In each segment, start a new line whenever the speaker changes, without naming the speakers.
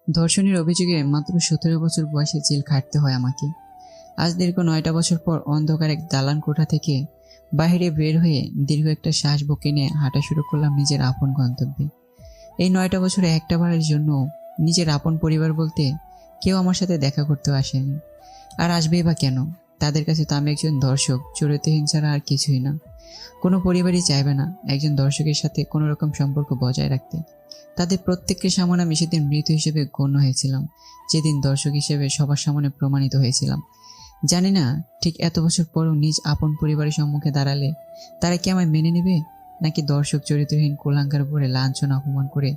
ধর্ষণের অভিযোগে মাত্র 17 বছর বয়সে জেল খাটতে হয় আমাকে। আজ দীর্ঘ 9টা বছর পর অন্ধকার এক দালান কোঠা থেকে বাইরে বের হয়ে দীর্ঘ একটা শ্বাস বুকে নিয়ে হাঁটা শুরু করলাম নিজের আপন গন্তব্যে। এই 9টা বছরে একটা বারের জন্য নিজের আপন পরিবার বলতে কেউ আমার সাথে দেখা করতেও আসেনি, আর আসবেই বা কেন? তাদের কাছে তো আমি একজন দর্শক, চরিত্রহীন ছাড়া আর কিছুই না। কোনো পরিবারই চাইবে না একজন দর্শকের সাথে কোনো রকম সম্পর্ক বজায় রাখতে। তাদের প্রত্যেকের সামনে আমি সেদিন মৃত হিসেবে গণ্য হয়েছিলাম, যেদিন দর্শক হিসেবে সবার সামনে প্রমাণিত হয়েছিলাম। জানি না ঠিক এত বছর পরও নিজ আপন পরিবারের সম্মুখে দাঁড়ালে তারা কি আমায় মেনে নেবে, নাকি দর্শক চরিত্রহীন কুলাঙ্গার উপরে লাঞ্ছনা অপমান করে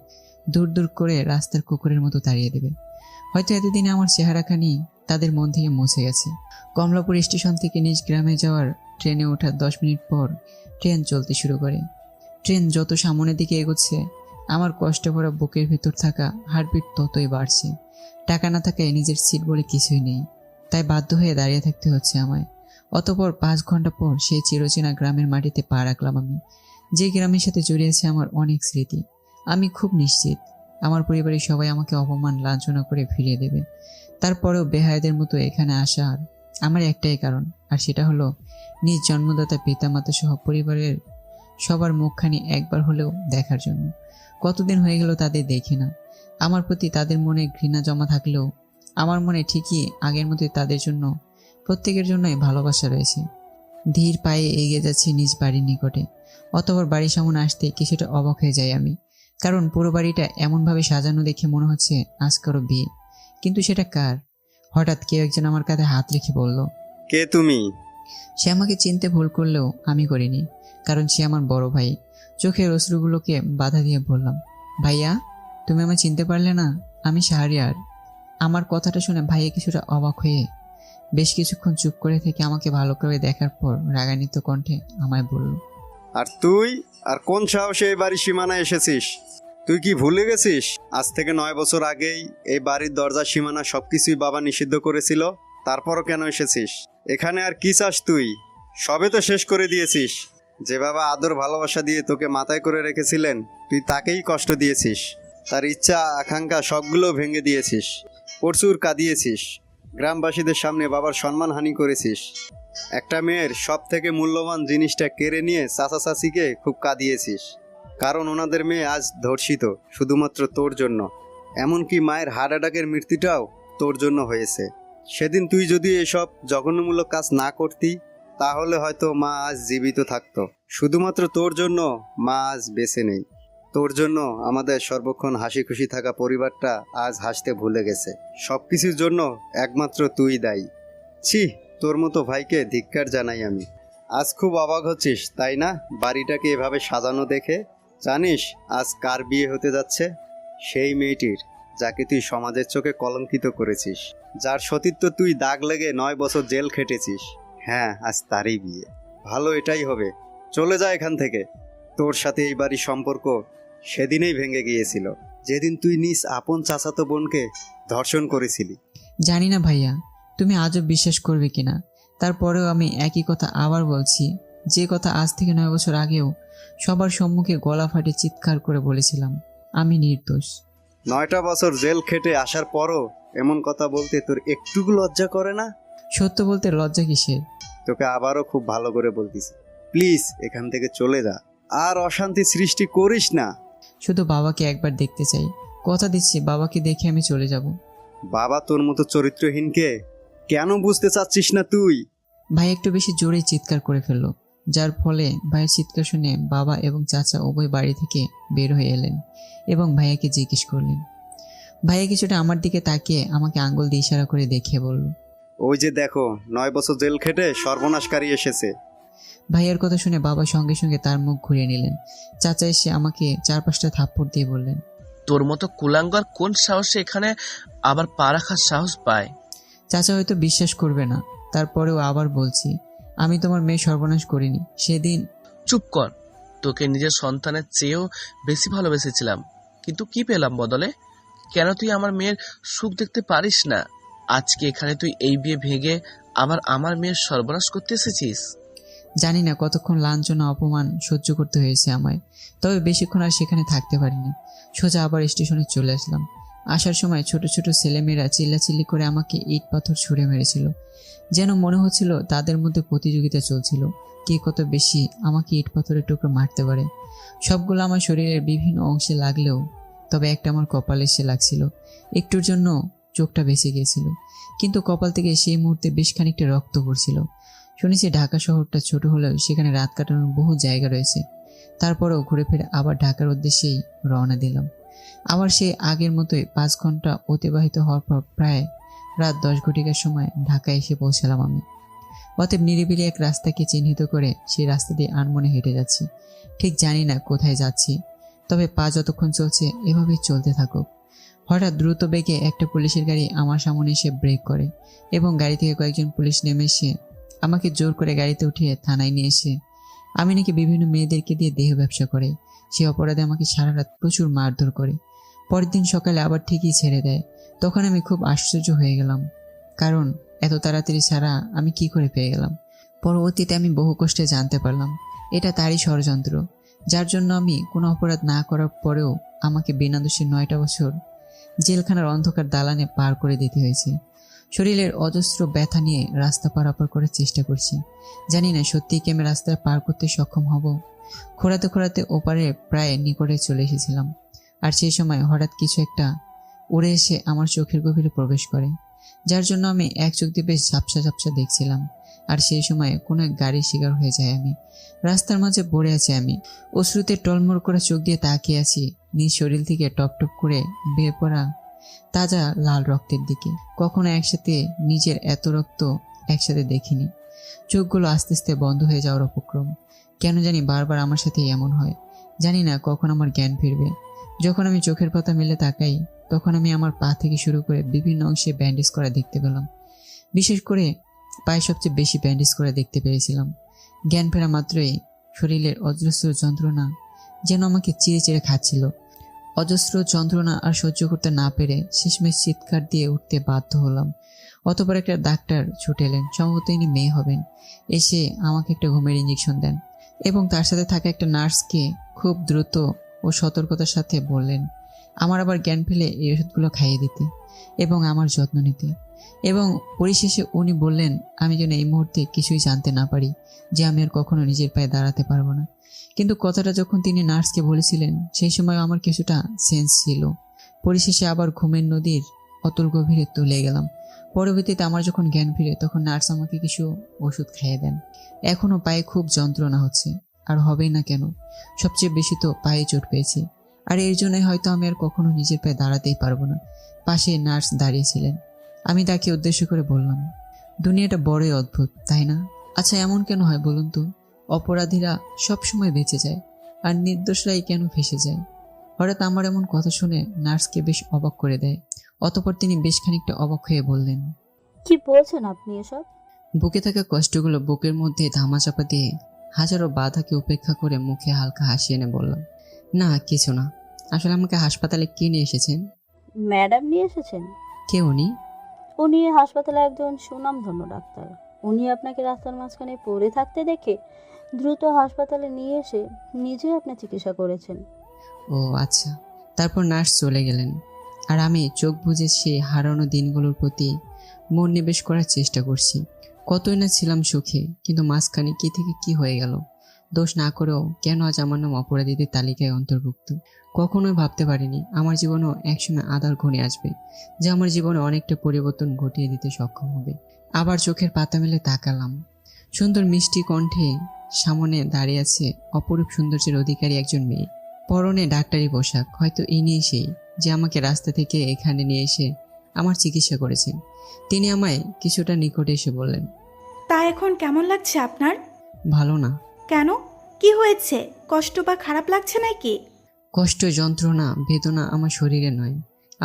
দূর দূর করে রাস্তার কুকুরের মতো তাড়িয়ে দেবে। হয়তো এতদিনে আমার চেহারাখানি তাদের মন থেকে মুছে গেছে। কমলাপুর স্টেশন থেকে নিজ গ্রামে যাওয়ার ট্রেনে ওঠার 10 মিনিট পর ট্রেন চলতে শুরু করে। ট্রেন যত সামনের দিকে এগোচ্ছে আমার কষ্ট ভরা বুকের ভেতর থাকা হার্টবিট ততই বাড়ছে। টাকা না থাকায় নিজের সিট বলে কিছুই নেই, তাই বাধ্য হয়ে দাঁড়িয়ে থাকতে হচ্ছে আমায়। অতঃপর 5 ঘন্টা পর সেই চিরচেনা গ্রামের মাটিতে পা রাখলাম আমি, যে গ্রামের সাথে জড়িয়েছে আমার অনেক স্মৃতি। আমি খুব নিশ্চিত আমার পরিবারের সবাই আমাকে অপমান লাঞ্ছনা করে ফিরিয়ে দেবে। তারপরেও বেহায়াদের মতো এখানে আসার আমার একটাই কারণ, আর সেটা হলো নিজ জন্মদাতা পিতামাতা সহ পরিবারের সবার মুখখানি একবার হলেও দেখার জন্য। কতদিন হয়ে গেল তাদের দেখি না। আমার প্রতি তাদের মনে ঘৃণা জমা থাকলেও আমার মনে ঠিকই আগের মতোই তাদের জন্য, প্রত্যেকের জন্যই ভালোবাসা রয়েছে। ধীর পায়ে এগিয়ে যাচ্ছি নিজ বাড়ির নিকটে। অতঃপর বাড়ির সামনে আসতে কিছুটা অবাক হয়ে যাই আমি, কারণ পুরো বাড়িটা এমনভাবে সাজানো দেখে মনে হচ্ছে আজ কারো বিয়ে। কিন্তু সেটা কার? হঠাৎ কেউ একজন আমার কাঁধে হাত রেখে বলল,
কে তুমি?
সে আমাকে চিনতে ভুল করলেও আমি করিনি, কারণ সে আমার বড় ভাই। চোখের অশ্রুগুলোকে বাধা দিয়ে বললাম, ভাইয়া তুমি আমায় চিনতে পারলে না? আমি শাহরিয়ার। আমার কথাটা শুনে ভাইয়া কিছুটা অবাক হয়ে বেশ কিছুক্ষণ চুপ করে থেকে আমাকে ভালো করে দেখার পর রাগান্বিত কণ্ঠে আমায় বলল,
আর তুই আর কোন সাহসে এই বাড়ির সীমানায় এসেছিস? তুই কি ভুলে গেছিস আজ থেকে 9 বছর আগেই এই বাড়ির দরজার সীমানা সবকিছুই বাবা নিষিদ্ধ করেছিল? তারপরও কেন এসেছিস এখানে? আর কি চাস তুই? সবে তো শেষ করে দিয়েছিস। যে বাবা আদর ভালোবাসা দিয়ে তোকে মাথায় করে রেখেছিলেন, তুই তাকেই কষ্ট দিয়েছিস। তার ইচ্ছা আকাঙ্ক্ষা সবগুলো ভেঙে দিয়েছিস। প্রচুর কাঁদিয়েছিস। গ্রামবাসীদের সামনে বাবার সম্মানহানি করেছিস। একটা মেয়ের সব থেকে মূল্যবান জিনিসটা কেড়ে নিয়ে চাচা চাচিকে খুব কাঁদিয়েছিস, কারণ ওনাদের মেয়ে আজ ধর্ষিত শুধুমাত্র তোর জন্য। এমনকি মায়ের হার্ট অ্যাটাকের মৃত্যুটাও তোর জন্য হয়েছে। সেদিন তুই যদি এসব জঘন্যমূলক কাজ না করতি, তাহলে হয়তো মা আজ জীবিত থাকতো। শুধুমাত্র তোর জন্য মা আজ বেঁচে নেই। তোর জন্য আমাদের সর্বক্ষণ হাসি খুশি থাকা পরিবারটা আজ হাসতে ভুলে গেছে। সব কিছুর জন্য একমাত্র তুই দায়ী। ছি, তোর মতো ভাইকে ধিক্কার জানাই আমি। আজ খুব অবাক হচ্ছিস তাই না বাড়িটাকে এভাবে সাজানো দেখে? জানিস আজ কার বিয়ে হতে যাচ্ছে? সেই মেয়েটির যাকে তুই সমাজের চোখে কলঙ্কিত করেছিস, যার সতীত্ব তুই দাগ লেগে 9 বছর জেল খেটেছিস। হ্যাঁ, আজ তারই বিয়ে। ভালো এটাই হবে। চলে যা এখান থেকে। তোর সাথে এই বাড়ির সম্পর্ক সেদিনেই ভেঙে গিয়েছিল, যেদিন তুই নিজ আপন চাচাতো বোনকে ধর্ষণ করেছিলি।
জানি না ভাইয়া তুমি আজও বিশ্বাস করবে কিনা, তারপরেও আমি একই কথা আবার বলছি, যে কথা আজ থেকে 9 বছর আগেও সবার সম্মুখে গলা ফাটে চিৎকার করে বলেছিলাম, আমি নির্দোষ।
9টা বছর জেল খেটে আসার পরও এমন কথা বলতে তোর একটুকু লজ্জা করে না?
সত্য বলতে লজ্জা কিসের?
তোকে আবারও খুব ভালো করে বলতেছি, প্লিজ এখান থেকে চলে যা। আর অশান্তি সৃষ্টি করিস না।
শুধু বাবাকে একবার দেখতে চাই, কথা দিচ্ছি বাবাকে দেখে আমি চলে যাব।
বাবা তোর মতো চরিত্রহীনকে কেন বুঝতে চাচ্ছিস না তুই?
ভাই একটু বেশি জোরেই চিৎকার করে ফেললো, যার ফলে ভাইয়ের চিৎকার শুনে বাবা এবং চাচা উভয় বাড়ি থেকে বের হয়ে এলেন এবং ভাইয়াকে জিজ্ঞেস করলেন। ভাইয়া কিছুটা আমার দিকে তাকিয়ে আমাকে আঙ্গুল দিয়ে ইশারা করে দেখিয়ে বলল,
ওই যে দেখো, 9 বছর জেল খেটে সর্বনাশকারী এসেছে।
ভাইয়ার কথা শুনে বাবা সঙ্গে সঙ্গে তার মুখ ঘুরিয়ে নিলেন। চাচা এসে আমাকে 4-5টা থাপ্পড় দিয়ে বললেন,
তোর মতো কুলাঙ্গার কোন সাহসে এখানে আবার পা রাখার সাহস পায়?
চাচা হয়তো বিশ্বাস করবে না, তারপরেও আবার বলছি, আমি তোমার মেয়ে সর্বনাশ করিনি। সেদিন
চুপ কর। তোকে নিজের সন্তানের চেয়েও বেশি ভালোবেসেছিলাম, কিন্তু কি পেলাম বদলে? কেন তুই আমার মেয়ের সুখ দেখতে পারিস না? আজকে এখানে তুই এই বিয়ে ভেঙে আবার আমার মেয়ের সর্বনাশ করতে এসেছিস।
জানি না কতক্ষণ লাঞ্ছনা অপমান সহ্য করতে হয়েছে আমায়, তবে বেশিক্ষণ আর সেখানে থাকতে পারিনি। সোজা আবার স্টেশনে চলে আসলাম। আসার সময় ছোট ছোট ছেলেমেয়েরা চিল্লাচিল্লি করে আমাকে ইট পাথর ছুঁড়ে মেরেছিল। যেন মনে হচ্ছিল তাদের মধ্যে প্রতিযোগিতা চলছিল, কে কত বেশি আমাকে ইট পাথরের টুকরো মারতে পারে। সবগুলো আমার শরীরের বিভিন্ন অংশে লাগলেও তবে একটা আমার কপালে এসে লাগছিল। একটুর জন্য চোখটা বেঁচে গিয়েছিল, কিন্তু কপাল থেকে সেই মুহূর্তে বেশ খানিকটা রক্ত পড়ছিল। শুনেছি ঢাকা শহরটা ছোট হলেও সেখানে রাত কাটানোর বহু জায়গা রয়েছে। তারপরেও ঘুরে ফিরে আবার ঢাকার উদ্দেশ্যেই রওনা দিলাম। আবার সেই আগের মতোই 5 ঘন্টা অতিবাহিত হওয়ার পর প্রায় রাত 10 ঘটিকার সময় ঢাকায় এসে পৌঁছালাম আমি। অতএব নিরিবিলি এক রাস্তাকে চিহ্নিত করে সেই রাস্তা দিয়ে আনমনে হেঁটে যাচ্ছি। ঠিক জানি না কোথায় যাচ্ছি, তবে পা যতক্ষণ চলছে এভাবেই চলতে থাকুক। হঠাৎ দ্রুত বেগে একটা পুলিশের গাড়ি আমার সামনে এসে ব্রেক করে এবং গাড়ি থেকে কয়েকজন পুলিশ নেমে এসে আমাকে জোর করে গাড়িতে উঠিয়ে থানায় নিয়ে এসে আমি নাকি বিভিন্ন মেয়েদেরকে দিয়ে দেহ ব্যবসা করে সে অপরাধে আমাকে সারা রাত প্রচুর মারধর করে। পরের দিন সকালে আবার ঠিকই ছেড়ে দেয়। তখন আমি খুব আশ্চর্য হয়ে গেলাম, কারণ এত তাড়াতাড়ি ছাড়া আমি কি করে পেয়ে গেলাম। পরবর্তীতে আমি বহু কষ্টে জানতে পারলাম এটা তারই ষড়যন্ত্র, যার জন্য আমি কোনো অপরাধ না করার পরেও আমাকে বিনা দোষে 9টা বছর জেলখানার অন্ধকার দালানে পার করে দিতে হয়েছে। শরীরের অজস্র ব্যথা নিয়ে রাস্তা পারাপার করার চেষ্টা করছি। জানি না সত্যিই কি আমি রাস্তায় পার করতে সক্ষম হব। খোঁড়াতে খোঁড়াতে ওপারে প্রায় নিকটে চলে এসেছিলাম, আর সেই সময় হঠাৎ কিছু একটা উড়ে এসে আমার চোখের গভীরে প্রবেশ করে, যার জন্য আমি এক চোখ দিয়ে বেশ ঝাপসা ঝাপসা দেখছিলাম। আর সেই সময় কোনো এক গাড়ির শিকার হয়ে যায় আমি। রাস্তার মাঝে পড়ে আছি আমি, অশ্রুতে টলমল করা চোখ দিয়ে তাকিয়ে আছি নিজ শরীর থেকে টপ টপ করে বের পড়া তাজা লাল রক্তের দিকে। কখনো একসাথে নিজের এত রক্ত একসাথে দেখিনি। চোখগুলো আস্তে আস্তে বন্ধ হয়ে যাওয়ার উপক্রম। কেন জানি বারবার আমার সাথে এমন হয়। জানি না কখন আমার জ্ঞান ফিরবে। যখন আমি চোখের পাতা মেলে তাকাই, তখন আমি আমার পা থেকে শুরু করে বিভিন্ন অংশে ব্যান্ডেজ করা দেখতে পেলাম। বিশেষ করে পায়ে সবচেয়ে বেশি ব্যান্ডেজ করে দেখতে পেয়েছিলাম। জ্ঞান ফেরা মাত্রই শরীরের অজস্র যন্ত্রণা যেন আমাকে চিড়ে চিড়ে খাচ্ছিল। অজস্র যন্ত্রণা আর সহ্য করতে না পেরে শেষমেশ চিৎকার দিয়ে উঠতে বাধ্য হলাম। অতঃপর একটা ডাক্তার ছুটে এলেন, সম্ভবত ইনি মেয়ে হবেন। এসে আমাকে একটা ঘুমের ইঞ্জেকশন দেন এবং তার সাথে থাকা একটা নার্সকে খুব দ্রুত ও সতর্কতার সাথে বললেন আমার আবার জ্ঞান ফেলে এই ওষুধগুলো খাইয়ে দিতে এবং আমার যত্ন নিতে। এবং পরিশেষে উনি বললেন আমি যেন এই মুহূর্তে কিছুই জানতে না পারি, যে আমি আর কখনো নিজের পায়ে দাঁড়াতে পারবো না। কিন্তু কথাটা যখন তিনি নার্সকে বলেছিলেন সেই সময় আমার কিছুটা সেন্স ছিল। পরিশেষে আবার ঘুমের নদীর অতল গভীরে তুলে গেলাম। পরবর্তীতে আমার যখন জ্ঞান ফিরে তখন নার্স আমাকে কিছু ওষুধ খাইয়ে দেন। এখনো পায়ে খুব যন্ত্রণা হচ্ছে, আর হবেই না কেন, সবচেয়ে বেশি তো পায়ে চোট পেয়েছি। আর এর জন্যই হয়তো আমি আর কখনো নিজের পায়ে দাঁড়াতেই পারবো না। পাশে নার্স দাঁড়িয়েছিলেন। আমি তাকে উদ্দেশ্য করে বললাম দুনিয়াটা বড়ই অদ্ভুত, তাই না? আচ্ছা এমন কেন হয় বলুন তো? অপরাধীরা সবসময় বেঁচে যায় আর নির্দোষরাই কেন ফেঁসে যায়? হঠাৎ আমার এমন কথা শুনে নার্সকে বেশ অবাক করে দেয়। অতঃপর তিনি বেশ খানিকটা অবাক হয়ে বললেন
কি বলছেন আপনি এসব?
বুকে থাকা কষ্টগুলো বুকের মধ্যে ধামাচাপা দিয়ে হাজারো বাধাকে উপেক্ষা করে মুখে হালকা হাসি এনে বললাম না কিছু না। আসলে আমাকে হাসপাতালে কে নিয়ে এসেছেন?
ম্যাডাম নিয়ে এসেছেন?
কে উনি?
উনি হাসপাতালে একজন সুনামধন্য ডাক্তার। উনি আপনাকে রাস্তার মাঝখানে পড়ে থাকতে দেখে দ্রুত হাসপাতালে নিয়ে এসে নিজেই আপনার চিকিৎসা করেছেন।
ও আচ্ছা। তারপর নার্স চলে গেলেন, আর আমি চোখ বুজে সেই হারানো দিনগুলোর প্রতি মন নিবেশ করার চেষ্টা করছি। কতই না ছিলাম সুখে, কিন্তু মাঝখানে কি থেকে কি হয়ে গেল। দোষ না করেও কেন আজ আমার নাম অপরাধীদের তালিকায় অন্তর্ভুক্ত। কখনোই ভাবতে পারিনি আমার জীবনেও একসময় আধার ঘনিয়ে আসবে, যা আমার জীবনে অনেকটা পরিবর্তন ঘটিয়ে দিতে সক্ষম হবে। আবার চোখের পাতা মেলে তাকালাম। সুন্দর মিষ্টি কণ্ঠে সামনে দাঁড়িয়ে আছে অপরূপ সৌন্দর্যের অধিকারী একজন মেয়ে, পরনে ডাক্তারি পোশাক। হয়তো ইনি সেই যে আমাকে রাস্তা থেকে এখানে নিয়ে এসে আমার চিকিৎসা করেছেন। তিনি আমায় কিছুটা নিকটে এসে বললেন
তা এখন কেমন লাগছে আপনার?
ভালো না।
কেন, কি হয়েছে? কষ্ট বা খারাপ লাগছে নাকি?
কষ্ট, যন্ত্রণা, বেদনা আমার শরীরে নয়,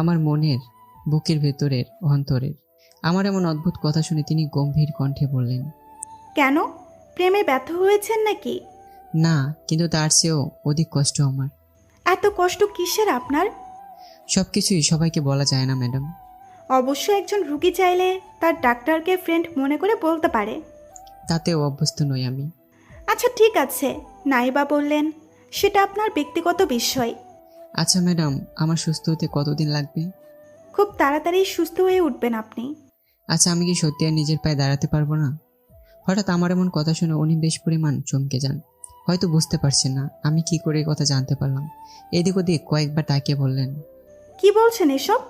আমার মনের, বুকের ভেতরের, অন্তরের। আমার এমন অদ্ভুত কথা শুনে তিনি গম্ভীর কণ্ঠে বললেন
কেন, প্রেমে ব্যর্থ হয়েছেন নাকি?
না, কিন্তু তার চেয়েও অধিক কষ্ট আমার।
এত কষ্ট কিসের আপনার?
সবকিছুই সবাইকে বলা যায় না ম্যাডাম।
অবশ্য একজন রুগী চাইলে তার ডাক্তারকে ফ্রেন্ড মনে করে বলতে পারে।
তাতেও অভ্যস্ত নই আমি।
আচ্ছা ঠিক আছে, নাইবা বললেন, সেটা আপনার ব্যক্তিগত বিষয়।
আচ্ছা ম্যাডাম, আমার সুস্থ হতে কতদিন লাগবে?
খুব তাড়াতাড়ি সুস্থ হয়ে উঠবেন আপনি।
আচ্ছা, আমি কি সত্যি আর নিজের পায়ে দাঁড়াতে পারবো না? হঠাৎ আমার এমন কথা শুনে উনি বেশ পরিমাণ চমকে যান। হয়তো বুঝতে পারছেন না আমি কি করে এই কথা জানতে পারলাম। এদিক ওদিক কয়েকবার তাকিয়ে বললেন,
কি বলছেন এসব?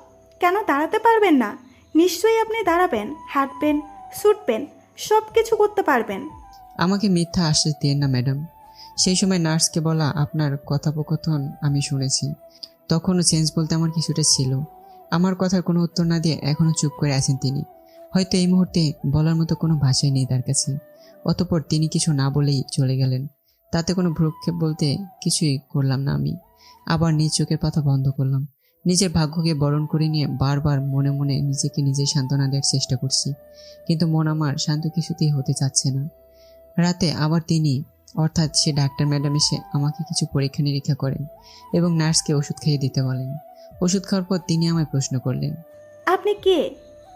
কেন দাঁড়াতে পারবেন না? নিশ্চয়ই আপনি দাঁড়াবেন, হাঁটবেন, ছুটবেন, সব কিছু করতে পারবেন।
আমাকে মিথ্যা আশ্বাস দিয়েন না ম্যাডাম। সেই সময় নার্সকে বলা আপনার কথোপকথন আমি শুনেছি। তখনও চেঞ্জ বলতে আমার কিছুটা ছিল। আমার কথার কোনো উত্তর না দিয়ে এখনও চুপ করে আছেন তিনি। হয়তো এই মুহূর্তে বলার মতো কোনো ভাষাই নেই তার কাছে। অতঃপর তিনি কিছু না বলেই চলে গেলেন। তাতে কোনো ভ্রুক্ষেপ বলতে কিছুই করলাম না আমি। আবার নিজ চোখের পাতা বন্ধ করলাম। নিজের ভাগ্যকে বরণ করে নিয়ে বারবার মনে মনে নিজেকে নিজে সান্ত্বনা দেওয়ার চেষ্টা করছি, কিন্তু মন আমার শান্ত কিছুতেই হতে চাচ্ছে না। রাতে আবার তিনি, অর্থাৎ সে ডাক্তার ম্যাডাম এসে আমাকে কিছু পরীক্ষা নিরীক্ষা করেন এবং নার্সকে ওষুধ খেয়ে দিতে বলেন। ওষুধ খাওয়ার পর তিনি আমায় প্রশ্ন করলেন,
আপনি কে?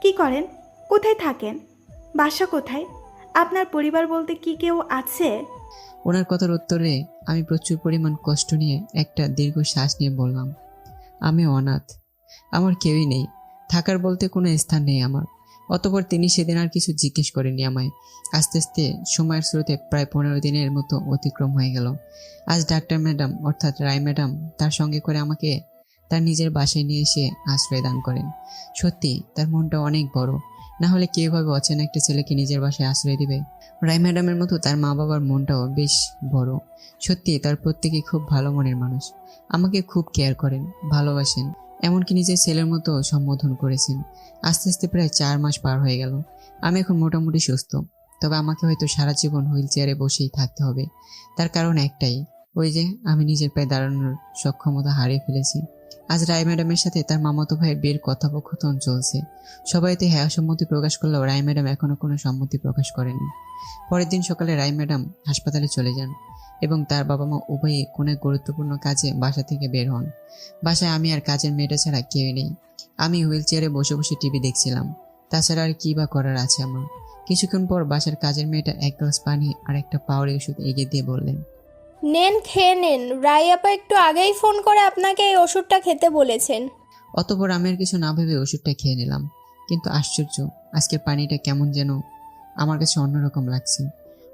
কি করেন? কোথায় থাকেন? বাসা কোথায়? আপনার পরিবার বলতে কি কেউ আছে?
ওনার কথার উত্তরে আমি প্রচুর পরিমাণ কষ্ট নিয়ে একটা দীর্ঘ শ্বাস নিয়ে বললাম, আমি অনাথ, আমার কেউই নেই, থাকার বলতে কোনো স্থান নেই আমার। অতঃপর তিনি সেদিন আর কিছু জিজ্ঞেস করেননি আমায়। আস্তে আস্তে সময়ের স্রোতে প্রায় 15 দিনের মতো অতিক্রম হয়ে গেল। আজ ডাক্তার ম্যাডাম অর্থাৎ রায় ম্যাডাম তার সঙ্গে করে আমাকে তার নিজের বাসায় নিয়ে এসে আশ্রয় দান করেন। সত্যি তার মনটা অনেক বড়, না হলে কীভাবে অচেনা একটা ছেলেকে নিজের বাসায় আশ্রয় দিবে। রায় ম্যাডামের মতো তার মা বাবার মনটাও বেশ বড়। সত্যি তার প্রত্যেকেই খুব ভালো মনের মানুষ। আমাকে খুব কেয়ার করেন, ভালোবাসেন, এমনকি নিজের ছেলের মতো সম্বোধন করেছেন। আস্তে আস্তে প্রায় 4 মাস পার হয়ে গেল। আমি এখন মোটামুটি সুস্থ, তবে আমাকে হয়তো সারা জীবন হুইল চেয়ারে বসেই থাকতে হবে। তার কারণ একটাই, ওই যে আমি নিজের পায়ে দাঁড়ানোর সক্ষমতা হারিয়ে ফেলেছি। আজ রায় ম্যাডামের সাথে তার মামাতো ভাইয়ের বিয়ের কথোপকথন চলছে। সবাই তো হ্যাঁ সম্মতি প্রকাশ করলেও রায় ম্যাডাম এখনো কোনো সম্মতি প্রকাশ করেননি। পরের দিন সকালে রায় ম্যাডাম হাসপাতালে চলে যান এবং তার বাবা মা উভয়ই কোনো গুরুত্বপূর্ণ কাজে বাসা থেকে বের হন। বাসায় আমি আর কাজের মেয়েটা ছাড়া কেউই নেই। আমি হুইল চেয়ারে বসে বসে টিভি দেখছিলাম। তাছাড়া আর কি বা করার আছে আমার। কিছুক্ষণ পর বাসার কাজের মেয়েটা 1 গ্লাস পানি আর একটা পাউরি ওষুধ এগিয়ে দিয়ে বললেন,
নেন, খেয়ে নেন। রাইয়াপা একটু আগেই ফোন করে আপনাকে এই ওষুধটা খেতে বলেছেন।
অতঃপর আমি আর কিছু না ভেবে ওষুধটা খেয়ে নিলাম। কিন্তু আশ্চর্য, আজকের পানিটা কেমন যেন আমার কাছে অন্যরকম লাগছে।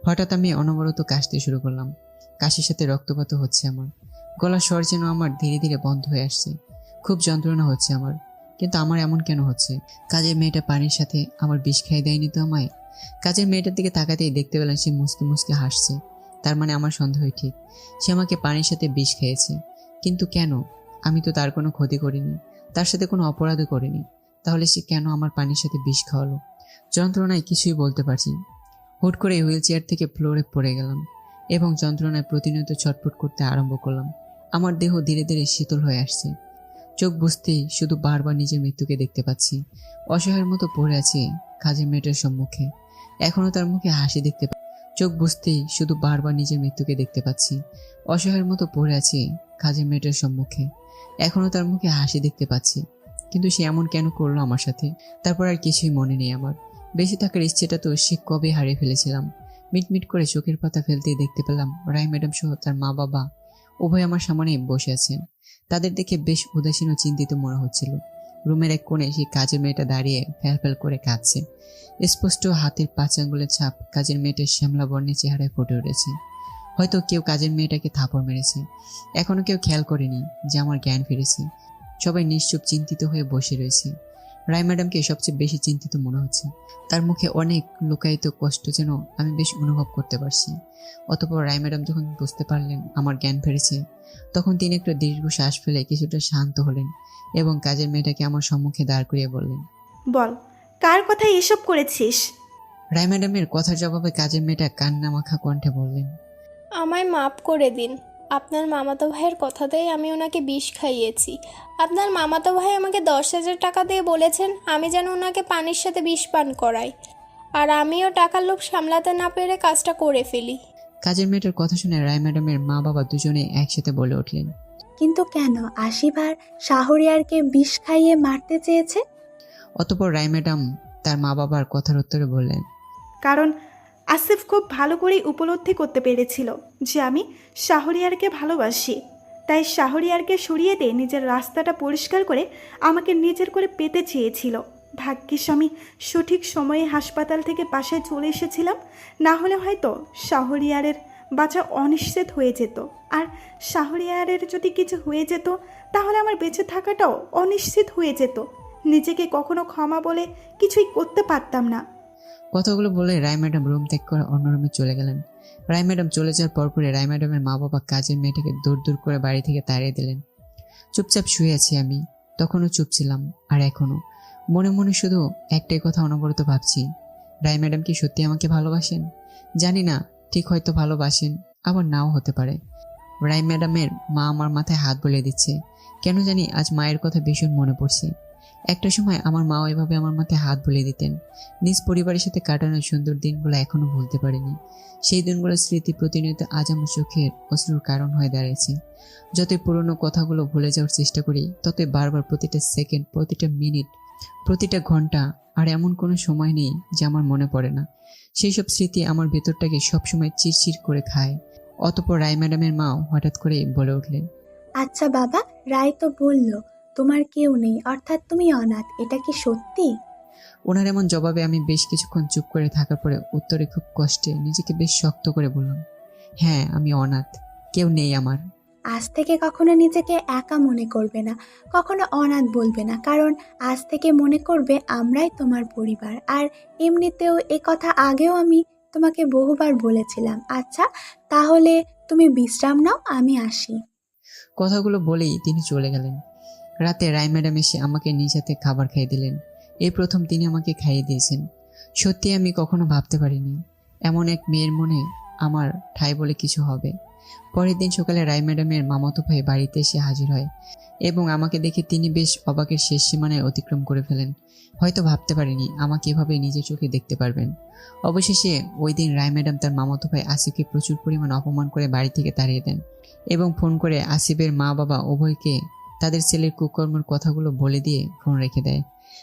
হঠাৎ আমি অনবরত কাশতে শুরু করলাম। কাশির সাথে রক্তপাত হচ্ছে আমার। গলার স্বর যেন আমার ধীরে ধীরে বন্ধ হয়ে আসছে। খুব যন্ত্রণা হচ্ছে আমার। কিন্তু আমার এমন কেন হচ্ছে? কাজের মেয়েটা পানির সাথে আমার বিষ খাইয়ে দেয়নি তো আমায়? কাজের মেয়েটার দিকে তাকাতেই দেখতে পেলাম সে মুসকে মুসকে হাসছে। তার মানে আমার সন্দেহই ঠিক, সে আমাকে পানির সাথে বিষ খেয়েছে। কিন্তু কেন? আমি তো তার কোনো ক্ষতি করিনি, তার সাথে কোনো অপরাধও করিনি। তাহলে সে কেন আমার পানির সাথে বিষ খাওয়ালো? যন্ত্রণায় কিছুই বলতে পারছি। হুট করে হুইল চেয়ার থেকে ফ্লোরে পড়ে গেলাম এবং যন্ত্রণায় প্রতিনিয়ত ছটফট করতে আরম্ভ করলাম। আমার দেহ ধীরে ধীরে শীতল হয়ে আসছে। চোখ বুঝতেই শুধু বারবার নিজের মৃত্যুকে দেখতে পাচ্ছি। অসহায়ের মতো পড়ে আছি কাজের মেয়েটার সম্মুখে। এখনো তার মুখে হাসি দেখতে চোখ বুঝতেই শুধু বারবার নিজের মৃত্যুকে দেখতে পাচ্ছি। অসহায়ের মতো পড়ে আছি কাজের মেয়েটার সম্মুখে। এখনো তার মুখে হাসি দেখতে পাচ্ছি, কিন্তু সে এমন কেন করলো আমার সাথে? তারপর আর কিছুই মনে নেই আমার। বেঁচে থাকার ইচ্ছেটা তো সে কবে হারিয়ে ফেলেছিলাম। মিটমিট করে চোখের পাতা ফেলতেই দেখতে পেলাম রায় ম্যাডাম সহ তার মা বাবা উভয় আমার সামনে বসে আছেন। তাদের দেখে বেশ উদাসীন ও চিন্তিত মনে হচ্ছিল। রুমের এক কোণে সেই কাজের মেয়েটা দাঁড়িয়ে ফ্যাল করে কাঁদছে। স্পষ্ট হাতের 5 আঙ্গুলের ছাপ কাজের মেয়েটার শ্যামলা বর্ণের চেহারায় ফুটে উঠেছে। হয়তো কেউ কাজের মেয়েটাকে থাপড় মেরেছে। এখনো কেউ খেয়াল করেনি যে আমার জ্ঞান ফিরেছে। সবাই নিশ্চুপ চিন্তিত হয়ে বসে রয়েছে। রায় ম্যাডামকে সবচেয়ে বেশি চিন্তিত মনে হচ্ছে। তার মুখে অনেক লুকায়িত কষ্ট যেন আমি বেশ অনুভব করতে পারছি। অতঃপর রায় ম্যাডাম যখন বুঝতে পারলেন আমার জ্ঞান ফিরেছে, তখন তিনি একটু দীর্ঘ শ্বাস ফেলে কিছুটা শান্ত হলেন এবং কাজের মেয়েটাকে আমার সম্মুখে দাঁড় করিয়ে বললেন,
বল, কার কথায় এসব করেছিস?
রায় ম্যাডামের কথার জবাবে কাজের মেয়েটা কান্না মাখা কণ্ঠে বললেন,
আমায় মাপ করে দিন। আপনার মামাতো ভাইয়ের কথাতেই আমি ওনাকে বিষ খাইয়েছি। আপনার মামাতো ভাই আমাকে 10,000 টাকা দিয়ে বলেছেন আমি যেন ওনাকে পানির সাথে বিষ পান করাই, আর আমিও টাকার লোভ সামলাতে না পেরে কাজটা করে ফেলি।
কাজের মেয়েটার কথা শুনে রায় ম্যাডামের মা বাবা দুজনে একসাথে বলে উঠলেন,
কিন্তু কেন আশিভার শাহরিয়ারকে বিষ খাইয়ে মারতে চেয়েছে?
অতঃপর রায় ম্যাডাম তার মা বাবার কথার উত্তরে বললেন,
কারণ আসিফ খুব ভালো করেই উপলব্ধি করতে পেরেছিল যে আমি শাহরিয়ারকে ভালোবাসি, তাই শাহরিয়ারকে সরিয়ে দিয়ে নিজের রাস্তাটা পরিষ্কার করে আমাকে নিজের করে পেতে চেয়েছিল। ভাগ্যিস আমি সঠিক সময়ে হাসপাতাল থেকে বাসায় চলে এসেছিলাম, না হলে হয়তো শাহরিয়ারের বাঁচা অনিশ্চিত হয়ে যেত। আর শাহরিয়ারের যদি কিছু হয়ে যেত তাহলে আমার বেঁচে থাকাটাও অনিশ্চিত হয়ে যেত। নিজেকে কখনো ক্ষমা বলে কিছুই করতে পারতাম না।
কথাগুলো বলে রায় ম্যাডাম রুম ত্যাগ করে অন্য রুমে চলে গেলেন। রায় ম্যাডাম চলে যাওয়ার পরপরই রায় ম্যাডামের মা বাবা কাজের মেয়েটাকে দূর দূর করে বাড়ি থেকে তাড়িয়ে দিলেন। চুপচাপ শুয়ে আছি আমি, তখনও চুপ ছিলাম। আর এখনো মনে মনে শুধু একটাই কথা অনবরত ভাবছি, রায় ম্যাডাম কি সত্যি আমাকে ভালোবাসেন? জানি না, ঠিক হয়তো ভালোবাসেন, আবার নাও হতে পারে। রায় ম্যাডামের মা আমার মাথায় হাত বুলিয়ে দিচ্ছে। কেন জানি আজ মায়ের কথা ভীষণ মনে পড়ছে। একটা সময় আমার মাও এভাবে আমার মাথায় হাত বুলিয়ে দিতেন। নিজ পরিবারের সাথে কাটানোর সুন্দর দিনগুলো এখনো ভুলতে পারিনি। সেই দিনগুলোর স্মৃতি প্রতিনিয়ত আজ আমার চোখের অশ্রুর কারণ হয়ে দাঁড়িয়েছে। যতই পুরনো কথাগুলো ভুলে যাওয়ার চেষ্টা করি, ততই বারবার প্রতিটা সেকেন্ড, প্রতিটা মিনিট, প্রতিটা ঘন্টা, আর এমন কোনো সময় নেই যে আমার মনে পড়ে না। সেই সব স্মৃতি আমার ভেতরটাকে সবসময় চিরচির করে খায়। অতঃপর রায় ম্যাডামের মাও হঠাৎ করে বলে উঠলেন,
আচ্ছা বাবা, রায় তো বলল তোমার কেউ নেই, অর্থাৎ তুমি অনাথ, এটা কি সত্যি?
ওনার এমন জবাবে আমি বেশ কিছুক্ষণ চুপ করে থাকার পরে উত্তরে খুব কষ্টে নিজেকে বেশ শক্ত করে বললাম, হ্যাঁ, আমি অনাথ, কেউ নেই আমার।
আজ থেকে কখনো নিজেকে একা মনে করবে না, কখনো অনাথ বলবে না, কারণ আজ থেকে মনে করবে আমরাই তোমার পরিবার। আর এমনিতেও এ কথা আগেও আমি তোমাকে বহুবার বলেছিলাম। আচ্ছা, তাহলে তুমি বিশ্রাম নাও, আমি আসি।
কথাগুলো বলেই তিনি চলে গেলেন। রাতে রায় ম্যাডাম এসে আমাকে নিজ হাতে খাবার খাইয়ে দিলেন। এই প্রথম তিনি আমাকে খাইয়ে দিয়েছেন। সত্যি আমি কখনো ভাবতে পারিনি এমন এক মেয়ের মনে আমার ঠাঁই বলে কিছু হবে। পরের দিন সকালে রায় ম্যাডামের মামাতো ভাই বাড়িতে এসে হাজির হয় এবং আমাকে দেখে তিনি বেশ অবাকের শেষ সীমানায় অতিক্রম করে ফেলেন। হয়তো ভাবতে পারিনি আমাকে এভাবে নিজের চোখে দেখতে পারবেন। অবশেষে ওই দিন রায় ম্যাডাম তার মামাতো ভাই আসিফকে প্রচুর পরিমাণ অপমান করে বাড়ি থেকে তাড়িয়ে দেন এবং ফোন করে আসিফের মা বাবা উভয়কে তাদের ছেলের কুকর্মের কথাগুলো বলে দিয়ে ফোন রেখে দেয়।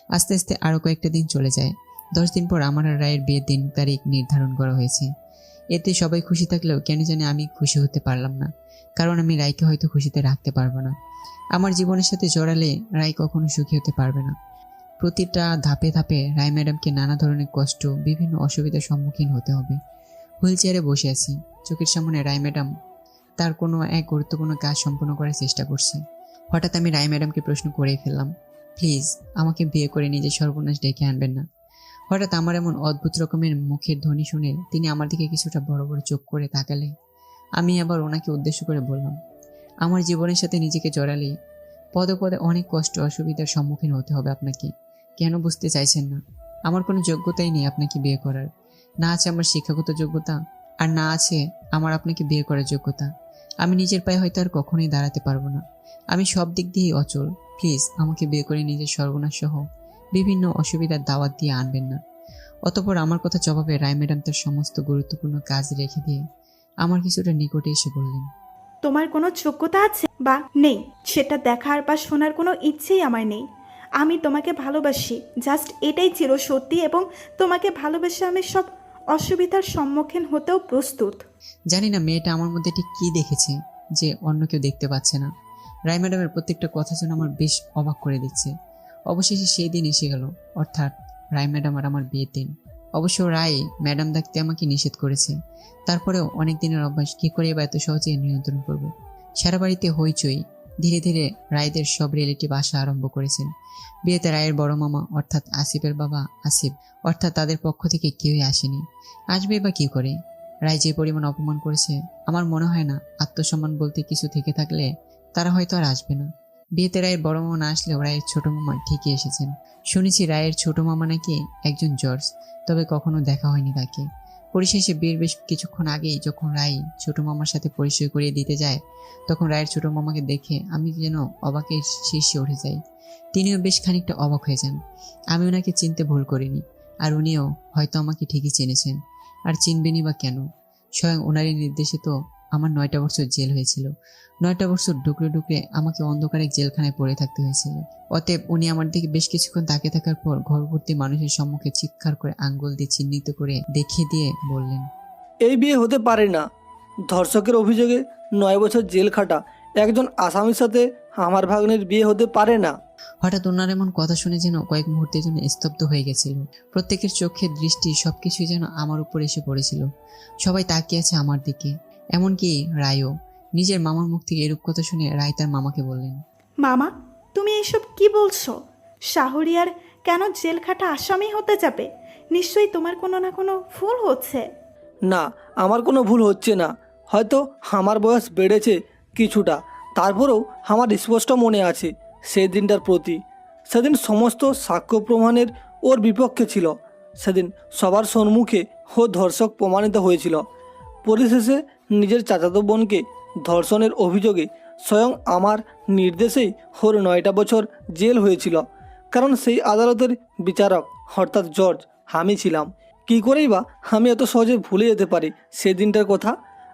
আস্তে আস্তে আরও কয়েকটা দিন চলে যায়। 10 দিন পর আমার আর রায়ের বিয়ের দিন তারিখ নির্ধারণ করা হয়েছে। এতে সবাই খুশি থাকলেও কেন জানি আমি খুশি হতে পারলাম না, কারণ আমি রায়কে হয়তো খুশিতে রাখতে পারবো না। আমার জীবনের সাথে জড়ালে রায় কখনো সুখী হতে পারবে না। প্রতিটা ধাপে ধাপে রায় ম্যাডামকে নানা ধরনের কষ্ট, বিভিন্ন অসুবিধার সম্মুখীন হতে হবে। হুইল চেয়ারে বসে আছি, চোখের সামনে রায় ম্যাডাম তার কোনো এক গুরুত্বপূর্ণ কাজ সম্পন্ন করার চেষ্টা করছে। হঠাৎ আমি রায় ম্যাডামকে প্রশ্ন করেই ফেললাম, প্লিজ আমাকে বিয়ে করে নিজের সর্বনাশ ডেকে আনবেন না। হঠাৎ আমার এমন অদ্ভুত রকমের মুখের ধ্বনি শুনে তিনি আমার দিকে কিছুটা বড় বড় চোখ করে তাকালে আমি আবার ওনাকে উদ্দেশ্য করে বললাম, আমার জীবনের সাথে নিজেকে জড়ালে পদে পদে অনেক কষ্ট, অসুবিধার সম্মুখীন হতে হবে আপনাকে। কেন বুঝতে চাইছেন না? আমার কোনো যোগ্যতাই নেই আপনাকে বিয়ে করার। না আছে আমার শিক্ষাগত যোগ্যতা, আর না আছে আমার আপনাকে বিয়ে করার যোগ্যতা। আমি নিজের পায়ে হয়তো আর কখনোই দাঁড়াতে পারবো না। আমি সব দিক দিয়েই অচল। প্লিজ আমাকে বিয়ে করে নিজের সর্বনাশ সহ বিভিন্ন অসুবিধার দাওয়াত দিয়ে আনবেন না। অতঃপর আমার কথা জবাবে রায় ম্যাডাম তার সমস্ত গুরুত্বপূর্ণ কাজ রেখে দিয়ে আমার কিছুটা নিকটে এসে বললেন,
তোমার কোনো যোগ্যতা আছে বা নেই সেটা দেখার বা শোনার কোনো ইচ্ছেই আমার নেই। আমি তোমাকে ভালোবাসি, জাস্ট এটাই চির সত্যি, এবং তোমাকে ভালোবেসে আমি সব অসুবিধার সম্মুখীন হতেও প্রস্তুত।
জানি না মেয়েটা আমার মধ্যে ঠিক কী দেখেছে যে অন্য কেউ দেখতে পাচ্ছে না। রায় ম্যাডামের প্রত্যেকটা কথা যেন আমার বেশ অবাক করে দিচ্ছে। অবশেষে সেই দিন এসে গেল, অর্থাৎ রায় ম্যাডাম আর আমার বিয়ের দিন। অবশ্য রায় ম্যাডাম ডাকতে আমাকে নিষেধ করেছে। তারপরেও অনেক দিনের অভ্যাস, কী করে বা এত সহজে নিয়ন্ত্রণ করব। সারা বাড়িতে হইচই। ধীরে ধীরে রায়দের সব রিলেটিভ আসা আরম্ভ করেছেন। বিয়েতে রায়ের বড় মামা অর্থাৎ আসিফের বাবা আসিফ অর্থাৎ তাদের পক্ষ থেকে কেউই আসেনি। আসবে বা কী করে? রায় যে পরিমাণ অপমান করেছে, আমার মনে হয় না আত্মসম্মান বলতে কিছু থেকে থাকলে তারা হয়তো আর আসবে না। বিয়েতে রায়ের বড় মামা না আসলেও রায়ের ছোট মামা ঠিকই এসেছেন। শুনেছি রায়ের ছোট মামা নাকি একজন জর্জ, তবে কখনো দেখা হয়নি তাকে। পরিশেষে বিয়ের বেশ কিছুক্ষণ আগেই যখন রায় ছোট মামার সাথে পরিচয় করিয়ে দিতে যায়, তখন রায়ের ছোট মামাকে দেখে আমি যেন অবাকের শীর্ষে উঠে যাই। তিনিও বেশ খানিকটা অবাক হয়ে যান। আমি ওনাকে চিনতে ভুল করিনি, আর উনিও হয়তো আমাকে ঠিকই চিনেছেন। আর চিনবেনই বা কেন? স্বয়ং ওনারই নির্দেশে তো আমার 9টা বছর জেল হয়েছিল। 9টা বছর ডুকরে ডুকরে আমাকে অন্ধকারে জেলখানায় পড়ে থাকতে হয়েছিল। অতএব উনি আমার দিকে বেশ কিছুক্ষণ তাকিয়ে থাকার পর ঘরভর্তি মানুষের সম্মুখে চিৎকার করে আঙ্গুল দিয়ে চিহ্নিত করে দেখিয়ে দিয়ে বললেন,
এই বিয়ে হতে পারে না। ধর্ষকের অভিযোগে 9 বছর জেল খাটা একজন আসামির সাথে আমার ভাগ্নের বিয়ে হতে পারে না।
হঠাৎ ওনার এমন কথা শুনে যেন কয়েক মুহূর্তের জন্য স্তব্ধ হয়ে গেছিল। প্রত্যেকের চোখের দৃষ্টি সবকিছুই যেন আমার উপর এসে পড়েছিল। সবাই তাকিয়ে আছে আমার দিকে, এমনকি রায়ও। নিজের মামার মুখ থেকে এরূপ কথা শুনে রায় তার মামাকে বললেন,
মামা, তুমি এসব কি বলছো? শাহরিয়ার কেন জেলখাটা আসামি হতে যাবে? নিশ্চয়ই তোমার কোনো না কোনো ভুল হচ্ছে।
না, আমার কোনো ভুল হচ্ছে না। হয়তো আমার বয়স বেড়েছে কিছুটা, তারপরেও আমার স্পষ্ট মনে আছে সেই দিনটার প্রতি। সেদিন সমস্ত সাক্ষ্য প্রমাণের ওর বিপক্ষে ছিল। সেদিন সবার সম্মুখে ও ধর্ষক প্রমাণিত হয়েছিল। পরিশেষে নিজের চাচাতো বোনকে ধর্ষণের অভিযোগে স্বয়ং আমার নির্দেশেই ওর 9টা বছর জেল হয়েছিল। কারণ সেই আদালতের বিচারক অর্থাৎ জজ আমি ছিলাম। কী করেই বা আমি এত সহজে ভুলে যেতে পারি সেই দিনটার কথা?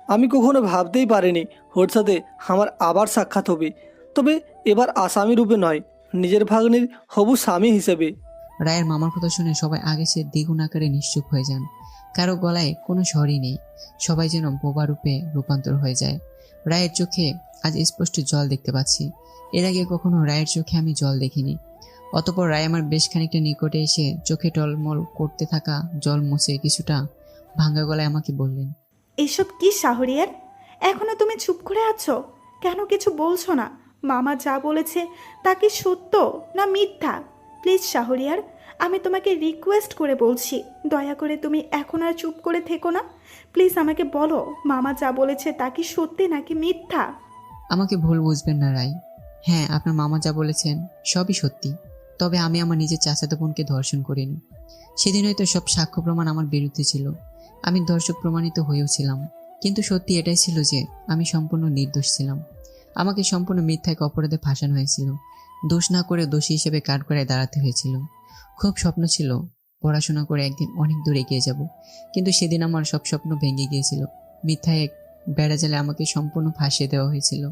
আমি কখনো ভাবতেই পারিনি ওর সাথে আমার আবার সাক্ষাৎ হবে, তবে এবার আসামি রূপে নয়, নিজের ভাগ্নির হবু স্বামী হিসেবে।
রায়ের মামার কথা শুনে সবাই আগে সে দ্বিগুণ আকারে নিশ্চুপ হয়ে যান। কারো গলায় কোনো স্বরই নেই। সবাই যেন বোবা রূপে রূপান্তর হয়ে যায়। রায়ের চোখে আজ স্পষ্ট জল দেখতে পাচ্ছি। এর আগে কখনো রায়ের চোখে আমি জল দেখিনি। অতঃপর রায় আমার বেশ খানিকটা নিকটে এসে চোখে টলমল করতে থাকা জল মুছে কিছুটা ভাঙা গলায় আমাকে বললেন,
এসব কি শাহরিয়ার? এখনো তুমি চুপ করে আছো কেন? কিছু বলছো না? মামা যা বলেছে তা কি সত্য না মিথ্যা? প্লিজ শাহরিয়ার, আমি তোমাকে রিকোয়েস্ট করে বলছি, দয়া করে তুমি এখন আর চুপ করে থেকো না। প্লিজ আমাকে বলো, মামা যা বলেছে তা কি সত্যি নাকি মিথ্যা?
আমাকে ভুল বুঝবেন না রায়। হ্যাঁ, আপনার মামা যা বলেছেন সবই সত্যি। তবে আমি আমার নিজের চাচাতো বোনকে ধর্ষণ করিনি। সেদিন হয়তো সব সাক্ষ্য প্রমাণ আমার বিরুদ্ধে ছিল। আমি ধর্ষক প্রমাণিত হয়েও ছিলাম। কিন্তু সত্যি এটাই ছিল যে আমি সম্পূর্ণ নির্দোষ ছিলাম। আমাকে সম্পূর্ণ মিথ্যা এক অপরাধে ফাঁসানো হয়েছিল। দোষ না করে দোষী হিসেবে কাঠগড়ায় দাঁড়াতে হয়েছিল। খুব স্বপ্ন ছিল পড়াশোনা করে একদিন অনেক দূর এগিয়ে যাব, কিন্তু সেদিন আমার সব স্বপ্ন ভেঙে গিয়েছিল। মিথ্যা এক বেড়াজালে আমাকে সম্পূর্ণ ফাঁসিয়ে দেওয়া হয়েছিল।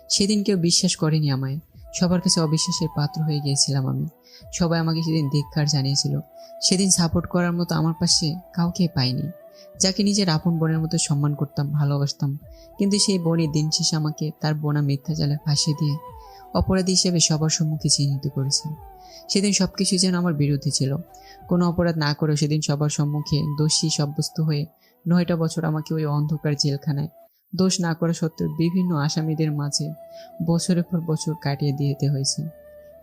সেদিন কেউ বিশ্বাস করেনি আমায়। সবার কাছে অবিশ্বাসের পাত্র হয়ে গিয়েছিলাম আমি। সবাই আমাকে সেদিন ধিক্কার জানিয়েছিল। সেদিন সাপোর্ট করার মতো আমার পাশে কাউকে পাইনি, যাকে নিজের আপন বোনের মতো সম্মান করতাম, ভালোবাসতাম। কিন্তু সেই বোনই দিন শেষে আমাকে তার বোনা মিথ্যা জালে ফাঁসিয়ে দিয়ে অপরাধী হিসেবে সবার সম্মুখে চিহ্নিত করেছে। সেদিন সবকিছু যেন আমার বিরুদ্ধে ছিল। কোনো অপরাধ না করেও সেদিন সবার সম্মুখে দোষী সাব্যস্ত হয়ে 9টা বছর আমাকে ওই অন্ধকার জেলখানায় দোষ না করা সত্ত্বেও বিভিন্ন আসামিদের মাঝে বছরের পর বছর কাটিয়ে দিতে হয়েছে।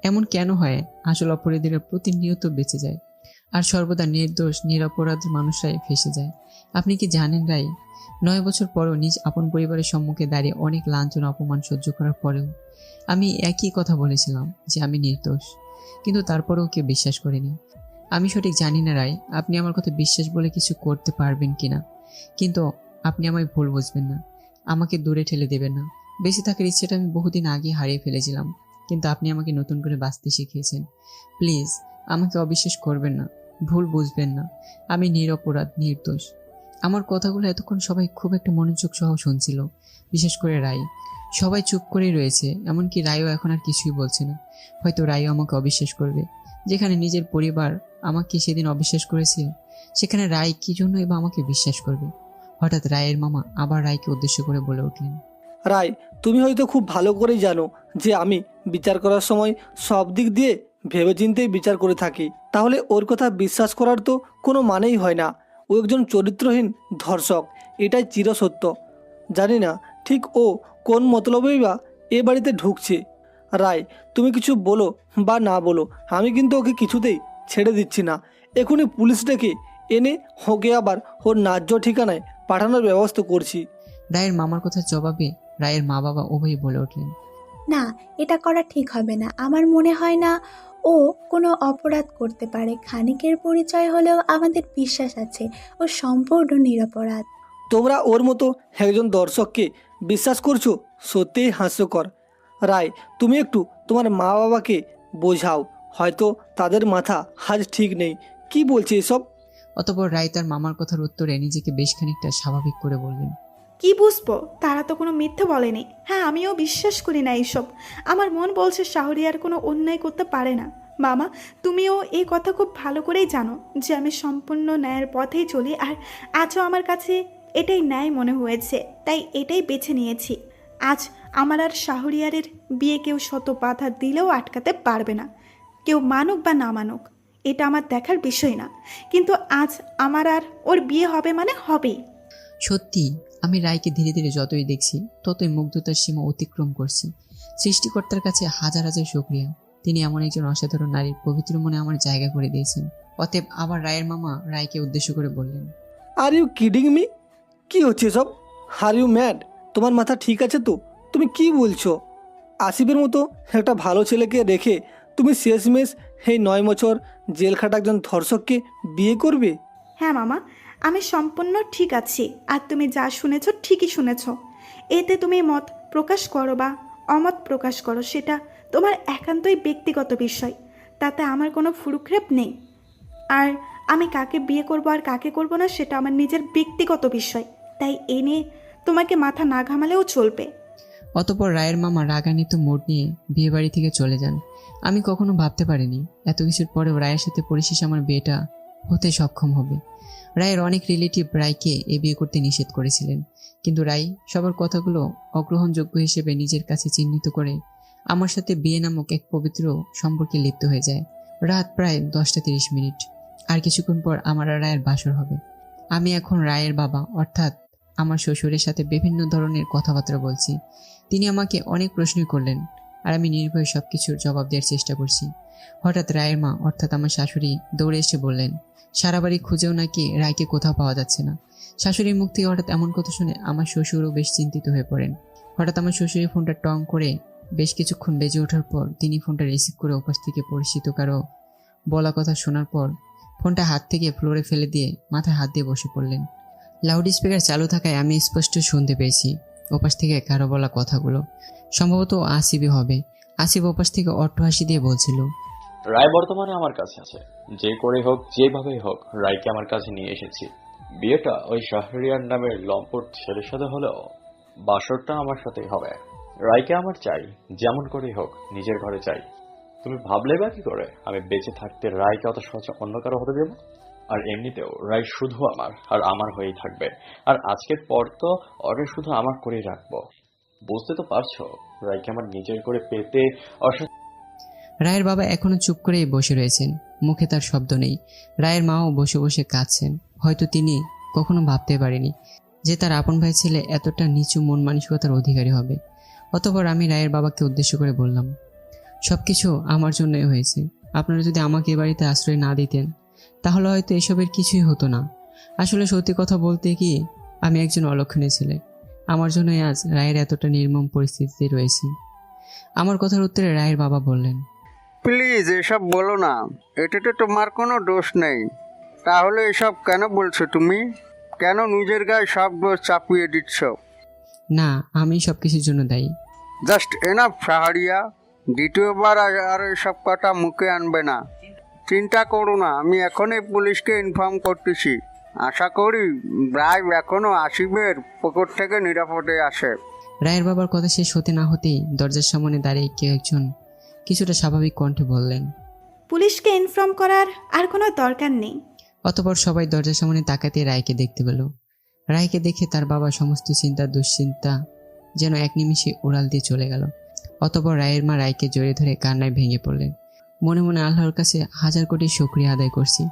এমন কেন হয়? আসল অপরাধীরা প্রতিনিয়ত বেঁচে যায়, আর সর্বদা নির্দোষ নিরপরাধ মানুষরাই ফেঁসে যায়। আপনি কি জানেন রাই, 9 বছর পরও নিজ আপন পরিবারের সম্মুখে দাঁড়িয়ে অনেক লাঞ্ছনা অপমান সহ্য করার পরেও আমি একই কথা বলেছিলাম যে আমি নির্দোষ, কিন্তু তারপরেও কেউ বিশ্বাস করেনি। আমি সঠিক জানি না রাই, আপনি আমার কথা বিশ্বাস বলে কিছু করতে পারবেন কিনা, কিন্তু আপনি আমায় ভুল বুঝবেন না, আমাকে দূরে ঠেলে দেবেন না। বেঁচে থাকার ইচ্ছেটা আমি বহুদিন আগে হারিয়ে ফেলেছিলাম, কিন্তু আপনি আমাকে নতুন করে বাঁচতে শিখিয়েছেন। প্লিজ আমাকে অবিশ্বাস করবেন না, ভুল বুঝবেন না। আমি নিরপরাধ, নির্দোষ। আমার কথাগুলো এতক্ষণ সবাই খুব একটা মনোযোগ সহ শুনছিল, বিশেষ করে রায়। সবাই চুপ করেই রয়েছে, এমনকি রায়ও এখন আর কিছুই বলছে না। হয়তো রায়ও আমাকে অবিশ্বাস করবে। যেখানে নিজের পরিবার আমাকে সেদিন অবিশ্বাস করেছে, সেখানে রায় কি জন্যই বা আমাকে বিশ্বাস করবে? হঠাৎ রায়ের মামা আবার রায়কে উদ্দেশ্য করে বলে উঠলেন,
রায়, তুমি হয়তো খুব ভালো করেই জানো যে আমি বিচার করার সময় সব দিক দিয়ে ভেবেচিন্তেই বিচার করে থাকি। তাহলে ওর কথা বিশ্বাস করার তো কোনো মানেই হয় না। ও একজন চরিত্রহীন ধর্ষক, এটাই চিরসত্য। জানি না ঠিক ও কোন মতলবেই বা এ বাড়িতে ঢুকছে। রায়, তুমি কিছু বলো বা না বলো, আমি কিন্তু ওকে কিছুতেই ছেড়ে দিচ্ছি না। এখনই পুলিশ ডেকে এনে ওকে আবার ওর ন্যায্য ঠিকানায় পাঠানোর ব্যবস্থা করছি।
রায়ের মামার কথার জবাবে রায়ের মা বাবা উভয়ই বলে উঠলেন,
না, এটা করা ঠিক হবে না। আমার মনে হয় না ও কোনো অপরাধ করতে পারে। খানিকের পরিচয় হলেও আমাদের বিশ্বাস আছে ও সম্পূর্ণ নিরপরাধ।
তোমরা ওর মতো একজন দর্শককে বিশ্বাস করছো? সত্যিই হাস্যকর। রায়, তুমি একটু তোমার মা বাবাকে বোঝাও, হয়তো তাদের মাথা আজ ঠিক নেই। কি বলছে এসব?
অতঃপর রায় তার মামার কথার উত্তরে নিজেকে বেশ খানিকটা স্বাভাবিক করে বললেন,
কি বুঝবো? তারা তো কোনো মিথ্যে বলেনি। হ্যাঁ, আমিও বিশ্বাস করি না এইসব। আমার মন বলছে শাহরিয়ার কোনো অন্যায় করতে পারে না। মামা, তুমিও এই কথা খুব ভালো করেই জানো যে আমি সম্পূর্ণ ন্যায়ের পথেই চলি, আর আজও আমার কাছে এটাই ন্যায় মনে হয়েছে, তাই এটাই বেছে নিয়েছি। আজ আমার আর শাহরিয়ারের বিয়ে কেউ শত বাধা দিলেও আটকাতে পারবে না। কেউ মানুক বা না মানুক, এটা আমার দেখার বিষয় না, কিন্তু আজ আমার আর ওর বিয়ে হবে মানে হবেই।
সত্যি আমি রায়কে ধীরে ধীরে যতই দেখছি ততই মুগ্ধতার সীমা অতিক্রম করছি। সৃষ্টিকর্তার কাছে হাজার হাজার শুকরিয়া, তিনি এমন একজন অসাধারণ নারীর পবিত্র মনে আমার জায়গা করে দিয়েছেন। অতএব আবার রায়ের মামা রায়কে উদ্দেশ্য করে বললেন,
আর ইউ কিডিং মি? কি হচ্ছে সব? Are you mad? তোমার মাথা ঠিক আছে তো? তুমি কি বলছো? আসিফের মতো একটা ভালো ছেলেকে রেখে তুমি শেষমেশ এই 9 বছর জেল খাটা একজন ধর্ষককে বিয়ে করবে?
হ্যাঁ মামা, আমি সম্পূর্ণ ঠিক আছি, আর তুমি যা শুনেছ ঠিকই শুনেছ। এতে তুমি মত প্রকাশ করো বা অমত প্রকাশ করো, সেটা তোমার একান্তই ব্যক্তিগত বিষয়, তাতে আমার কোনো ফুরুক্ষেপ নেই। আর আমি কাকে বিয়ে করব আর কাকে করব না সেটা আমার নিজের ব্যক্তিগত বিষয়, তাই এ নিয়ে তোমাকে মাথা না ঘামালেও চলবে।
অতঃপর রায়ের মামা রাগান্বিত মোড নিয়ে বিয়ে বাড়ি থেকে চলে যান। আমি কখনো ভাবতে পারিনি এত কিছুর পরেও রায়ের সাথে পরিশেষে আমার বিয়েটা হতে সক্ষম হবে। রায়ের অনেক রিলেটিভ রায়কে এ বিয়ে করতে নিষেধ করেছিলেন, কিন্তু রায় সবার কথাগুলো অগ্রহণযোগ্য হিসেবে নিজের কাছে চিহ্নিত করে আমার সাথে বিয়ে নামক এক পবিত্র সম্পর্কে লিপ্ত হয়ে যায়। রাত প্রায় 10:30। আর কিছুক্ষণ পর আমার আর রায়ের বাসর হবে। আমি এখন রায়ের বাবা, অর্থাৎ আমার শ্বশুরের সাথে বিভিন্ন ধরনের কথাবার্তা বলছি। তিনি আমাকে অনেক প্রশ্নই করলেন, আর আমি নির্ভয়ে সবকিছুর জবাব দেওয়ার চেষ্টা করছি। হঠাৎ রায়ের মা অর্থাৎ আমার শাশুড়ি দৌড়ে এসে বললেন, সারা বাড়ি খুঁজেও নাকি রায়কে কোথাও পাওয়া যাচ্ছে না। শাশুড়ির মুখ থেকে হঠাৎ এমন কথা শুনে আমার শ্বশুরও বেশ চিন্তিত হয়ে পড়েন। হঠাৎ আমার শ্বশুরের ফোনটা টং করে বেশ কিছুক্ষণ বেজে ওঠার পর তিনি ফোনটা রিসিভ করে ওপাশ থেকে পরিচিত কারো বলা কথা শোনার পর ফোনটা হাত থেকে ফ্লোরে ফেলে দিয়ে মাথায় হাত দিয়ে বসে পড়লেন। লাউড স্পিকার চালু থাকায় আমি স্পষ্ট শুনতে পেয়েছি ওপাশ থেকে কারো বলা কথাগুলো। সম্ভবত আসিফই হবে। আসিফ ওপাশ থেকে অট্টহাসি দিয়ে বলছিল,
রায় বর্তমানে আমার কাছে আছে। যে করে হোক, যেভাবেই হোক, রায়কে আমার কাছে নিয়ে এসেছি। বিয়েটা ওই শাহরিয়ার নামের লম্পট ছেলের সাথে হলেও বাসরটা আমার সাথেই হবে। রায়কে আমার চাই, যেমন করেই হোক নিজের ঘরে চাই। তুমি ভাবলে বা কি করে আমি বেঁচে থাকতে রায়কে অত সহজে অন্য কারো হতে দেব? আর এমনিতেও রায় শুধু আমার, আর আমার হয়েই থাকবে। আর আজকের পর তো ওরে শুধু আমার করেই রাখবো। বুঝতে তো পারছো, রায়কে আমার নিজের করে পেতে
রায়ের বাবা এখনো চুপ করেই বসে রয়েছেন, মুখে তার শব্দ নেই। রায়ের মাও বসে বসে কাঁদছেন। হয়তো তিনি কখনো ভাবতে পারেনি যে তার আপন ভাই ছেলে এতটা নিচু মন মানসিকতার অধিকারী হবে। অতঃপর আমি রায়ের বাবাকে উদ্দেশ্য করে বললাম, সবকিছু আমার জন্যই হয়েছে। আপনারা যদি আমাকে এ বাড়িতে আশ্রয় না দিতেন তাহলে হয়তো এসবের কিছুই হতো না। আসলে সত্যি কথা বলতে কি, আমি একজন অলক্ষণীয় ছেলে। আমার জন্যই আজ রায়ের এতটা নির্মম পরিস্থিতিতে রয়েছি। আমার কথার উত্তরে রায়ের বাবা বললেন,
প্লিজ এসব বলো না, এটাতে তোমার কোনো দোষ নেই। তাহলে এসব কেন বলছো তুমি? কেন নিজের গায়ে সব দোষ চাপিয়ে দিচ্ছ?
না, আমি সবকিছুর জন্য দায়ী।
জাস্ট এনাফ শাহরিয়া, দ্বিতীয়বার আর এসব কথা মুখে আনবে না। চিন্তা করো না, আমি এখনই পুলিশকে ইনফর্ম করতেছি। আশা করি রায় এখনো আসিফের পকেট থেকে নিরাপদে আসে।
রায়ের বাবার কথা শেষ হতে না হতেই দরজার সামনে দাঁড়িয়ে কেউ একজন কিছুটা স্বাভাবিক কণ্ঠে বললেন,
পুলিশকে ইনফর্ম করার আর কোনো দরকার নেই।
অতঃপর সবাই দরজার সামনে তাকাতে রায়কে দেখতে পেল। রায়কে দেখে তার বাবা সমস্ত চিন্তা দুশ্চিন্তা যেন এক নিমিষে উড়াল দিয়ে চলে গেল। অতঃপর রায়ের মা রায়কে জড়িয়ে ধরে কান্নায় ভেঙে পড়লেন। মনে মনে আল্লাহর কাছে হাজার কোটি শুকরিয়া আদায় করছি,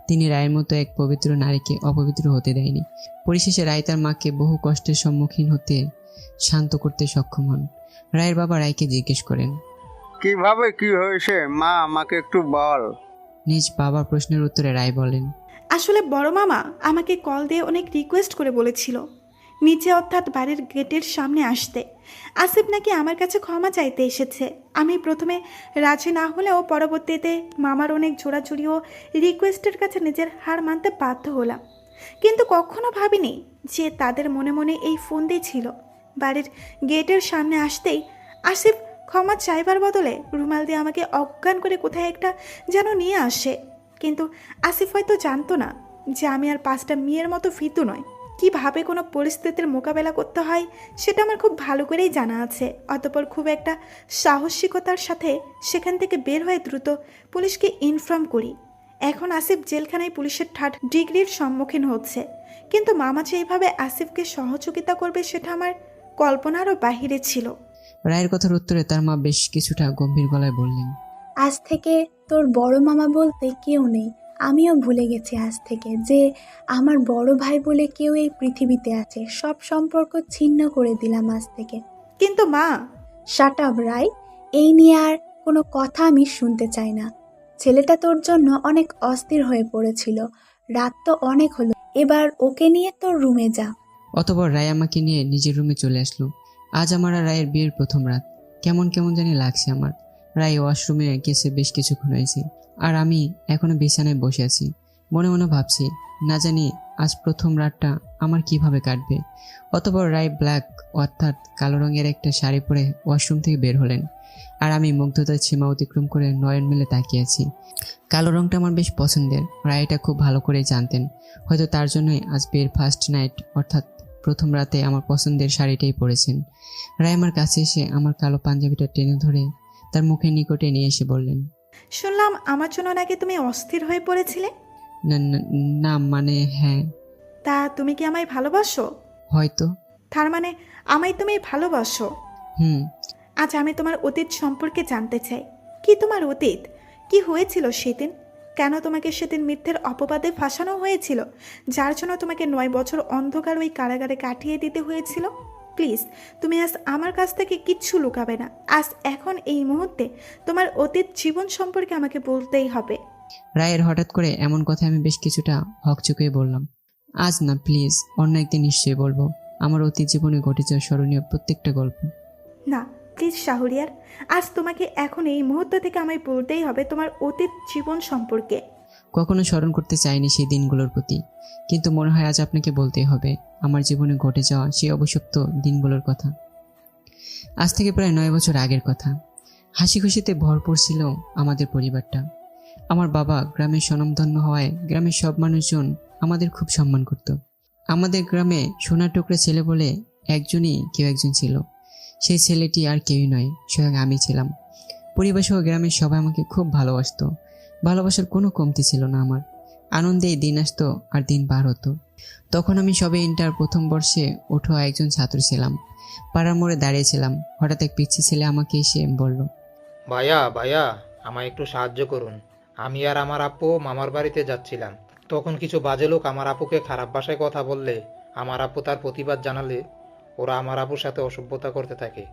তিনি রায়ের মতো এক পবিত্র নারীকে অপবিত্র হতে দেয়নি। পরিশেষে রায় তার মাকে বহু কষ্টের সম্মুখীন হতে শান্ত করতে সক্ষম হন। রায়ের বাবা রায়কে জিজ্ঞেস করেন,
কিভাবে কি হয়েছে মা, আমাকে একটু বল।
নিজ বাবার প্রশ্নের উত্তরে রায় বলেন,
আসলে বড় মামা আমাকে কল দিয়ে অনেক রিকোয়েস্ট করে বলেছিল নিচে অর্থাৎ বাড়ির গেটের সামনে আসতে। আসিফ নাকি আমার কাছে ক্ষমা চাইতে এসেছে। আমি প্রথমে রাজি না হলেও পরবর্তীতে মামার অনেক জোড়াজুড়ি ও রিকোয়েস্টের কাছে নিজের হার মানতে বাধ্য হলাম। কিন্তু কখনো ভাবিনি যে তাদের মনে মনে এই ফন্দি ছিল। বাড়ির গেটের সামনে আসতেই আসিফ ক্ষমা চাইবার বদলে রুমাল দিয়ে আমাকে অজ্ঞান করে কোথায় একটা যেন নিয়ে আসে। কিন্তু আসিফ হয়তো জানতো না যে আমি আর 5টা মেয়ের মতো ফিতু নয়। কিভাবে কোনো পরিস্থিতির মোকাবেলা করতে হয় সেটা আমার খুব ভালো করেই জানা আছে। অতঃপর খুব একটা সাহসিকতার সাথে সেখান থেকে বের হয়ে দ্রুত পুলিশকে ইনফর্ম করি। এখন আসিফ জেলখানায় পুলিশের 3rd ডিগ্রির সম্মুখীন হচ্ছে, কিন্তু মামা যে এইভাবে আসিফকে সহযোগিতা করবে সেটা আমার কল্পনারও বাহিরে ছিল।
রায়ের কথার উত্তরে তার মা বেশ কিছুটা গম্ভীর গলায় বললেন,
আজ থেকে তোর বড় মামা বলতে কেউ নেই। আমিও ভুলে গেছি আজ থেকে যে আমার বড় ভাই বলে কেউ এই পৃথিবীতে আছে। সব সম্পর্ক ছিন্ন করে দিলাম আজ থেকে।
কিন্তু মা,
শাট আপ রাই, এই নিয়ে আর কোনো কথা আমি শুনতে চাই না। ছেলেটা তোর জন্য অনেক অস্থির হয়ে পড়েছিল, রাত তো অনেক হলো, এবার ওকে নিয়ে তোর রুমে যা।
অতঃপর রায় আমাকে নিয়ে নিজের রুমে চলে আসলো। আজ আমার আর রায়ের বিয়ের প্রথম রাত। কেমন কেমন জানি লাগছে আমার। রায় ওয়াশরুমে গেছে বেশ কিছুক্ষণ হয়েছে, আর আমি এখনো বিছানায় বসে আছি। মনে মনে ভাবছি, না জানি আজ প্রথম রাতটা আমার কিভাবে কাটবে। অতঃপর রায় ব্ল্যাক অর্থাৎ কালো রঙের একটা শাড়ি পরে ওয়াশরুম থেকে বের হলেন, আর আমি মুগ্ধতার সীমা অতিক্রম করে নয়ন মেলে তাকিয়ে আছি। কালো রঙটা আমার বেশ পছন্দের। রায় এটা খুব ভালো করে জানতেন। হয়তো তার জন্যই আজ বিয়ের ফার্স্ট নাইট অর্থাৎ প্রথম রাতে আমার পছন্দের শাড়িটাই পরেছেন। রায় আমার কাছে এসে আমার কালো পাঞ্জাবিটা টেনে ধরে তার মুখের নিকটে নিয়ে এসে বললেন,
শুনলাম আমার জন্য নাকি তুমি অস্থির হয়ে পড়েছিলে।
না না, না মানে হ্যাঁ,
তা তুমি কি আমায় ভালোবাসো?
হয়তো।
তার মানে আমায় তুমি ভালোবাসো?
হুম।
আজ আমি তোমার অতীত সম্পর্কে জানতে চাই। কি তোমার অতীত? কি হয়েছিল সেদিন? কেন তোমাকে সেদিন মিথ্যের অপবাদে ফাঁসানো হয়েছিল, যার জন্য তোমাকে 9 বছর অন্ধকার ওই কারাগারে কাটিয়ে দিতে হয়েছিল? প্লিজ, তুমি আজ আমার কাছ থেকে কিচ্ছু লুকাবে না। আজ এখন এই মুহূর্তে তোমার অতীত জীবন সম্পর্কে আমাকে বলতেই হবে।
রায়ের হঠাৎ করে এমন কথা আমি বেশ কিছুটা হকচকে বললাম, আজ না প্লিজ, অন্য একদিন নিশ্চয়ই বলবো আমার অতীত জীবনে ঘটে যাওয়া স্মরণীয় প্রত্যেকটা গল্প।
না প্লিজ শাহরিয়ার, আজ তোমাকে এখন এই মুহূর্ত থেকে আমায় বলতেই হবে তোমার অতীত জীবন সম্পর্কে।
কখনো স্মরণ করতে চাইনি সেই দিনগুলোর প্রতি, কিন্তু মনে হয় আজ আপনাকে বলতেই হবে আমার জীবনে ঘটে যাওয়া সেই অভিশপ্ত দিনগুলোর কথা। আজ থেকে প্রায় 9 বছর আগের কথা। হাসি খুশিতে ভরপুর ছিল আমাদের পরিবারটা। আমার বাবা গ্রামের স্বনামধন্য হওয়ায় গ্রামের সব মানুষজন আমাদের খুব সম্মান করত। আমাদের গ্রামে সোনার টুকরা ছেলে বলে কেউ একজন ছিল। সেই ছেলেটি আর কেউই নয়, স্বয়ং আমি ছিলাম। পরিবার সহ গ্রামের সবাই আমাকে খুব ভালোবাসতো। ভালোবাসার কোনো কমতি ছিল না আমার। আনন্দেই দিন আসতো আর দিন পার হতো। তখন আমি সবে ইন্টার প্রথম বর্ষে ওঠা একজন ছাত্র ছিলাম। পাড়ার মোড়ে দাঁড়িয়েছিলাম। হঠাৎ এক পিচ্ছি ছেলে আমাকে এসে বলল,
ভাইয়া ভাইয়া, আমায় একটু সাহায্য করুন। আমি আর আমার আপু মামার বাড়িতে যাচ্ছিলাম, তখন কিছু বাজে লোক আমার আপুকে খারাপ ভাষায় কথা বললে আমার আপু তার প্রতিবাদ জানালে ওরা আমার আপুর সাথে অসভ্যতা করতে থাকে।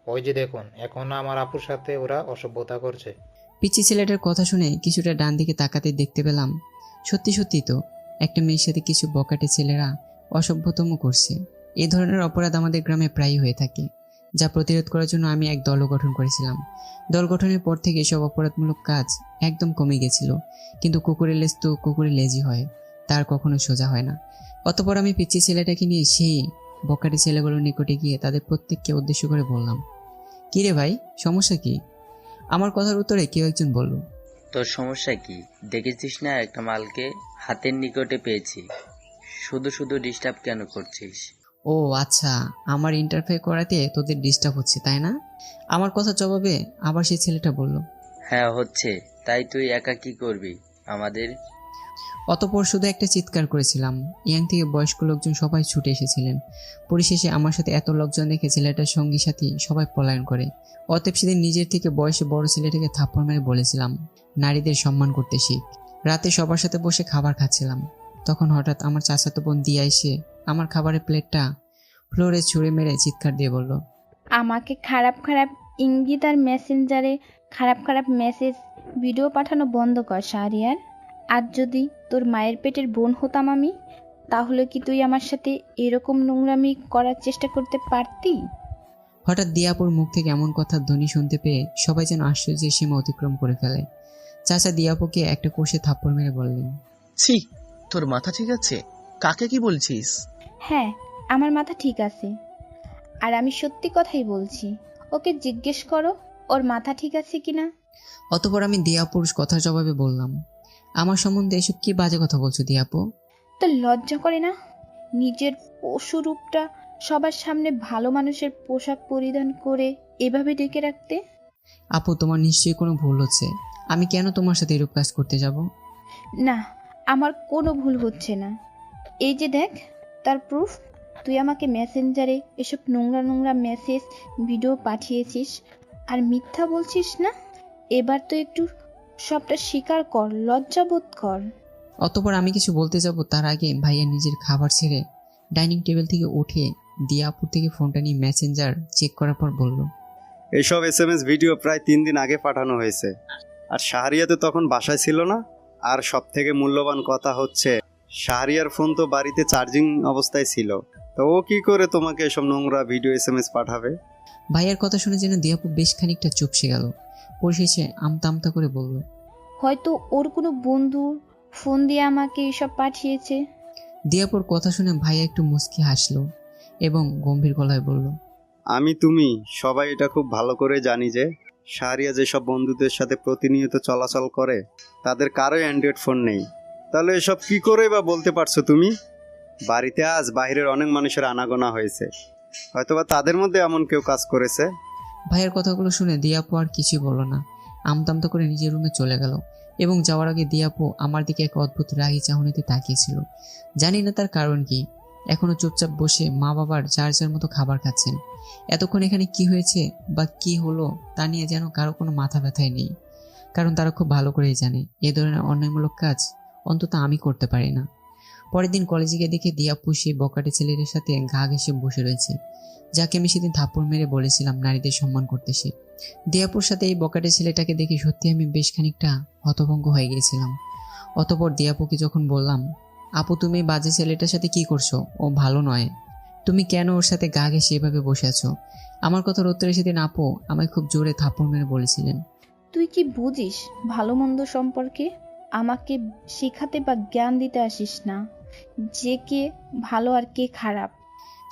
ওই যে দেখুন, এখনো আমার আপুর সাথে ওরা অসভ্যতা করছে।
পিচ্ছি ছেলেটার কথা শুনে কিছুটা ডান দিকে তাকাতে দেখতে পেলাম সত্যি সত্যি তো একটা মেয়ের সাথে কিছু বকাটে ছেলেরা অসভ্যতম করছে। এ ধরনের অপরাধ আমাদের গ্রামে প্রায়ই হয়ে থাকে, যা প্রতিরোধ করার জন্য আমি এক দল গঠন করেছিলাম। দল গঠনের পর থেকে এসব অপরাধমূলক কাজ একদম কমে গেছিল। কিন্তু কুকুরের লেজ তো কুকুরের লেজই হয়, তার কখনো সোজা হয় না। অতপর আমি পিচ্ছি ছেলেটাকে নিয়ে সেই বকাটে ছেলেগুলোর নিকটে গিয়ে তাদের প্রত্যেককে উদ্দেশ্য করে বললাম, কি রে ভাই, সমস্যা কি? আমার কথার উত্তরে কেউ একজন বলল,
তোর সমস্যা কি? দেখেছিস না একটা মালকে হাতের নিকটে পেয়েছি, শুধু শুধু ডিস্টার্ব কেন করছিস?
ও আচ্ছা, আমার ইন্টারফেয়ার করাতে তোদের ডিস্টার্ব হচ্ছে তাই না? আমার কথা জবাবে আবার সেই ছেলেটা বলল,
হ্যাঁ হচ্ছে, তাই তুই একা কি করবি আমাদের?
অতপর শুধু একটা চিৎকার করেছিলাম। ইয়াং থেকে বয়স্ক লোকজন সবাই ছুটে এসেছিলেন। পরিশেষে আমার সাথে এত লোকজন দেখে ছেলেটার সঙ্গী সাথী সবাই পলায়ন করে। অতএব সেদিন নিজের থেকে বয়সে বড় ছেলেটাকে থাপ্পড় মেরে বলেছিলাম, নারীদের সম্মান করতে শিখ। রাতে সবার সাথে বসে খাবার খাচ্ছিলাম, তখন হঠাৎ আমার চাচাতো বোন দিয়া এসে আমার খাবারের প্লেটটা ফ্লোরে ছুঁড়ে মেরে চিৎকার দিয়ে বলল,
আমাকে খারাপ খারাপ ইঙ্গিত আর মেসেঞ্জারে খারাপ খারাপ মেসেজ ভিডিও পাঠানো বন্ধ কর শাহরিয়ার। আজ যদি তোর মায়ের পেটের বোন হতাম আমি, তাহলে কি তুই আমার সাথে এরকম নোংরামি করার চেষ্টা করতে পারতি?
হঠাৎ দিয়াপুর মুখ থেকে এমন কথার ধ্বনি শুনতে পেয়ে সবাই যেন আশ্চর্যের সীমা অতিক্রম করে ফেলে। চাচা দিয়াপুকে একটা কষে থাপ্পড় মেরে বললেন,
ছি, তোর মাথা ঠিক আছে? কাকে কি বলছিস?
হ্যাঁ, আমার মাথা ঠিক আছে, আর আমি সত্যি কথাই বলছি। ওকে জিজ্ঞেস করো ওর মাথা ঠিক আছে কিনা।
অতপর আমি দিয়াপুর কথার জবাবে বললাম, আমার সম্বন্ধে এসব কি বাজে কথা বলছো দিয়াপু?
তোর লজ্জা করে না? নিজের পশুরূপটা সবার সামনে ভালো মানুষের পোশাক পরিধান করে এভাবে ডেকে রাখতে?
আপু, তোমার নিশ্চয়ই কোনো ভুল হচ্ছে। আমি কেন তোমার সাথে এরূপ কাজ করতে যাব?
না, আমার কোনো ভুল হচ্ছে না। এই যে দেখ, তার প্রুফ। তুই আমাকে মেসেঞ্জারে এসব নোংরা নোংরা মেসেজ ভিডিও পাঠিয়েছিস আর মিথ্যা বলছিস না। এবার তো একটু সবটা স্বীকার কর, লজ্জা বোধ কর।
অতঃপর আমি কিছু বলতে যাব তার আগে ভাইয়া নিজের খাবার ছেড়ে ডাইনিং টেবিল থেকে উঠে দিয়া আপুর থেকে ফোনটা নিয়ে মেসেঞ্জার চেক করার পর বলল,
এইসব SMS ভিডিও প্রায় 3 দিন আগে পাঠানো হয়েছে। আর শাহরিয়া তো তখন বাসায় ছিল না। আর সব থেকে মূল্যবান কথা হচ্ছে, শাহরিয়ার ফোন তো বাড়িতে চার্জিং অবস্থায় ছিল। তো ও কি করে তোমাকে এসব নোংরা ভিডিও SMS পাঠাবে?
ভাইয়ার কথা শুনে যেন দিয়া আপু বেশ খানিকটা চুপসে গেল। পরিশেষে আমতা আমতা করে বলল,
হয়তো ওর কোনো বন্ধু ফোন দিয়ে আমাকে এসব পাঠিয়েছে।
দিয়াপুর কথা শুনে ভাইয়া একটু মুচকি হাসলো এবং গম্ভীর গলায় বলল,
আমি তুমি সবাই এটা খুব ভালো করে জানি যে শাহরিয়া যেসব বন্ধুদের সাথে প্রতিনিয়ত চলাচল করে তাদের কারোই অ্যান্ড্রয়েড ফোন নেই। তাহলে এসব কি করে বা বলতে পারছো তুমি? বাড়িতে আজ বাইরের অনেক মানুষের আনাগোনা হয়েছে, হয়তোবা তাদের মধ্যে এমন কেউ কাজ করেছে।
ভাইয়ের কথাগুলো শুনে দিয়াপু আর কিছুই বলল না। আমতামতা করে নিজের রুমে চলে গেল এবং যাওয়ার আগে দিয়াপু আমার দিকে এক অদ্ভুত রাগী চাহনিতে তাকিয়েছিল। জানি না তার কারণ কি। এখনো চুপচাপ বসে মা বাবার যার যার মতো খাবার খাচ্ছেন। এতক্ষণ এখানে কি হয়েছে বা কি হলো তা নিয়ে যেন কারো কোনো মাথা ব্যথাই নেই, কারণ তারা খুব ভালো করেই জানে এ ধরনের অন্যায়মূলক কাজ অন্তত আমি করতে পারি না। পরের দিন কলেজে গিয়ে দেখে দিয়াপু সেই বকাটে ছেলেদের সাথে গা ঘেঁষে বসে রয়েছে, যাকে আমি সেদিন থাপ্পড় মেরে বলেছিলাম নারীদের সম্মান করতে সে। দিয়াপুর সাথে এই বকাটে ছেলেটাকে দেখে সত্যি আমি বেশ খানিকটা হতভঙ্গ হয়ে গিয়েছিলাম। অতঃপর দিয়াপুকে যখন বললাম, আপু তুমি বাজে ছেলেটার সাথে কি করছো, ও ভালো নয়, তুমি কেন ওর সাথে গা ঘেঁষে এভাবে বসে আছো? আমার কথার উত্তরে সেদিন আপু আমায় খুব জোরে থাপ্পড় মেরে বলেছিলেন,
তুই কি বুঝিস ভালো মন্দ সম্পর্কে? আমাকে শেখাতে বা জ্ঞান দিতে আসিস না যে কে ভালো আর কে খারাপ।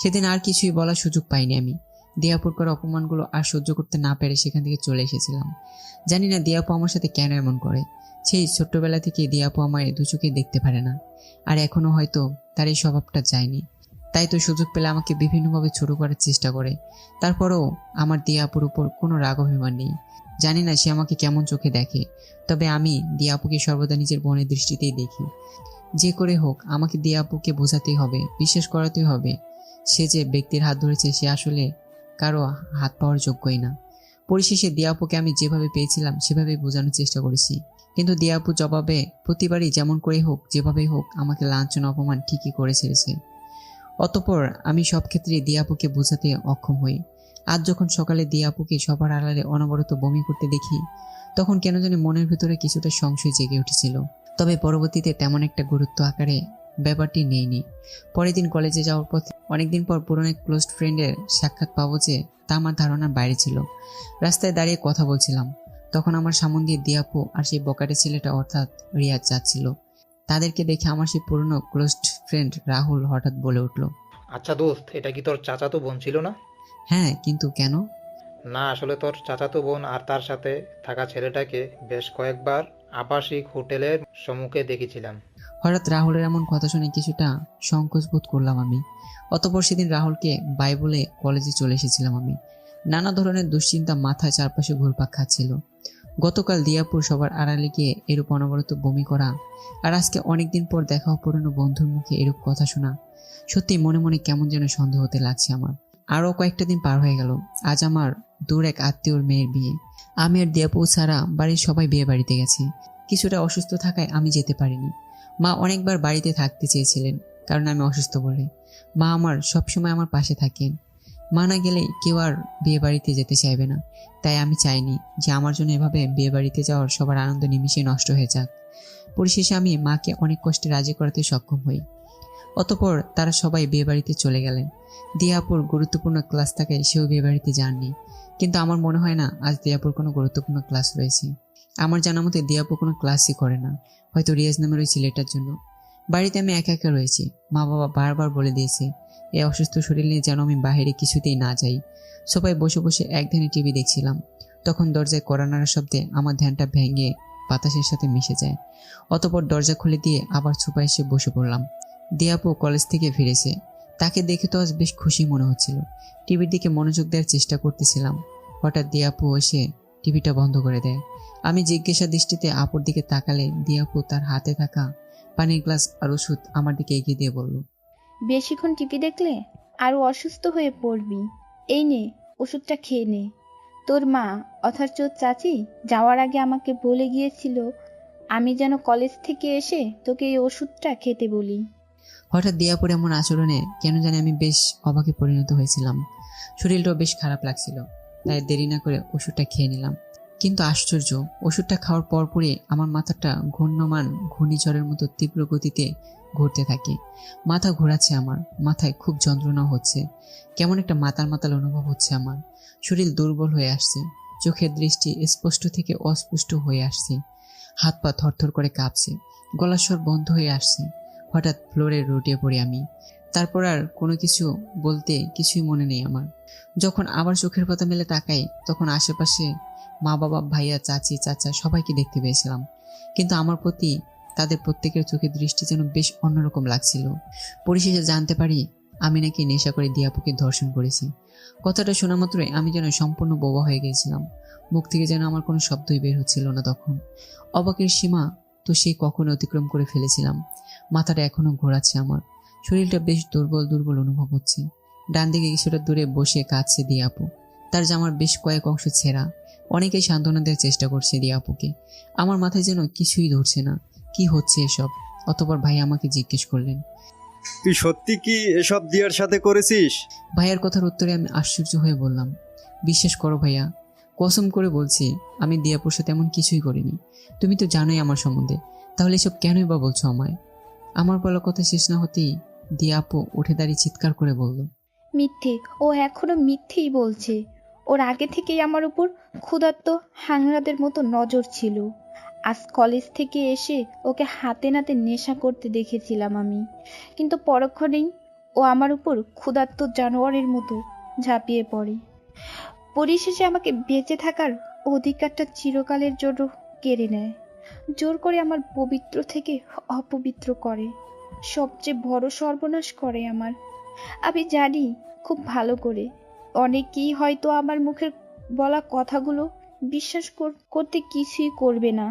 সেদিন আর কিছুই বলার সুযোগ পাইনি আমি। দিয়াপুর করা অপমানগুলো আর সহ্য করতে না পেরে সেখান থেকে চলে এসেছিলাম। জানি না দিয়াপু আমার সাথে কেন এমন করে। সেই ছোট্টবেলা থেকে দিয়াপু আমায় দু চোখে দেখতে পারে না, আর এখনো হয়তো তার এই স্বভাবটা যায়নি। তাই তো সুযোগ পেলে আমাকে বিভিন্নভাবে ছোট করার চেষ্টা করে। তারপরেও আমার দিয়াপুর উপর কোনো রাগ অভিমান নেই। জানি না সে আমাকে কেমন চোখে দেখে, তবে আমি দিয়াপুকে সর্বদা নিজের বোনের দৃষ্টিতেই দেখি। যে করে হোক আমাকে দিয়াপুকে বোঝাতেই হবে, বিশ্বাস করাতেই হবে সে যে ব্যক্তির হাত ধরেছে সে আসলে কারো হাত পাওয়ার যোগ্যই না। পরিশেষে দিয়াপুকে আমি যেভাবে পেয়েছিলাম সেভাবে বোঝানোর চেষ্টা করেছি, কিন্তু দিয়াপু জবাবে প্রতিবারই যেমন করে হোক যেভাবেই হোক আমাকে লাঞ্ছনা অপমান ঠিকই করে ছেড়েছে। অতঃপর আমি সব ক্ষেত্রে দিয়াপুকে বোঝাতে অক্ষম হই। আজ যখন সকালে দিয়াপুকে সবার আড়ালে অনবরত বমি করতে দেখি, তখন কেন জানি মনের ভিতরে কিছুটা সংশয় জেগে উঠেছিল। তবে পরবর্তীতে তেমন একটা গুরুত্ব আকারে ব্যাপারটি নেইনি। পরের দিন কলেজে যাওয়ার পথে অনেকদিন পর পুরনো এক ক্লোজ ফ্রেন্ডের সাক্ষাৎ পাবো যে তা আমার ধারণার বাইরে ছিল। রাস্তায় দাঁড়িয়ে কথা বলছিলাম, তখন আমার সামন দিয়ে দিয়াপু আর সেই বকাটে ছেলেটা অর্থাৎ রিয়াজ যাচ্ছিল। তাদেরকে দেখে আমার সেই পুরনো ক্লোজ ফ্রেন্ড রাহুল হঠাৎ বলে উঠল,
আচ্ছা দোস্ত, এটা কি তোর চাচাতো বোন ছিল না?
হ্যাঁ, কিন্তু কেন?
না, আসলে তোর চাচাতো বোন আর তার সাথে থাকা ছেলেটাকে বেশ কয়েকবার আবাসিক হোটেলের সম্মুখে দেখেছিলাম।
হঠাৎ রাহুলের এমন কথা শুনে কিছুটা সংকোচ বোধ করলাম আমি। অতঃপর সেদিন রাহুলকে বাই বলে কলেজে চলে এসেছিলাম আমি। নানা ধরনের দুশ্চিন্তা মাথায় চারপাশে ঘুরপাক খাচ্ছিল। গতকাল দিয়াপুর সবার আড়ালে গিয়ে এরূপ অনবরত বমি করা, আর আজকে অনেকদিন পর দেখা পুরনো বন্ধুর মুখে এরূপ কথা শোনা, সত্যি মনে মনে কেমন যেন সন্দেহ হতে লাগছে আমার। আরও কয়েকটা দিন পার হয়ে গেল। আজ আমার দূর এক আত্মীয়র মেয়ের বিয়ে। আমি আর দিয়াপু ছাড়া বাড়ির সবাই বিয়ে বাড়িতে গেছি। কিছুটা অসুস্থ থাকায় আমি যেতে পারিনি। মা অনেকবার বাড়িতে থাকতে চেয়েছিলেন, কারণ আমি অসুস্থ বলে। মা আমার সবসময় আমার পাশে থাকেন। মা না গেলে কেউ আর বিয়ে বাড়িতে যেতে চাইবে না। তাই আমি চাইনি যে আমার জন্য এভাবে বিয়ে বাড়িতে যাওয়ার সবার আনন্দ নিমিশে নষ্ট হয়ে যাক। পরিশেষে আমি মাকে অনেক কষ্টে রাজি করাতে সক্ষম হই। অতঃপর তারা সবাই বিয়ে বাড়িতে চলে গেলেন। দিয়াপুর গুরুত্বপূর্ণ ক্লাস থাকায় সেও বিয়ে বাড়িতে যাননি, কিন্তু আমার মনে হয় না আজ দিয়াপুর কোনো গুরুত্বপূর্ণ ক্লাস রয়েছে। আমার জানা মতে দিয়াপু কোনো ক্লাসই করে না, হয়তো রিয়াজ নামের ওই ছেলেটার জন্য। বাড়িতে আমি একা একা রয়েছি। মা বাবা বারবার বলে দিয়েছে এই অসুস্থ শরীর নিয়ে যেন আমি বাইরে কিছুতেই না যাই। সবাই বসে বসে এক ধ্যানে টিভি দেখছিলাম। তখন দরজায় কড়া নাড়ার শব্দে আমার ধ্যানটা ভেঙে বাতাসের সাথে মিশে যায়। অতঃপর দরজা খুলে দিয়ে আবার সোফায় এসে বসে পড়লাম। দিয়াপু কলেজ থেকে ফিরেছে। তাকে দেখে তো আজ বেশ খুশি মনে হচ্ছিল। টিভির দিকে মনোযোগ দেওয়ার চেষ্টা করতেছিলাম। হঠাৎ দিয়াপু এসে টিভিটা বন্ধ করে দেয়। আমি জিজ্ঞাসা দৃষ্টিতে আপুর দিকে তাকালে দিয়াপু তার হাতে থাকা পানির গ্লাস আর ওষুধ আমার দিকে এগিয়ে দিয়ে বলল,
বেশিক্ষণ টিভি দেখলে আরও অসুস্থ হয়ে পড়বি। এই নে, ওষুধটা খেয়ে নে। তোর মা অর্থাৎ তোর চাচি যাওয়ার আগে আমাকে বলে গিয়েছিল আমি যেন কলেজ থেকে এসে তোকে এই ওষুধটা খেতে বলি।
হঠাৎ দিয়াপুর এমন আচরণে কেন জানি আমি বেশ অবাকে পরিণত হয়েছিলাম। শরীরটাও বেশ খারাপ লাগছিল। তাই দেরি না করে ওষুধটা খেয়ে নিলাম। কিন্তু আশ্চর্য, ওষুধটা খাওয়ার পরপরই আমার মাথাটা ঘূর্ণমান ঘূর্ণিঝড়ের মতো তীব্র গতিতে ঘুরতে থাকে। মাথা ঘোরাচ্ছে আমার, মাথায় খুব যন্ত্রণা হচ্ছে, কেমন একটা মাতাল মাতাল অনুভব হচ্ছে আমার। শরীর দুর্বল হয়ে আসছে, চোখের দৃষ্টি স্পষ্ট থেকে অস্পষ্ট হয়ে আসছে, হাত পা থরথর করে কাঁপছে, গলার স্বর বন্ধ হয়ে আসছে। হঠাৎ ফ্লোরে রুটিয়ে পড়ি আমি। তারপর আর কোনো কিছু বলতে কিছুই মনে নেই আমার। যখন আবার চোখের পাতা মেলে তাকাই তখন আশেপাশে মা বাবা, ভাইয়া, চাচি, চাচা সবাইকে দেখতে পেয়েছিলাম। কিন্তু আমার প্রতি তাদের প্রত্যেকের চোখের দৃষ্টি যেন বেশ অন্যরকম লাগছিল। পরিশেষে জানতে পারি আমি নাকি নেশা করে দিয়াপুকে ধর্ষণ করেছি। কথাটা শোনা মাত্রই আমি যেন সম্পূর্ণ বোবা হয়ে গিয়েছিলাম। মুখ থেকে যেন আমার কোনো শব্দই বের হচ্ছিল না তখন। অবাকের সীমা তো সেই কখন অতিক্রম করে ফেলেছিলাম। মাথাটা এখনো ঘোরাচ্ছে আমার, শরীরটা বেশ দুর্বল দুর্বল অনুভব হচ্ছে। ডান দিকে কিছুটা দূরে বসে কাঁদছে দিয়াপু। তার জামার বেশ কয়েক অংশ ছেঁড়া। অনেকেই সান্ত্বনা দেওয়ার চেষ্টা করছে দিয়াপুকে। আমার মাথায় যেন কিছুই ধরছে না, কি হচ্ছে এসব। অতঃপর ভাই আমাকে জিজ্ঞেস করলেন,
তুই সত্যি কি এসব দিয়ার সাথে করেছিস?
ভাইয়ার কথার উত্তরে আমি আশ্চর্য হয়ে বললাম, বিশ্বাস করো ভাইয়া, কসম করে বলছি আমি দিয়াপুর সাথে এমন কিছুই করিনি। তুমি তো জানোই আমার সম্বন্ধে, তাহলে এসব কেনই বা বলছো আমায়? আমার বলা কথা শেষ না হতেই দিয়াপু উঠে দাঁড়িয়ে চিৎকার করে বলল,
মিথ্যে, ও এখনো মিথ্যেই বলছে। ওর আগে থেকেই আমার উপর ক্ষুধার্ত হাংরাদের মতো নজর ছিল। আজ কলেজ থেকে এসে ওকে হাতে নাতে নেশা করতে দেখেছিলাম আমি, কিন্তু পরক্ষণেই ও আমার উপর ক্ষুধার্ত জানোয়ারের মতো ঝাঁপিয়ে পড়ে। পরিশেষে আমাকে বেঁচে থাকার অধিকারটা চিরকালের জন্য কেড়ে নেয়। জোর করে আমার পবিত্র থেকে অপবিত্র করে, সবচেয়ে বড় সর্বনাশ করে আমার। আমি জানি খুব ভালো করে অনেকেই হয়তো আমার মুখের বলা কথাগুলো বিশ্বাস করতে কিছুই করবে না,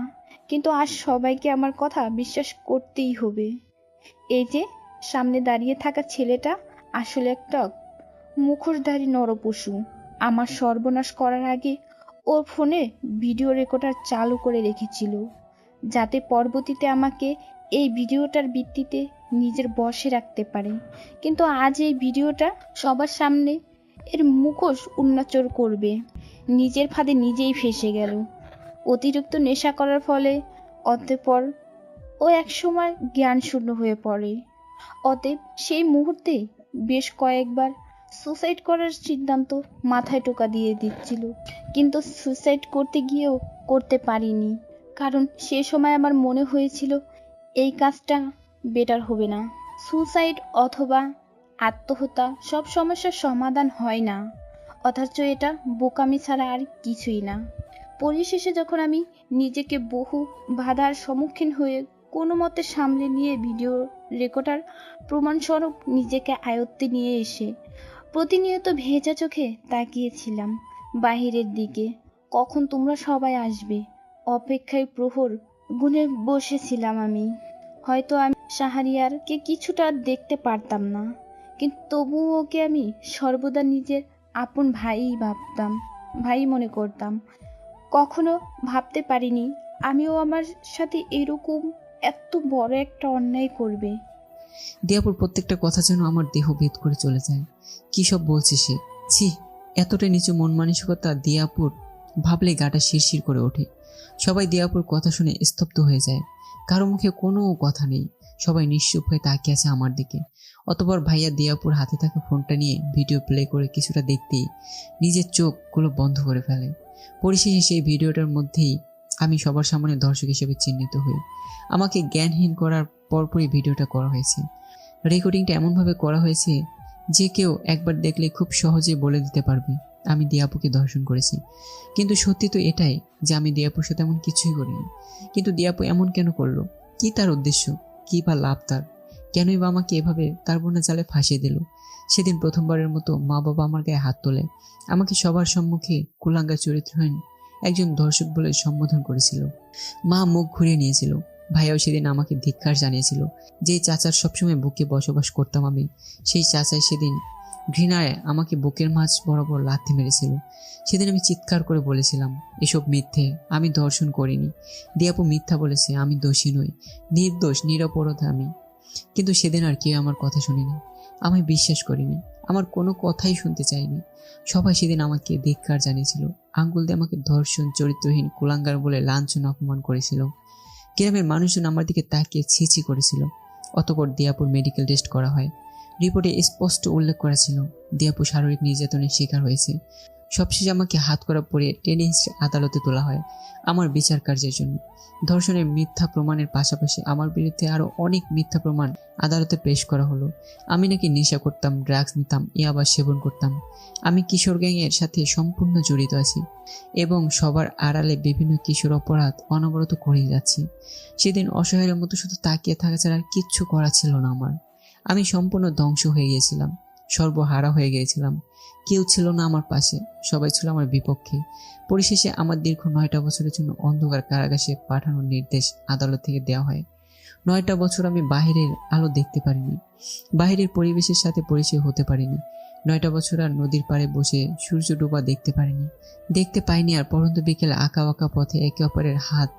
কিন্তু আজ সবাইকে আমার কথা বিশ্বাস করতেই হবে। এই যে সামনে দাঁড়িয়ে থাকা ছেলেটা আসলে একটা মুখোশধারী নরপশু। আমার সর্বনাশ করার আগে ওর ফোনে ভিডিও রেকর্ডার চালু করে রেখেছিল, যাতে পরবর্তীতে আমাকে এই ভিডিওটার ভিত্তিতে নিজের বশে রাখতে পারে। কিন্তু আজ এই ভিডিওটা সবার সামনে এর মুখোশ উন্মোচন করবে। নিজের ফাঁদে নিজেই ফেঁসে গেল। অতিরিক্ত নেশা করার ফলে অতঃপর ও একসময় জ্ঞান শূন্য হয়ে পড়ে। অতএব সেই মুহূর্তে বেশ কয়েকবার সুসাইড করার সিদ্ধান্ত মাথায় টোকা দিয়ে দিচ্ছিল, কিন্তু সুসাইড করতে গিয়েও করতে পারিনি, কারণ সে সময় আমার মনে হয়েছিল এই কাজটা বেটার হবে না। সুসাইড অথবা আত্মহত্যা সব সমস্যার সমাধান হয় না, অথচ এটা বোকামি ছাড়া আর কিছুই না। পরিশেষে যখন আমি নিজেকে বহু বাধার সম্মুখীন হয়ে কোনো মতে সামলে নিয়ে ভিডিও রেকর্ডার প্রমাণস্বরূপ নিজেকে আয়ত্তে নিয়ে এসে প্রতিনিয়ত ভেজা চোখে তাকিয়েছিলাম বাহিরের দিকে, কখন তোমরা সবাই আসবে অপেক্ষায় প্রহর গুনে বসেছিলাম আমি। হয়তো আমি শাহরিয়ারকে কিছুটা দেখতে পারতাম না, কিন্তু তবুও ওকে আমি সর্বদা নিজের আপন ভাইই ভাবতাম, ভাই মনে করতাম। কখনো ভাবতে পারিনি আমিও আমার সাথে এরকম এত বড় একটা অন্যায় করবে।
দিয়াপুর প্রত্যেকটা কথা যেন আমার দেহ ভেদ করে চলে যায়। কি সব বলছে সে! ছি, এতটা নিচু মন মানসিকতা দিয়াপুর ভাবলে গাটা শিরশির করে ওঠে। সবাই দিয়াপুর কথা শুনে স্তব্ধ হয়ে যায়। কারো মুখে কোনো কথা নেই, সবাই নিশ্চুপ হয়ে তাকিয়ে আছে আমার দিকে। অতঃপর ভাইয়া দিয়াপুর হাতে থাকা ফোনটা নিয়ে ভিডিও প্লে করে কিছুটা দেখতেই নিজের চোখগুলো বন্ধ করে ফেলে। পরিশেষে সেই ভিডিওটার মধ্যেই আমি সবার সামনে দর্শক হিসেবে চিহ্নিত হই। আমাকে জ্ঞানহীন করার পরপরই ভিডিওটা করা হয়েছে। রেকর্ডিংটা এমনভাবে করা হয়েছে যে কেউ একবার দেখলে খুব সহজে বলে দিতে পারবে আমি দিয়াপুকে ধর্ষণ করেছি। কিন্তু সত্যি তো এটাই যে আমি দিয়াপুর সাথে এমন কিছুই করিনি। কিন্তু দিয়াপু এমন কেন করলো? কি তার উদ্দেশ্য? কি বা লাভ তার? কেনই বা আমাকে এভাবে তার বোনের জালে ফাঁসিয়ে দিল? সেদিন প্রথমবারের মতো মা বাবা আমার গায়ে হাত তোলে। আমাকে সবার সম্মুখে কুলাঙ্গার চরিত্রহীন একজন দর্শক বলে সম্বোধন করেছিল। মা মুখ ঘুরিয়ে নিয়েছিল। ভাইয়াও সেদিন আমাকে ধিক্কার জানিয়েছিল। যে চাচার সবসময় বুকে বসবাস করতাম আমি, সেই চাচাই সেদিন ঘৃণায় আমাকে বুকের মাঝ বরাবর লাথি মেরেছিল। সেদিন আমি চিৎকার করে বলেছিলাম, এসব মিথ্যে, আমি ধর্ষণ করিনি। দিয়াপু মিথ্যা বলেছে, আমি দোষী নই, নির্দোষ, নিরপরাধ আমি। কিন্তু সেদিন আর কেউ আমার কথা শুনেনি, আমায় বিশ্বাস করেনি, আমার কোনো কথাই শুনতে চাইনি। সবাই সেদিন আমাকে ধিক্কার জানিয়েছিল, আঙ্গুল দিয়ে আমাকে ধর্ষণ, চরিত্রহীন, কুলাঙ্গার বলে লাঞ্ছনা অপমান করেছিল। গ্রামের মানুষজন আমার দিকে তাকিয়ে ছিছি করেছিল। অতঃপর দিয়াপুর মেডিকেল টেস্ট করা হয়। রিপোর্টে স্পষ্ট উল্লেখ করা ছিল দিয়াপু শারীরিক নির্যাতনের শিকার হয়েছে। সবশেষে আমাকে হাত করা পরিয়ে টেনে হিঁচড়ে আদালতে তোলা হয় আমার বিচার কার্যের জন্য। ধর্ষণের মিথ্যা প্রমাণের পাশাপাশি আমার বিরুদ্ধে আরো অনেক মিথ্যা প্রমাণ আদালতে পেশ করা হলো। আমি নাকি নেশা করতাম, ড্রাগস নিতাম, ইয়াবা সেবন করতাম। আমি কিশোর গ্যাংয়ের সাথে সম্পূর্ণ জড়িত আছি এবং সবার আড়ালে বিভিন্ন কিশোর অপরাধ অনবরত করেই যাচ্ছি। সেদিন অসহায়ের মতো শুধু তাকিয়ে থাকা ছাড়া আর কিচ্ছু করা ছিল না আমার। আমি সম্পূর্ণ ধ্বংস হয়ে গিয়েছিলাম, সর্বহারা হয়ে গিয়েছিলাম। কেউ ছিল না আমার পাশে, সবাই ছিল আমার বিপক্ষে। পরিশেষে আমার দীর্ঘ 9টা বছরের জন্য অন্ধকার কারাগারে পাঠানোর নির্দেশ আদালত থেকে দেওয়া হয়। 9টা বছর আমি বাহিরের আলো দেখতে পারিনি, বাহিরের পরিবেশের সাথে পরিচয় হতে পারিনি। 9টা বছর আর নদীর পাড়ে বসে সূর্য ডোবা দেখতে পাইনি। আর পরন্ত বিকেলে আঁকা বাঁকা পথে একে অপরের হাত,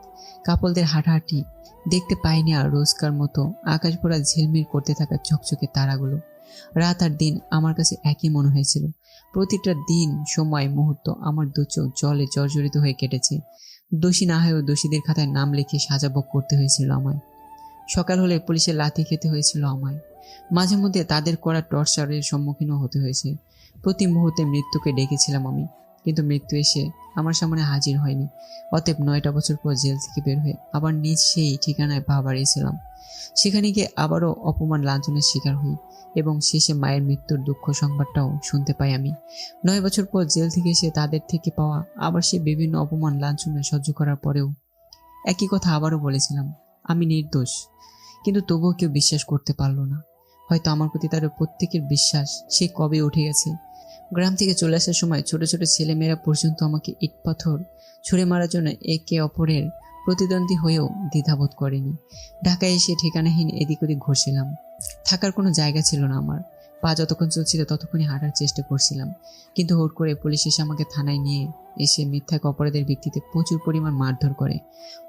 কাপলদের হাঁটাহাঁটি দেখতে পাইনি। আর রোজকার মতো আকাশ ভরা ঝিলমিল করতে থাকা চকচকে তারাগুলো। রাত আর দিন আমার কাছে একই মনে হয়েছিল। প্রতিটা দিন, সময়, মুহূর্ত আমার দু চোখ জলে জর্জরিত হয়ে কেটেছে। দোষী না হয়েও দোষীদের খাতায় নাম লিখে সাজা ভোগ করতে হয়েছিল আমায়। সকাল হলে পুলিশের লাথি খেতে হয়েছিল আমায়। মাঝে মধ্যে তাদের করা টর্চারের সম্মুখীনও হতে হয়েছে। প্রতি মুহূর্তে মৃত্যুকে ডেকেছিলাম আমি, কিন্তু মৃত্যু এসে আমার সামনে হাজির হয়নি। অতএব 9টা বছর পর জেল থেকে বের হয়ে আবার নিজ সেই ঠিকানায় পা বাড়িয়েছিলাম। সেখানে গিয়ে আবারও অপমান, লাঞ্ছনের শিকার হই এবং শেষে মায়ের মৃত্যুর দুঃখ সংবাদটাও শুনতে পাই আমি। 9 বছর পর জেল থেকে এসে তাদের থেকে পাওয়া আবার সে বিভিন্ন অপমান, লাঞ্ছনা সহ্য করার পরেও একই কথা আবারও বলেছিলাম, আমি নির্দোষ। কিন্তু তবুও কেউ বিশ্বাস করতে পারলো না। হয়তো আমার প্রতি তাদের প্রত্যেকের বিশ্বাস সে কবে উঠে গেছে। গ্রাম থেকে চলে আসার সময় ছোট ছোট ছেলেমেয়েরা পর্যন্ত আমাকে ইট পাথর ছুঁড়ে মারার জন্য একে অপরের প্রতিদ্বন্দ্বী হয়েও দ্বিধাবোধ করেনি। ঢাকায় এসে ঠিকানাহীন এদিক ওদিক ঘুরছিলাম। থাকার কোনো জায়গা ছিল না আমার। পা যতক্ষণ চলছিল ততক্ষণই হাঁটার চেষ্টা করছিলাম। কিন্তু হুট করে পুলিশ এসে আমাকে থানায় নিয়ে এসে মিথ্যা অপরাধের ভিত্তিতে প্রচুর পরিমাণ মারধর করে।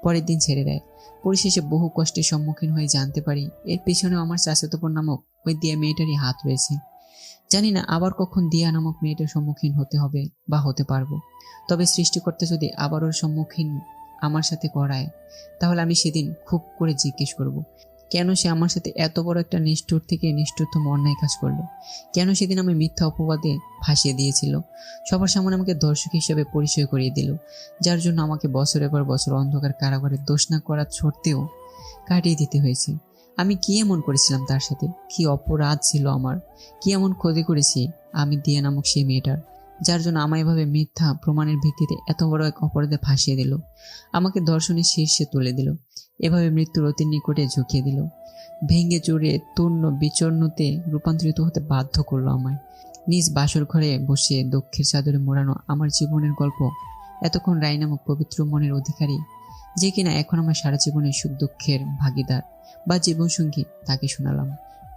পরের দিন ছেড়ে দেয়। পরিশেষে বহু কষ্টের সম্মুখীন হয়ে জানতে পারি এর পেছনেও আমার চাচাতো বোন নামক ওই দিয়া মেয়েটারই হাত রয়েছে। জানি না আবার কখন দিয়া নামক মেয়েটার সম্মুখীন হতে হবে বা হতে পারবো। তবে সৃষ্টিকর্তা যদি আবার ওর সম্মুখীন আমার সাথে করায়, তাহলে আমি সেদিন খুব করে জিজ্ঞেস করব, কেন সে আমার সাথে এত বড় একটা নিষ্ঠুর থেকে নিষ্ঠুরতম অন্যায় কাজ করলো? কেন সেদিন আমি মিথ্যা অপবাদে ফাঁসিয়ে দিয়েছিল? সবার সামনে আমাকে দর্শক হিসেবে পরিচয় করিয়ে দিল, যার জন্য আমাকে বছরের পর বছর অন্ধকার কারাগারে দোষ না করার সত্ত্বেও কাটিয়ে দিতে হয়েছে। আমি কি এমন করেছিলাম তার সাথে? কি অপরাধ ছিল আমার? কি এমন ক্ষতি করেছি আমি দিয়া নামক সেই মেয়েটার, যার জন্য আমায় এভাবে মিথ্যা প্রমাণের ভিত্তিতে এত বড় এক অপরাধে ফাঁসিয়ে দিল, আমাকে ধর্ষণের শীর্ষে তুলে দিল, এভাবে মৃত্যুর অতি নিকটে ঝুঁকিয়ে দিল, ভেঙে চুরে তূর্ণ বিচূর্ণতে রূপান্তরিত হতে বাধ্য করলো আমায়। নিজ বাসর ঘরে বসে দুঃখের চাদরে মোড়ানো আমার জীবনের গল্প এতক্ষণ রায় নামক পবিত্র মনের অধিকারী, যে কিনা এখন আমার সারা জীবনের সুখ দুঃখের ভাগিদার বা জীবনসঙ্গী, তাকে শোনালাম।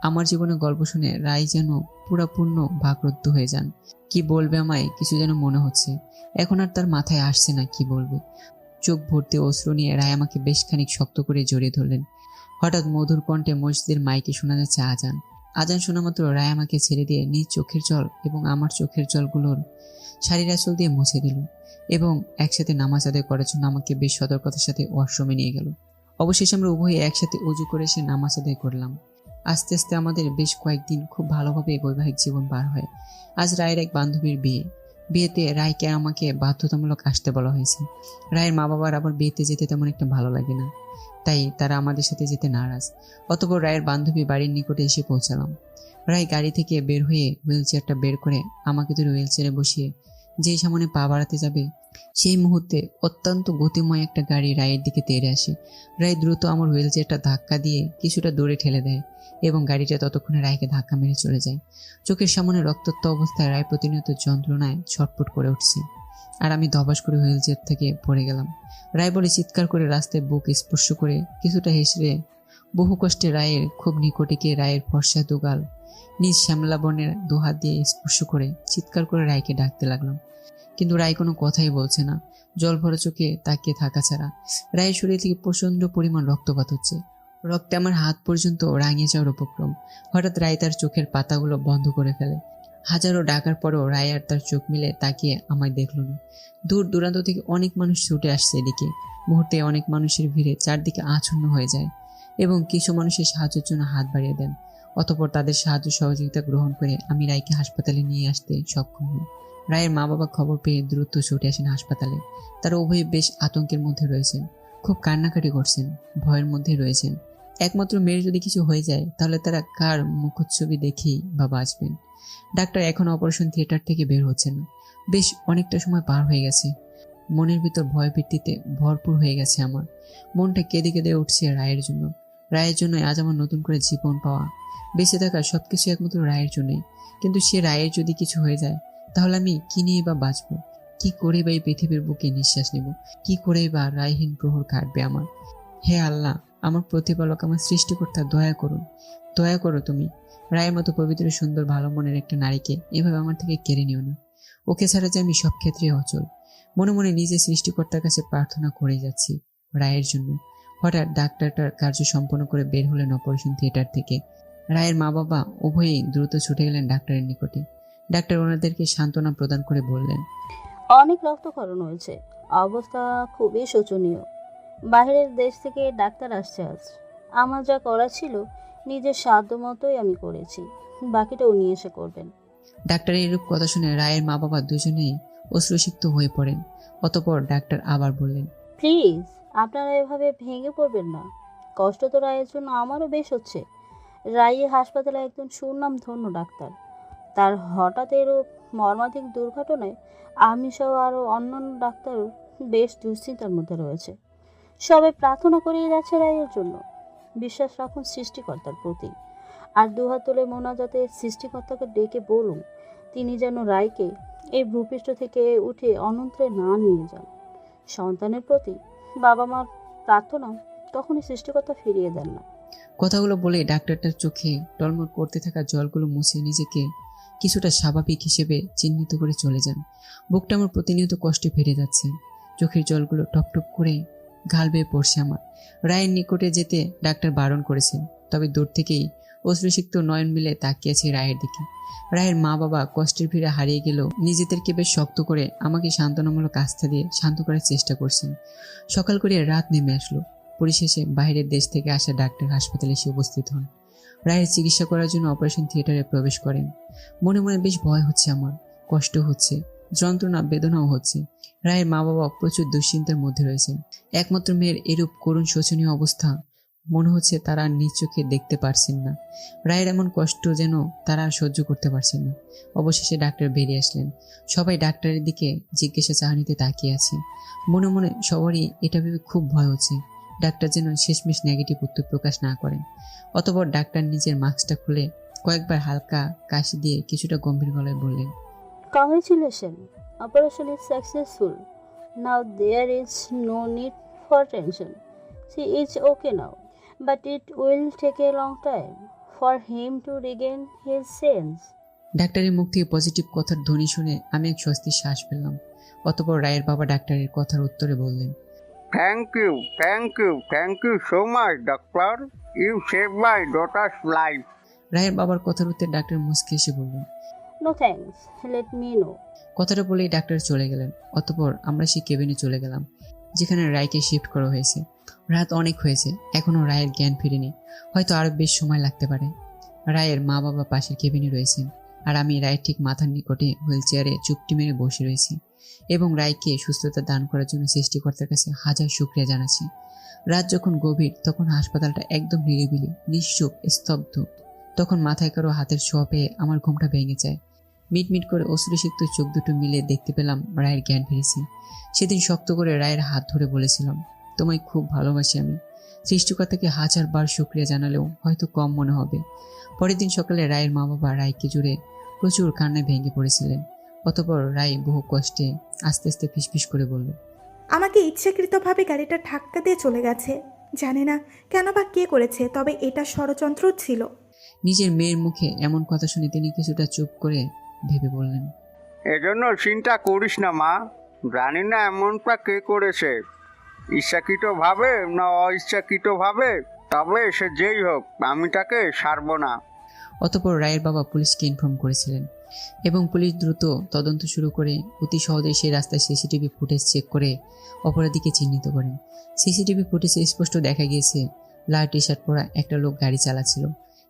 আমার জীবনের গল্প শুনে রায় যেন পুরাপূর্ণ ভাগরুদ্ধ হয়ে যান। কি বলবে আমায় কিছু যেন মনে হচ্ছে। এখন আর তার মাথায় আসছে না কি বলবে। চোখ ভর্তি অশ্রু নিয়ে রায় আমাকে বেশ খানিক শক্ত করে জড়িয়ে ধরলেন। হঠাৎ মধুর কণ্ঠে মসজিদের মাইকে শোনা যাচ্ছে আজান। আজান শোনা মাত্র রায় আমাকে ছেড়ে দিয়ে নিজ চোখের জল এবং আমার চোখের জলগুলোর শাড়ির আঁচল দিয়ে মুছে দিল এবং একসাথে নামাজ আদায় করার জন্য আমাকে বেশ সতর্কতার সাথে ওয়াশরুমে নিয়ে গেল। অবশেষে আমরা উভয়ে একসাথে উজু করে এসে নামাজ আদায় করলাম। আস্তে আস্তে আমাদের বেশ কয়েকদিন খুব ভালোভাবে বৈবাহিক জীবন পার হয়। আজ রায়ের এক বান্ধবীর বিয়েতে রায়কে আমাকে বাধ্যতামূলক আসতে বলা হয়েছে। রায়ের মা বাবার আবার বিয়েতে যেতে তেমন একটা ভালো লাগে না, তাই তারা আমাদের সাথে যেতে নারাজ। অতঃপর রায়ের বান্ধবী বাড়ির নিকটে এসে পৌঁছালাম। রায় গাড়ি থেকে বের হয়ে হুইল চেয়ারটা বের করে আমাকে ধরে হুইল চেয়ারে বসিয়ে যেই সামনে পা বাড়াতে যাবে সেই মুহূর্তে অত্যন্ত গতিময় একটা গাড়ি রায়ের দিকে তেড়ে আসে। রায় দ্রুত আমার হুইল চেয়ারটা ধাক্কা দিয়ে কিছুটা দূরে ঠেলে দেয় এবং গাড়িটা ততক্ষণে রায়কে ধাক্কা মেরে চলে যায়। চোখের সামনে রক্তাক্ত অবস্থায় রায় প্রতিনিয়ত যন্ত্রণায় ছটফট করে উঠছে, আর আমি ধবাস করে হুইল চেয়ার থেকে পড়ে গেলাম। রায় বলে চিৎকার করে রাস্তায় বুক স্পর্শ করে কিছুটা হেসে বহু কষ্টে রায়ের খুব নিকটে গিয়ে রায়ের ফর্সা দুগাল নিজ শ্যামলা বর্ণের দুহাত দিয়ে স্পর্শ করে চিৎকার করে রায়কে ডাকতে লাগলাম। কিন্তু রায় কোনো কথাই বলছে না, জল ভরা চোখে তাকিয়ে থাকা ছাড়া। রায়ের শরীর থেকে প্রচন্ড পরিমাণ রক্তপাত হচ্ছে, রক্তে আমার হাত পর্যন্ত রাঙিয়ে যাওয়ার উপক্রম। হঠাৎ রায় তার চোখের পাতাগুলো বন্ধ করে ফেলে। হাজারো ডাকার পরেও রায় আর তার চোখ মিলে তাকিয়ে আমায় দেখলো না। দূর দূরান্ত থেকে অনেক মানুষ ছুটে আসছে এদিকে। মুহূর্তে অনেক মানুষের ভিড়ে চারদিকে আচ্ছন্ন হয়ে যায় এবং কিছু মানুষের সাহায্যের জন্য হাত বাড়িয়ে দেন। অতঃপর তাদের সাহায্য সহযোগিতা গ্রহণ করে আমি রায়কে হাসপাতালে নিয়ে আসতে সক্ষম হই। রায়ের মা বাবা খবর পেয়ে দ্রুত ছুটে আসেন হাসপাতালে। তারা উভয়ে বেশ আতঙ্কের মধ্যে রয়েছেন, খুব কান্নাকাটি করছেন, ভয়ের মধ্যে রয়েছেন। একমাত্র মেয়ের যদি কিছু হয়ে যায় তাহলে তারা কার মুখচ্ছবি দেখেই বা বাঁচবেন। ডাক্তার এখন অপারেশন থিয়েটার থেকে বের হচ্ছে না। বেশ অনেকটা সময় পার হয়ে গেছে। মনের ভিতর ভয় ভীতিতে ভরপুর হয়ে গেছে আমার। মনটা কেঁদে কেঁদে উঠছে রায়ের জন্য। রায়ের জন্য আজ আমার নতুন করে জীবন পাওয়া, বেঁচে থাকা সবকিছু একমাত্র রায়ের জন্যই। কিন্তু সে রায়ের যদি কিছু হয়ে যায় তাহলে আমি কি নিয়ে বা বাঁচবো? কি করে বা এই পৃথিবীর বুকে নিঃশ্বাস নেব? কি করে বা রায়হীন প্রহর কাটবে আমার? হে আল্লাহ, আমার প্রতিপালক, আমার সৃষ্টিকর্তা, দয়া করুন, দয়া করো তুমি। রায়ের মতো পবিত্র সুন্দর ভালো মনের একটা নারীকে এভাবে আমার থেকে কেড়ে নিও না। ওকে ছাড়া যে আমি সব ক্ষেত্রে অচল। মনে মনে নিজের সৃষ্টিকর্তার কাছে প্রার্থনা করে যাচ্ছি রায়ের জন্য। হঠাৎ ডাক্তারটার কার্য সম্পন্ন করে বের হলেন অপারেশন থিয়েটার থেকে। রায়ের মা বাবা উভয়েই দ্রুত ছুটে গেলেন ডাক্তারের নিকটে। ডাক্তার ওনাদেরকে সান্ত্বনা প্রদান করে বললেন,
অনেক রক্তক্ষরণ হয়েছে, অবস্থা খুবই শোচনীয়। বাইরের দেশ থেকে ডাক্তার আসছে আজ। আমার যা করা ছিল নিজের সাধ্য মতোই আমি করেছি, বাকিটা উনি এসে করবেন।
ডাক্তারের এরূপ কথা শুনে রায়ের মা বাবা দুজনেই অশ্রুসিক্ত হয়ে পড়েন। অতঃপর ডাক্তার আবার বললেন,
প্লিজ আপনারা এভাবে ভেঙে পড়বেন না। কষ্ট তো রায়ের জন্য আমারও বেশ হচ্ছে। রায়ে হাসপাতালে একজন সুনামধন্য ডাক্তার, তার হঠাৎ এরূপ মর্মান্তিক দুর্ঘটনায় আমি সহ আরও অন্যান্য ডাক্তার বেশ দুশ্চিন্তার মধ্যে রয়েছে। সবাই প্রার্থনা করিয়ে যাচ্ছে রায়ের জন্য। বিশ্বাস রাখুন সৃষ্টিকর্তার প্রতি, আর দুহাত তুলে মোনাজাতে সৃষ্টিকর্তাকে ডেকে বলুন তিনি যেন রায়কে এই ভূপৃষ্ঠ থেকে উঠে অনন্তে না নিয়ে যান। সন্তানের প্রতি বাবা মার প্রার্থনা তখনই সৃষ্টিকর্তা ফিরিয়ে দেন না।
কথাগুলো বলে ডাক্তারটার চোখে টলমল করতে থাকা জলগুলো মুছে নিজেকে কিছুটা স্বাভাবিক হিসেবে চিহ্নিত করে চলে যান। বুকটা আমার প্রতিনিয়ত কষ্টে ফেটে যাচ্ছে। চোখের জলগুলো টপটপ করে গাল বেয়ে পড়ছে আমার। রায়ের নিকটে যেতে ডাক্তার বারণ করেছেন, তবে দূর থেকেই অশ্রুসিক্ত নয়ন মিলে তাকিয়েছে রায়ের দিকে। রায়ের মা বাবা কষ্টের ভিড়ে হারিয়ে গেলেও নিজেদেরকে বেশ শক্ত করে আমাকে সান্ত্বনামূলক আস্থা দিয়ে শান্ত করার চেষ্টা করছেন। সকাল করে রাত নেমে আসলো। পরিশেষে বাইরের দেশ থেকে আসা ডাক্তার হাসপাতালে এসে উপস্থিত হন। রায়ের চিকিৎসা করার জন্য অপারেশন থিয়েটারে প্রবেশ করেন। মনে মনে বেশ ভয় হচ্ছে আমার, কষ্ট হচ্ছে, যন্ত্রণা বেদনাও হচ্ছে। রায়ের মা বাবা প্রচুর দুশ্চিন্তার মধ্যে রয়েছেন। একমাত্র মেয়ের এরূপ করুণ শোচনীয় অবস্থা মনে হচ্ছে তারা আর নিজ চোখে দেখতে পারছেন না। রায়ের এমন কষ্ট যেন তারা আর সহ্য করতে পারছেন না। অবশেষে ডাক্তার বেরিয়ে আসলেন। সবাই ডাক্তারের দিকে জিজ্ঞাসা চাহনিতে তাকিয়ে আছে। মনে মনে সবারই এটা ভেবে খুব ভয় হচ্ছে ডাক্তার যেন শেষমেশ নেগেটিভ উত্তর প্রকাশ না করেন। অতঃপর ডাক্তার নিজের মাস্কটা খুলে কয়েকবার হালকা কাশি দিয়ে কিছুটা গম্ভীর গলায় বললেন,
congratulation, operation is successful. Now there is no need for tension. She is okay now, but it will take a long time for him to regain his sense.
ডাক্তারের মুখ থেকে পজিটিভ কথার ধ্বনি শুনে আমি এক স্বস্তির শ্বাস ফেললাম। অতঃপর রায়ের বাবা ডাক্তারের কথার উত্তরে বললেন,
thank you so much doctor, you save my daughter's life.
রায়ের বাবার কথার উত্তরে ডাক্তার মুচকি এসে বললেন,
No thanks, let me know.
কথাটা বলেই ডাক্তার চলে গেলেন। অতঃপর আমরা সেই কেবিনে চলে গেলাম যেখানে রায়কে শিফট করা হয়েছে। রাত অনেক হয়েছে, এখনো রায়ের জ্ঞান ফিরেনি, হয়তো আরো বেশ সময় লাগতে পারে। রায়ের মা বাবা পাশের কেবিনে রয়েছেন, আর আমি রায়ের ঠিক মাথার নিকটে হুইল চেয়ারে চুপটি মেরে বসে রয়েছি এবং রায়কে সুস্থতা দান করার জন্য সৃষ্টিকর্তার কাছে হাজার শুকরিয়া জানাচ্ছি। রাত যখন গভীর তখন হাসপাতালটা একদম নিরিবিলি, নিশ্চুপ, স্তব্ধ। তখন মাথায় কারো হাতের ছোঁয়া পেয়ে আমার ঘুমটা ভেঙে যায়। মিটমিট করে অশ্রুসিক্ত চোখ দুটো মিলে দেখতে পেলাম রায়ের জ্ঞান ফিরেছে। সেদিন শক্ত করে রায়ের হাত ধরে বলেছিলাম, তোমায় খুব ভালোবাসি আমি। সৃষ্টিকর্তাকে 1000 বার শুকরিয়া জানালেও হয়তো কম মনে হবে। পরের দিন সকালে রায়ের মা বাবা রায়কে জুড়ে প্রচুর কান্নায় ভেঙে পড়েছিলেন। অতঃপর রায় বহু কষ্টে আস্তে আস্তে ফিসফিস করে বলল,
আমাকে ইচ্ছাকৃতভাবে গাড়িটা ধাক্কা দিয়ে চলে গেছে। জানি না কেন বা কে করেছে, তবে এটা ষড়যন্ত্র ছিল।
নিজের মেয়ের মুখে এমন কথা শুনে তিনি কিছুটা চুপ করে ভেবে বললেন,
এজন্য চিন্তা করিস না মা, জানি না এমনটা কে করেছে, ইচ্ছাকৃতভাবে না অইচ্ছাকৃতভাবে, তবে সে যেই হোক আমি তাকে ছাড়ব না।
অতঃপর রায়ের বাবা পুলিশকে ইনফর্ম করেছিলেন এবং পুলিশ দ্রুত তদন্ত শুরু করে অতি সহজেই সেই রাস্তায় সিসিটিভি ফুটেজ চেক করে অপরাধীকে চিহ্নিত করেন। সিসিটিভি ফুটেজে স্পষ্ট দেখা গিয়েছে লাল টি শার্ট পরা একটা লোক গাড়ি চালাচ্ছিল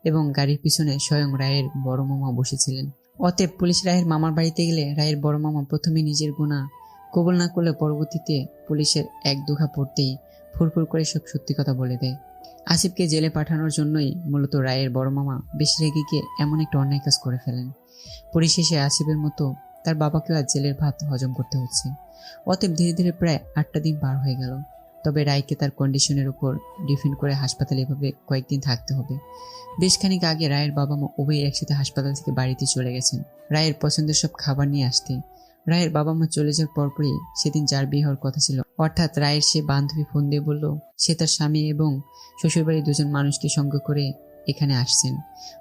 এবং গাড়ির পিছনে স্বয়ং রায়ের বড় মামা বসেছিলেন। অতএব পুলিশ রায়ের মামার বাড়িতে গেলে রায়ের বড় মামা প্রথমে নিজের গুনাহ কবুল না করলে পরবর্তীতে পুলিশের এক দুঘা পড়তেই ফুরফুর করে সব সত্যি কথা বলে দেয়। আসিফকে জেলে পাঠানোর জন্যই মূলত রায়ের বড় মামা বেশি রেগে গিয়ে এমন একটা অন্যায় কাজ করে ফেলেন। পরিশেষে আসিফের মতো তার বাবাকেও আজ জেলের ভাত হজম করতে হচ্ছে। অতএব ধীরে ধীরে প্রায় 8টা দিন পার হয়ে গেল। তবে রায়কে তার কন্ডিশনের উপর ডিফেন্ড করে হাসপাতালে এভাবে কয়েকদিন থাকতে হবে। বেশ খানিক আগে রায়ের বাবা মা উভয় একসাথে হাসপাতাল থেকে বাড়িতে চলে গেছেন রায়ের পছন্দের সব খাবার নিয়ে আসতে। রায়ের বাবা মা চলে যাওয়ার পরপরই সেদিন যার বিয়ে হওয়ার কথা ছিল, অর্থাৎ রায়ের সে বান্ধবী ফোন দিয়ে বলল সে তার স্বামী এবং শ্বশুরবাড়ির 2জন মানুষকে সঙ্গে করে এখানে আসছেন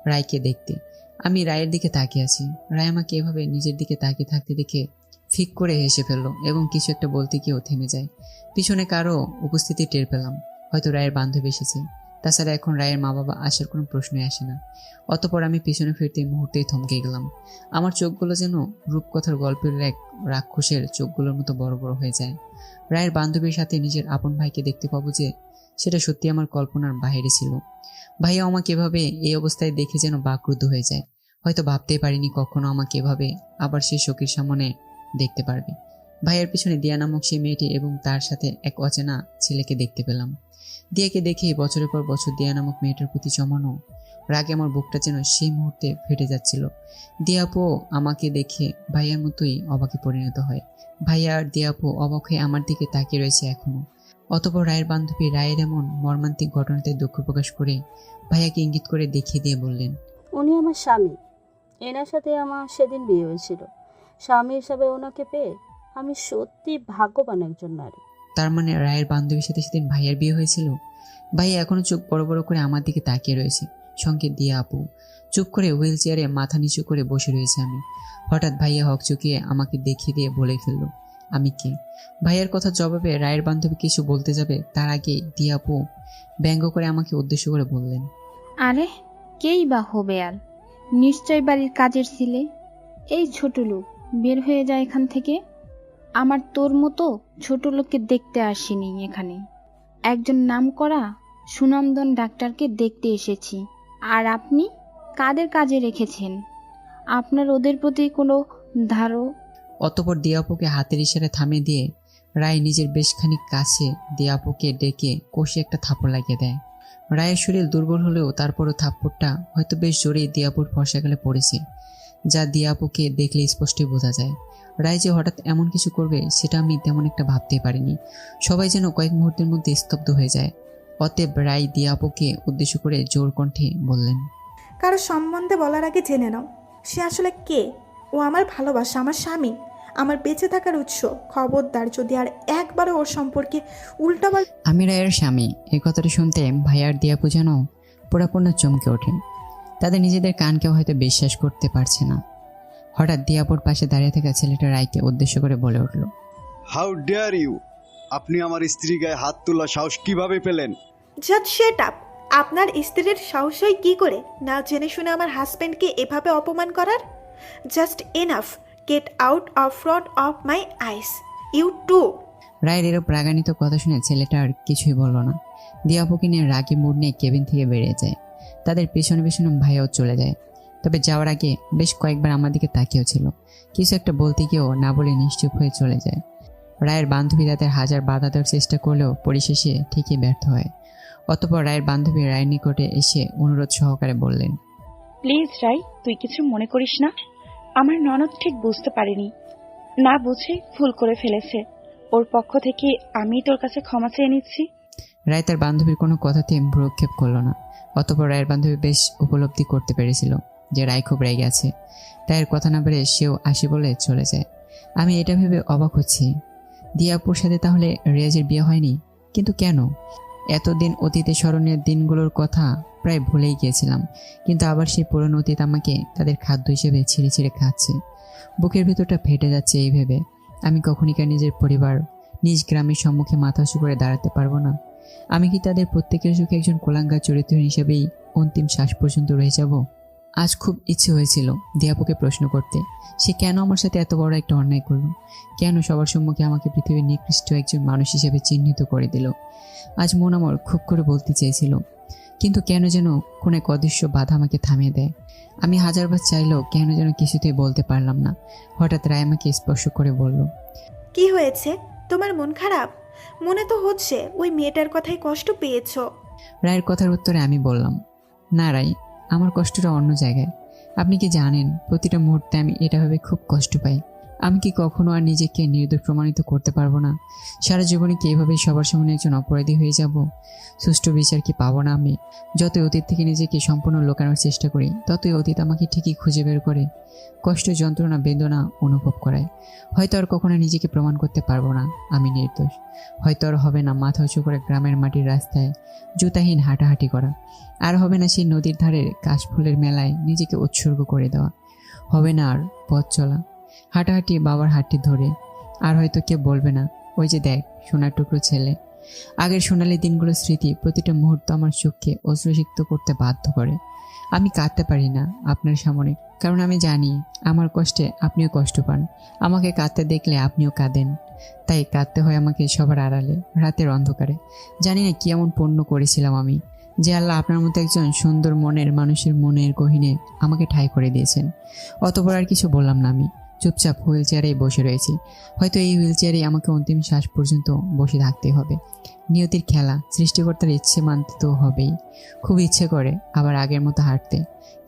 রায়কে দেখতে। আমি রায়ের দিকে তাকিয়ে আছি। রায় আমাকে এভাবে নিজের দিকে তাকিয়ে থাকতে দেখে ফিক করে হেসে ফেললো এবং কিছু একটা বলতে গিয়েও থেমে যায়। পিছনে কারো উপস্থিতি টের পেলাম, হয়তো রায়ের বান্ধবী এসেছে। তাছাড়া এখন রায়ের মা বাবা আসার কোনো প্রশ্নই আসে না। অতঃপর আমি পিছনে ফিরতে মুহূর্তেই থমকে গেলাম। আমার চোখগুলো যেন রূপকথার গল্পের এক রাক্ষসের চোখগুলোর মতো বড় বড় হয়ে যায়। রায়ের বান্ধবীর সাথে নিজের আপন ভাইকে দেখতে পাবো যে সেটা সত্যি আমার কল্পনার বাইরে ছিল। ভাইয়া আমাকে এভাবে এই অবস্থায় দেখে যেন বাকরুদ্ধ হয়ে যায়। হয়তো ভাবতেই পারিনি কখনো আমাকে এভাবে আবার সে চোখের সামনে দেখতে পারবে। ভাইয়ের পিছনে দিয়া নামক সেই মেয়েটি এবং তার সাথে এক অচেনা ছেলেকে দেখতে পেলাম। দিয়াকে দেখে বছরের পর বছর দিয়া নামক মেয়েটার প্রতি জমানো রাগে আমার বুকটা যেন সেই মুহূর্তে ফেটে যাচ্ছিল। দিয়াপু আমাকে দেখে ভাইয়ার মতোই অবাকে পরিণত হয়। ভাইয়া আর দিয়াপু অবাক হয়ে আমার দিকে তাকিয়ে রয়েছে এখনো। অতঃপর রায়ের বান্ধবী রায়ের এমন মর্মান্তিক ঘটনাতে দুঃখ প্রকাশ করে ভাইয়াকে ইঙ্গিত করে দেখিয়ে দিয়ে বললেন,
উনি আমার স্বামী, এনার সাথে আমার সেদিন বিয়ে হয়েছিল। স্বামী হিসাবে ওনাকে পেয়ে আমি সত্যি ভাগ্যবান একজন নারী।
তার মানে রায়ের বান্ধবীর সাথে সেদিন ভাইয়ার বিয়ে হয়েছিল? ভাইয়া এখনো চোখ বড় বড় করে আমার দিকে তাকিয়ে রয়েছে, সঙ্গে দিয়া আপু। চুপ করে হুইল চেয়ারে মাথা নিচু করে বসে রয়েছে আমি। হঠাৎ ভাইয়া হক চুকিয়ে আমাকে দেখিয়ে দিয়ে বলে ফেললো আমি কে। ভাইয়ার কথা জবাবে রায়ের বান্ধবী কিছু বলতে যাবে তার আগে দিয়া আপু ব্যঙ্গ করে আমাকে উদ্দেশ্য করে বললেন,
আরে কেই বা হবে আর, নিশ্চয় বাড়ির কাজের ছিলে। এই ছোট লোক বের হয়ে যায় এখান থেকে। আমার তোর মতো ছোট লোককে দেখতে আসিনি এখানে, একজন নামকরা সুনন্দন ডাক্তারকে দেখতে এসেছি। আর আপনি কাদের কাজে রেখেছেন? আপনার ওদের প্রতি কোনো ধারো?
অতঃপর দিয়াপুকে হাতের ইশারায় থামিয়ে দিয়ে রায় নিজের বেশ খানিক কাছে দিয়াপুকে ডেকে কষে একটা থাপ্পড় লাগিয়ে দেয়। রায়ের শরীর দুর্বল হলেও তারপরও থাপ্পড়টা হয়তো বেশ জোরেই দিয়াপুর ফর্সা গেলে পড়েছে, যা দিয়াপুকে দেখলে স্পষ্টই বোঝা যায়। রায় যে হঠাৎ এমন কিছু করবে সেটা আমি তেমন একটা ভাবতেই পারিনি। সবাই যেন কয়েক মুহূর্তের মধ্যে স্তব্ধ হয়ে যায়। অতএব রায় দিয়াপুকে উদ্দেশ্য করে জোর কণ্ঠে বললেন,
কারো সম্বন্ধে বলার আগে জেনে নাও সে আসলে কে। ও আমার ভালোবাসা, আমার স্বামী, আমার বেঁচে থাকার উৎস। খবরদার যদি আর একবারও ওর সম্পর্কে উল্টাপাল্টা।
আমি রায়ের স্বামী, এই কথাটা শুনতে ভাইয়ার দিয়াপু যেন পুরাপূর্ণ চমকে ওঠেন। তাদের নিজেদের কানকেও হয়তো বিশ্বাস করতে পারছে না। হঠাৎ দিয়াপুর পাশে দাঁড়িয়ে থাকা ছেলেটা রায়কে উদ্দেশ্য করে বলে উঠল,
হাউ ডেয়ার ইউ! আপনি আমার স্ত্রী গায়ে হাত তোলা সাহস কিভাবে পেলেন?
Just shut up. আপনার স্ত্রীর সাহস হয় কি করে না জেনে শুনে আমার হাজব্যান্ডকে এভাবে অপমান করার? Just enough, get out of front of my eyes, you too.
রায়ের এরূপ রাগান্বিত কথা শুনে ছেলেটা আর কিছুই বলল না। দিয়াপুকে নিয়ে রাগে মুড নিয়ে কেবিন থেকে বেরিয়ে যায়। তাদের পেছনে পেছনে ভাইয়াও চলে যায়। তবে যাওয়ার আগে বেশ কয়েকবার আমার দিকে তাকিয়েও ছিল। কিছু একটা বলতে গিয়েও না বলে নিশ্চুপ হয়ে চলে যায়। রায়ের বান্ধবী তাদের হাজার বাধা দেওয়ার চেষ্টা করলেও পরিশেষে ঠিকই ব্যর্থ হয়। অতঃপর রায়ের বান্ধবী রায়ের নিকটে এসে অনুরোধ সহকারে বললেন,
প্লিজ রাই, তুই কিছু মনে করিস না। আমার ননদ ঠিক বুঝতে পারেনি, না বুঝে ভুল করে ফেলেছে। ওর পক্ষ থেকে আমি তোর কাছে ক্ষমা চেয়ে নিচ্ছি।
রায় তার বান্ধবীর কোনো কথাতে ভ্রুক্ষেপ করলো না। অতঃপর রায়ের বান্ধবী বেশ উপলব্ধি করতে পেরেছিল যে রায় খুব রেগে আছে। রায়ের কথা না বেড়ে সেও আসি বলে চলে যায়। আমি এটা ভেবে অবাক হচ্ছি, দিয়াপুর সাথে তাহলে রিয়াজের বিয়ে হয়নি, কিন্তু কেন? এতদিন অতীতে স্মরণীয় দিনগুলোর কথা প্রায় ভুলেই গিয়েছিলাম, কিন্তু আবার সেই পুরনো অতীত আমাকে তাদের খাদ্য হিসেবে ছিঁড়ে ছিঁড়ে খাচ্ছে। বুকের ভেতরটা ফেটে যাচ্ছে এই ভেবে আমি কখনইকার নিজের পরিবার, নিজ গ্রামের সম্মুখে মাথা উঁচু করে দাঁড়াতে পারবো না। আমি কি তাদের প্রত্যেকের চোখে একজন কোলাঙ্গার চরিত্র হিসেবেই অন্তিম শ্বাস পর্যন্ত রয়ে যাব? আজ খুব ইচ্ছে হয়েছিল দিয়াপুকে প্রশ্ন করতে, সে কেন আমার সাথে এত বড় একটা অন্যায় করলো? কেন সবার সম্মুখে আমাকে পৃথিবীর নিকৃষ্ট একজন মানুষ হিসেবে চিহ্নিত করে দিল? আজ মন আমার খুব করে বলতে চেয়েছিল, কিন্তু কেন যেন কোনো এক অদৃশ্য বাধা আমাকে থামিয়ে দেয়। আমি হাজারবার চাইলেও কেন যেন কিছুতেই বলতে পারলাম না। হঠাৎ রায় আমাকে স্পর্শ করে বলল,
কি হয়েছে? তোমার মন খারাপ? মনে তো হচ্ছে ওই মেয়েটার কথাই কষ্ট পেয়েছো।
রায়ের কথার উত্তরে আমি বললাম, না রায়, আমার কষ্টটা অন্য জায়গায়। আপনি কি জানেন, প্রতিটা মুহূর্তে আমি এটা ভেবে খুব কষ্ট পাই, আমি কি কখনো আর নিজেকে নির্দোষ প্রমাণিত করতে পারবো না? সারা জীবনে কি এভাবে সবার সামনে একজন অপরাধী হয়ে যাব? সুষ্ঠু বিচার কি পাবো না আমি? যতই অতীত থেকে নিজেকে সম্পূর্ণ লুকানোর চেষ্টা করি, ততই অতীত আমাকে ঠিকই খুঁজে বের করে কষ্ট, যন্ত্রণা, বেদনা অনুভব করায়। হয়তো আর কখনো নিজেকে প্রমাণ করতে পারবো না আমি নির্দোষ। হয়তো আর হবে না মাথা উঁচু করে গ্রামের মাটির রাস্তায় জুতাহীন হাঁটাহাঁটি করা। আর হবে না সেই নদীর ধারের কাশফুলের মেলায় নিজেকে উৎসর্গ করে দেওয়া। হবে না আর পথ চলা, হাঁটাহাঁটি বাবার হাতটি ধরে। আর হয়তো কেউ বলবে না, ওই যে দেখ সোনার টুকরো ছেলে। আগের সোনালি দিনগুলোর স্মৃতি প্রতিটা মুহূর্ত আমার চোখকে অশ্রুসিক্ত করতে বাধ্য করে। আমি কাঁদতে পারি না আপনার সামনে, কারণ আমি জানি আমার কষ্টে আপনিও কষ্ট পান। আমাকে কাঁদতে দেখলে আপনিও কাঁদেন, তাই কাঁদতে হয় আমাকে সবার আড়ালে, রাতের অন্ধকারে। জানি না কি এমন পুণ্য করেছিলাম আমি, যে আল্লাহ আপনার মতো একজন সুন্দর মনের মানুষের মনের গহীনে আমাকে ঠাঁই করে দিয়েছেন। অতঃপর আর কিছু বললাম না, আমি চুপচাপ হুইল চেয়ারেই বসে রয়েছি। হয়তো এই হুইল চেয়ারেই আমাকে অন্তিম শ্বাস পর্যন্ত বসে থাকতেই হবে। নিয়তির খেলা, সৃষ্টিকর্তার ইচ্ছে মানতে তো হবেই। খুব ইচ্ছে করে আবার আগের মতো হাঁটতে,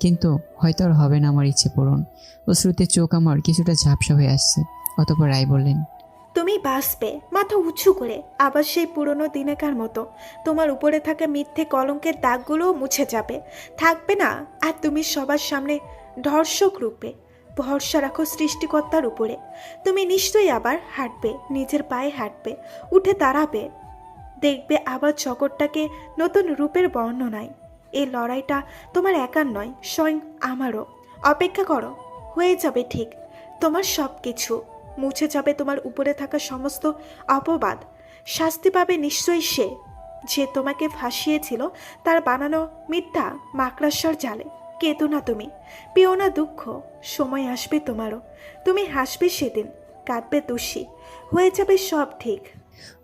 কিন্তু হয়তো আর হবে না আমার ইচ্ছে পূরণ। অশ্রুতে চোখ আমার কিছুটা ঝাপসা হয়ে আসছে। অতঃপর রায় বললেন,
তুমি বাঁচবে মাথা উঁচু করে, আবার সেই পুরনো দিনেকার মতো। তোমার উপরে থাকা মিথ্যে কলঙ্কের দাগগুলোও মুছে যাবে, থাকবে না। আর তুমি সবার সামনে ধর্ষক রূপে। ভরসা রাখো সৃষ্টিকর্তার উপরে। তুমি নিশ্চয়ই আবার হাঁটবে, নিজের পায়ে হাঁটবে, উঠে দাঁড়াবে। দেখবে আবার জগৎটাকে নতুন রূপের বর্ণনায়। এই লড়াইটা তোমার একার নয়, স্বয়ং আমারও। অপেক্ষা করো, হয়ে যাবে ঠিক। তোমার সব কিছু মুছে যাবে, তোমার উপরে থাকা সমস্ত অপবাদ। শাস্তি পাবে নিশ্চয়ই সে যে তোমাকে ফাঁসিয়েছিল তার বানানো মিথ্যা মাকড়াস্বর জালে। কেঁদো না তুমি, পেও না দুঃখ। সময় আসবে তোমারও, তুমি হাসবে সেদিন, কাঁদবে দোষী, হয়ে যাবে সব ঠিক।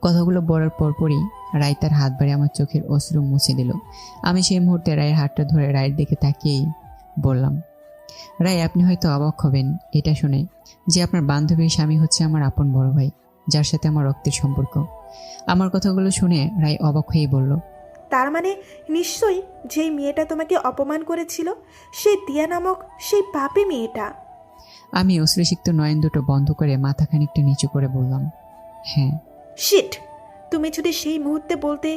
কথাগুলো বলার পরপরই রায় তার হাত বাড়িয়ে আমার চোখের অশ্রু মুছে দিল। আমি সেই মুহূর্তে রায়ের হাতটা ধরে রায়ের দিকে তাকিয়েই বললাম, রায়, আপনি হয়তো অবাক হবেন এটা শুনে যে আপনার বান্ধবীর স্বামী হচ্ছে আমার আপন বড় ভাই, যার সাথে আমার রক্তের সম্পর্ক। আমার কথাগুলো শুনে রায় অবাক হয়েই বলল,
তার মানে নিশ্চয়ই যেই মেয়েটা তোমাকে অপমান করেছিল, সেই দিয়া নামক সেই পাপী মেয়েটা।
আমি অশ্রুসিক্ত নয়ন দুটো বন্ধ করে মাথা খানিকটা নিচু করে বললাম, হ্যাঁ।
শিট, তুমি যদি সেই মুহূর্তে বলতে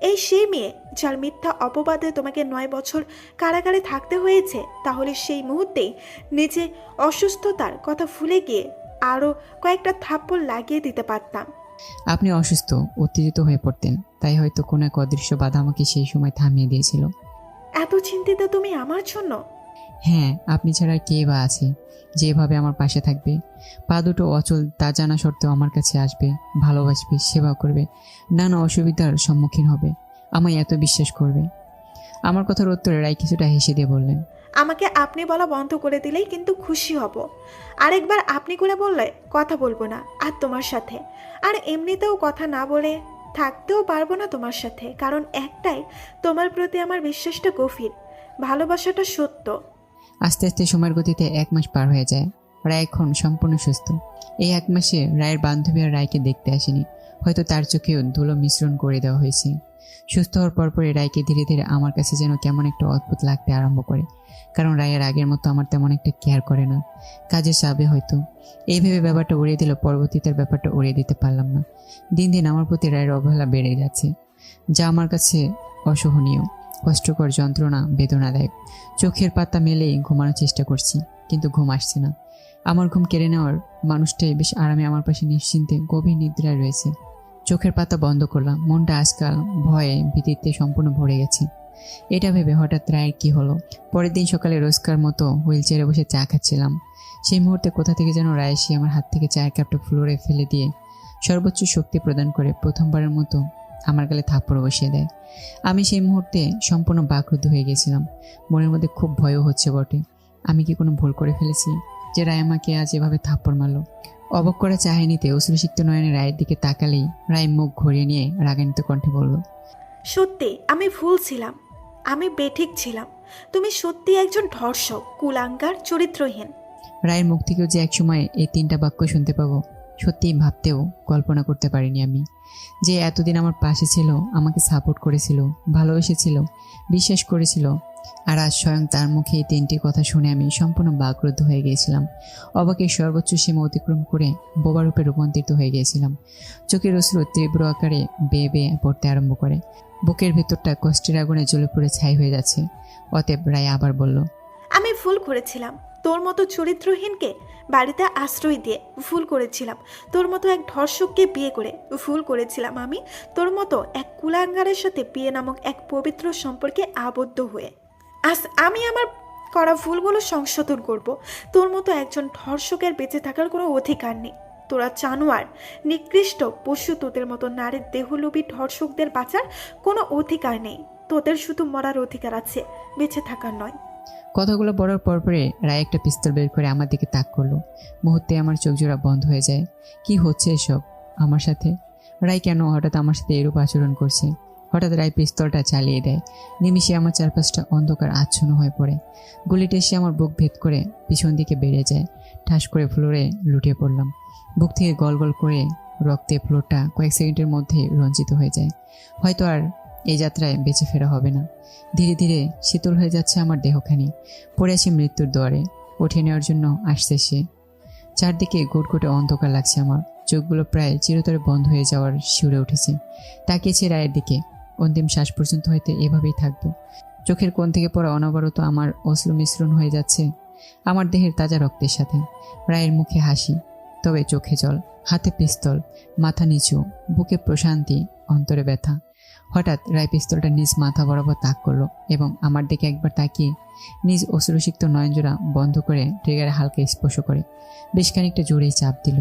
এই সেই মেয়ে যার মিথ্যা অপবাদে তোমাকে 9 বছর কারাগারে থাকতে হয়েছে, তাহলে সেই মুহূর্তেই নিজে অসুস্থতার কথা ভুলে গিয়ে আরও কয়েকটা থাপ্পড় লাগিয়ে দিতে পারতাম।
আপনি অসুস্থ, উত্তেজিত হয়ে পড়তেন, তাই হয়তো কোনো এক অদৃশ্য বাধা আমাকে সেই সময় থামিয়ে দিয়েছিল।
এত চিন্তিত তুমি আমার জন্য?
হ্যাঁ, আপনি ছাড়া কে বা আছে যেভাবে আমার পাশে থাকবে? পা দুটো অচল তা জানা সত্ত্বেও আমার কাছে আসবে, ভালোবাসবে, সেবা করবে, নানা অসুবিধার সম্মুখীন হবে, আমায় এত বিশ্বাস করবে। আমার কথার উত্তরে রায় কিছুটা হেসে দিয়ে বললেন,
আমাকে আপনি বলা বন্ধ করে দিলেই কিন্তু খুশি হব। আরেকবার আপনি করে বললে কথা বলবো না আর তোমার সাথে। আর এমনিতেও কথা না বলে থাকতেও পারবো না তোমার সাথে, কারণ একটাই, তোমার প্রতি আমার বিশ্বাসটা গভীর, ভালোবাসাটা সত্য।
আস্তে আস্তে সময়ের গতিতে 1 মাস পার হয়ে যায়। রায় এখন সম্পূর্ণ সুস্থ। এই 1 মাসে রায়ের বান্ধবী আর রায়কে দেখতে আসেনি, হয়তো তার চোখেও ধুলো মিশ্রণ করে দেওয়া হয়েছে। সুস্থ হওয়ার পরপরই রায়কে ধীরে ধীরে আমার কাছে যেন কেমন একটা অদ্ভুত লাগতে আরম্ভ করে, কারণ রায়ের আগের মতো আমার তেমন একটা কেয়ার করে না, কাজের চাপে হয়তো। এই ভেবে ব্যাপারটা উড়িয়ে দিল, পরবর্তীতে ব্যাপারটা উড়িয়ে দিতে পারলাম না। দিন দিন আমার প্রতি রায়ের অবহেলা বেড়ে যাচ্ছে, যা আমার কাছে অসহনীয়, কষ্টকর, যন্ত্রণা, বেদনাদায়ক। চোখের পাতা মেলেই ঘুমানোর চেষ্টা করছি, কিন্তু ঘুম আসছে না। আমার ঘুম কেড়ে নেওয়ার মানুষটাই বেশ আরামে আমার পাশে নিশ্চিন্তে গভীর নিদ্রায় রয়েছে। চোখের পাতা বন্ধ করলাম, মনটা আজকাল ভয়ে ভীতিতে সম্পূর্ণ ভরে গেছে। এটা ভেবে হঠাৎ রায়ের কি হলো। পরের দিন সকালে রোজকার মতো হুইল চেয়ারে বসে চা খাচ্ছিলাম। সেই মুহূর্তে কোথা থেকে যেন রায় এসে আমার হাত থেকে চায়ের কাপটা ফ্লোরে ফেলে দিয়ে সর্বোচ্চ শক্তি প্রদান করে প্রথমবারের মতো আমার গালে থাপ্পড় বসিয়ে দেয়। আমি সেই মুহূর্তে সম্পূর্ণ বাকরুদ্ধ হয়ে গেছিলাম। মনের মধ্যে খুব ভয়ও হচ্ছে বটে। আমি কি কোনো ভুল করে ফেলেছি যে রায় আমাকে আজ এভাবে থাপ্পড় মারল? অবাক করা চাহিনিতে অশ্রুসিক্ত নয়নে রায়ের দিকে তাকালেই রায় মুখ ঘুরিয়ে নিয়ে রাগান্বিত কণ্ঠে বলল,
সত্যি আমি ভুল ছিলাম, আমি বেঠিক ছিলাম। তুমি সত্যি একজন ধর্ষক, কুলাঙ্গার, চরিত্রহীন।
রায়ের মুখ থেকেও যে একসময় এই 3টা বাক্য শুনতে পাবো, সত্যিই ভাবতেও কল্পনা করতে পারিনি আমি। যে এতদিন আমার পাশে ছিল, আমাকে সাপোর্ট করেছিল, ভালোবেসেছিল, বিশ্বাস করেছিল, আর আজ স্বয়ং তার মুখে এই 3টি কথা শুনে আমি সম্পূর্ণ বাকরুদ্ধ হয়ে গিয়েছিলাম। অবাকের সর্বোচ্চ সীমা অতিক্রম করে বোবারূপে রূপান্তরিত হয়ে গিয়েছিলাম। চোখের অশ্রু তীব্র আকারে বেয়ে বেয়ে পড়তে আরম্ভ করে। বুকের ভেতরটা কষ্টের আগুনে জ্বলে পড়ে ছাই হয়ে যাচ্ছে। অতএব রায় আবার বলল,
আমি ভুল করেছিলাম তোর মতো চরিত্রহীনকে বাড়িতে আশ্রয় দিয়ে, ভুল করেছিলাম তোর মতো এক ধর্ষককে বিয়ে করে, ভুল করেছিলাম আমি তোর মতো এক কুলাঙ্গারের সাথে বিয়ে নামক এক পবিত্র সম্পর্কে আবদ্ধ হয়ে। আজ আমি আমার করা ভুলগুলো সংশোধন করব। তোর মতো একজন ধর্ষকের বেঁচে থাকার কোনো অধিকার নেই। তোরা জানোয়ার, নিকৃষ্ট পশু, তোদের মতো নারীর দেহলোভী ধর্ষকদের বাঁচার কোনো অধিকার নেই। তোদের শুধু মরার অধিকার আছে, বেঁচে থাকার নয়।
কথাগুলো বলার পরপরে রায় একটা পিস্তল বের করে আমার দিকে তাক করলো। মুহূর্তে আমার চোখ জোড়া বন্ধ হয়ে যায়। কি হচ্ছে এসব আমার সাথে? রায় কেন হঠাৎ আমার সাথে এরূপ আচরণ করছে? হঠাৎ রায় পিস্তলটা চালিয়ে দেয়। নিমিষে আমার চারপাশটা অন্ধকার আচ্ছন্ন হয়ে পড়ে। গুলিটা এসে আমার বুক ভেদ করে পিছন দিকে বেড়ে যায়। ঠাস করে ফ্লোরে লুটিয়ে পড়লাম। বুক থেকে গল গল করে রক্তে ফ্লোরটা কয়েক সেকেন্ডের মধ্যে রঞ্জিত হয়ে যায়। হয়তো আর এই যাত্রায় বেঁচে ফেরা হবে না। ধীরে ধীরে শীতল হয়ে যাচ্ছে আমার দেহখানি। পড়ে আসি মৃত্যুর দুয়ারে। উঠিয়ে নেওয়ার জন্য আসছে সে। চারদিকে ঘুটঘুটে অন্ধকার লাগছে আমার। চোখগুলো প্রায় চিরতরে বন্ধ হয়ে যাওয়ার শিউরে উঠেছে। তাকিয়েছি রায়ের দিকে। অন্তিম শ্বাস পর্যন্ত হয়তো এভাবেই থাকবো। চোখের কোণ থেকে পড়া অনবরত আমার অশ্রু মিশ্রণ হয়ে যাচ্ছে আমার দেহের তাজা রক্তের সাথে। রায়ের মুখে হাসি, তবে চোখে জল, হাতে পিস্তল, মাথা নিচু, বুকে প্রশান্তি, অন্তরে ব্যথা। হঠাৎ রায় পিস্তলটা নিজ মাথা বরাবর তাক করলো এবং আমার দিকে একবার তাকিয়ে নিজ অশ্রুসিক্ত নয়নজোড়া বন্ধ করে ট্রিগারে হালকা স্পর্শ করে বেশ খানিকটা জোরেই চাপ দিল।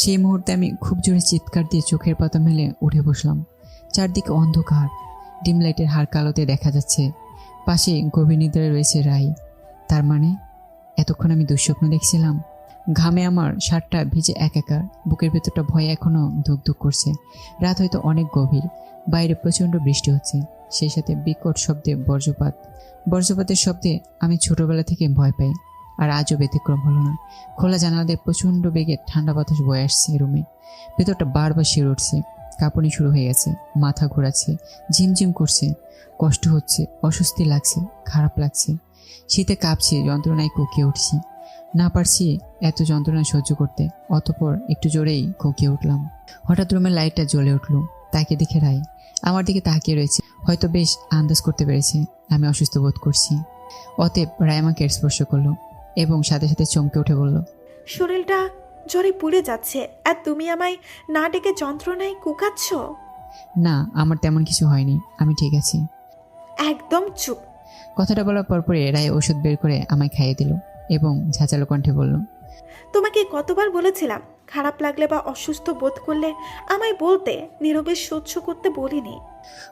সেই মুহূর্তে আমি খুব জোরে চিৎকার দিয়ে চোখের পাতা মেলে উঠে বসলাম। চারদিকে অন্ধকার, ডিম লাইটের হালকা আলোতে দেখা যাচ্ছে পাশে গভীর নিদ্রায় রয়েছে রায়। তার মানে এতক্ষণ আমি দুঃস্বপ্ন দেখছিলাম। ঘামে আমার শার্টটা ভিজে একাকার। বুকের ভেতরটা ভয়ে এখনো ধুকধুক করছে। রাত হয়তো অনেক গভীর। বাইরে প্রচণ্ড বৃষ্টি হচ্ছে, সেই সাথে বিকট শব্দে বজ্রপাত। বজ্রপাতের শব্দে আমি ছোটবেলা থেকে ভয় পাই, আর আজও ব্যতিক্রম হলো না। খোলা জানালা দিয়ে প্রচণ্ড বেগে ঠান্ডা বাতাস বয়ে আসছে রুমে। ভেতরটা বারবার শিউরে উঠছে। কাঁপুনি শুরু হয়ে গেছে, মাথা ঘোরাচ্ছে, ঝিমঝিম করছে, কষ্ট হচ্ছে, অস্বস্তি লাগছে, খারাপ লাগছে। শীতে কাঁপছি, যন্ত্রণায় কুকিয়ে উঠছি। না পারছি এত যন্ত্রণা সহ্য করতে। অতঃপর একটু জোরেই কুকিয়ে উঠলাম। হঠাৎ রুমের লাইটটা জ্বলে উঠল। তাকে দেখে রায় আমার দিকে তাকিয়ে রয়েছে। হয়তো বেশ আন্দাজ করতে পেরেছে আমি অসুস্থ বোধ করছি। অতএব রায় আমাকে স্পর্শ করলো এবং সাথে সাথে চমকে উঠে বলল,
শরীরটা জ্বরে পুড়ে যাচ্ছে, আর তুমি আমায় না ডেকে যন্ত্রণায় কুকাচ্ছ।
না, আমার তেমন কিছু হয়নি, আমি ঠিক আছি।
একদম চুপ।
কথাটা বলার পরপরই রায় ওষুধ বের করে আমায় খাইয়ে দিল এবং ঝাঁচালো কণ্ঠে বলল,
তোমাকে কতবার বলেছিলাম, খারাপ লাগলে বা অসুস্থ বোধ করলে আমায় বলতে, নীরবে সহ্য করতে বলিনি।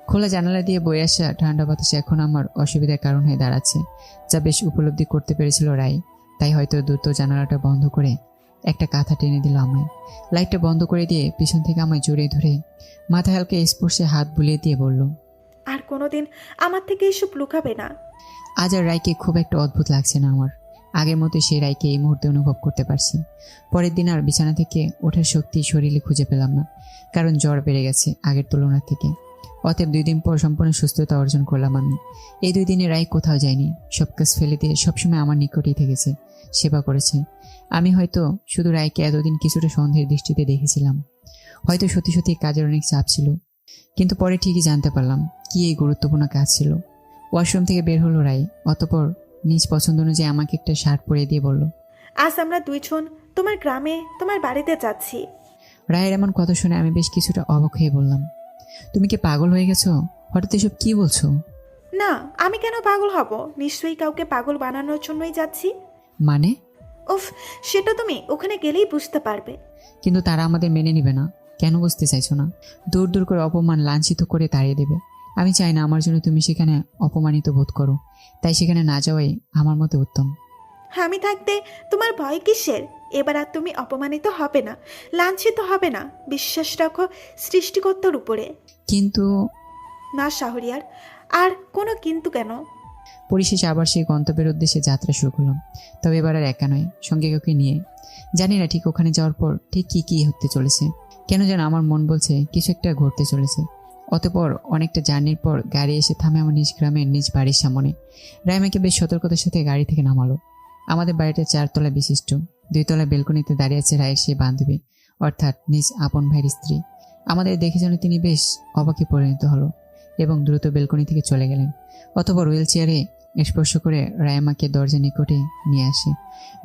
খোলা জানালা দিয়ে বয়ে আসা ঠান্ডা বাতাস এখন আমার অসুবিধার কারণ হয়ে দাঁড়াচ্ছে, যা বেশ উপলব্ধি করতে পেরেছিল রায়। তাই হয়তো দ্রুত জানালাটা বন্ধ করে একটা কাঁথা টেনে দিল আমায়। লাইটটা বন্ধ করে দিয়ে পিছন থেকে আমায় জড়িয়ে ধরে মাথা হালকা স্পর্শে হাত বুলিয়ে দিয়ে বলল,
আর কোনোদিন আমার থেকে এসব লুকাবে না।
আজ আর রায়কে খুব একটা অদ্ভুত লাগছে না আমার। আগের মতো সেই রায়কে এই মুহূর্তে অনুভব করতে পারছি। পরের দিন আর বিছানা থেকে ওঠার শক্তি শরীরে খুঁজে পেলাম না, কারণ জ্বর বেড়ে গেছে আগের তুলনার থেকে। অতএব 2 দিন পর সম্পূর্ণ সুস্থতা অর্জন করলাম আমি। এই 2 দিনে রায় কোথাও যায়নি, সব কাজ ফেলে দিয়ে সবসময় আমার নিকটেই থেকেছে, সেবা করেছে। আমি হয়তো শুধু রায়কে এতদিন কিছুটা সন্দেহের দৃষ্টিতে দেখেছিলাম, হয়তো সত্যি সত্যি কাজের অনেক চাপ ছিল, কিন্তু পরে ঠিকই জানতে পারলাম কি এই গুরুত্বপূর্ণ কাজ ছিল। ওয়াশরুম থেকে বের হলো রায়, অতঃপর নিজ পছন্দ অনুযায়ী আমাকে একটা শার্ট পরিয়ে দিয়ে বলল,
আজ আমরা দুইজন তোমার গ্রামে তোমার বাড়িতে যাচ্ছি।
রায়ের এমন কথা শুনে আমি বেশ কিছুটা অবাক হয়ে বললাম, তুমি কি পাগল হয়ে গেছো? হঠাৎ এসব কি বলছো?
না, আমি কেন পাগল হব? নিশ্চয়ই কাউকে পাগল বানানোর জন্যই যাচ্ছি।
মানে?
উফ, সেটা তুমি ওখানে গেলেই বুঝতে পারবে।
কিন্তু তারা আমাদের মেনে নিবে না। কেন বুঝতে চাইছো না? দূর দূর করে অপমান লাঞ্ছিত করে তাড়িয়ে দেবে। আমি চাই না আমার জন্য তুমি সেখানে অপমানিত বোধ করো, তাই সেখানে না যাওয়াই আমার মতে উত্তম।
আমি থাকতে তোমার ভয় কিসের? এবার আর তুমি অপমানিত হবে না, লাঞ্ছিত হবে না। বিশ্বাস রাখো সৃষ্টিকর্তার উপরে।
কিন্তু
না শাহরিয়ার, আর কোনো কিন্তু কেন?
পরিশেষে আবার সেই গন্তব্যের উদ্দেশ্যে যাত্রা শুরু করলাম, তবে এবার আর একা নয়, সঙ্গে কাউকে নিয়ে। জানি না ঠিক ওখানে যাওয়ার পর ঠিক কি হতে চলেছে, কেন যেন আমার মন বলছে কিছু একটা ঘটতে চলেছে। অতঃপর অনেকটা জার্নির পর গাড়ি এসে থামে আমার নিজ গ্রামের নিজ বাড়ির সামনে। রায়মাকে বেশ সতর্কতার সাথে গাড়ি থেকে নামালো। আমাদের বাড়িটা 4 তলা বিশিষ্ট, 2 তলা বেলকনিতে দাঁড়িয়ে আছে রায়ের সেই বান্ধবী, অর্থাৎ নিজ আপন ভাইয়ের স্ত্রী। আমাদের দেখে যেন তিনি বেশ অবাকে পরিণত হলো এবং দ্রুত বেলকনি থেকে চলে গেলেন। অতঃপর হুইল চেয়ারে স্পর্শ করে রায়মাকে দরজা নিকটে নিয়ে আসে।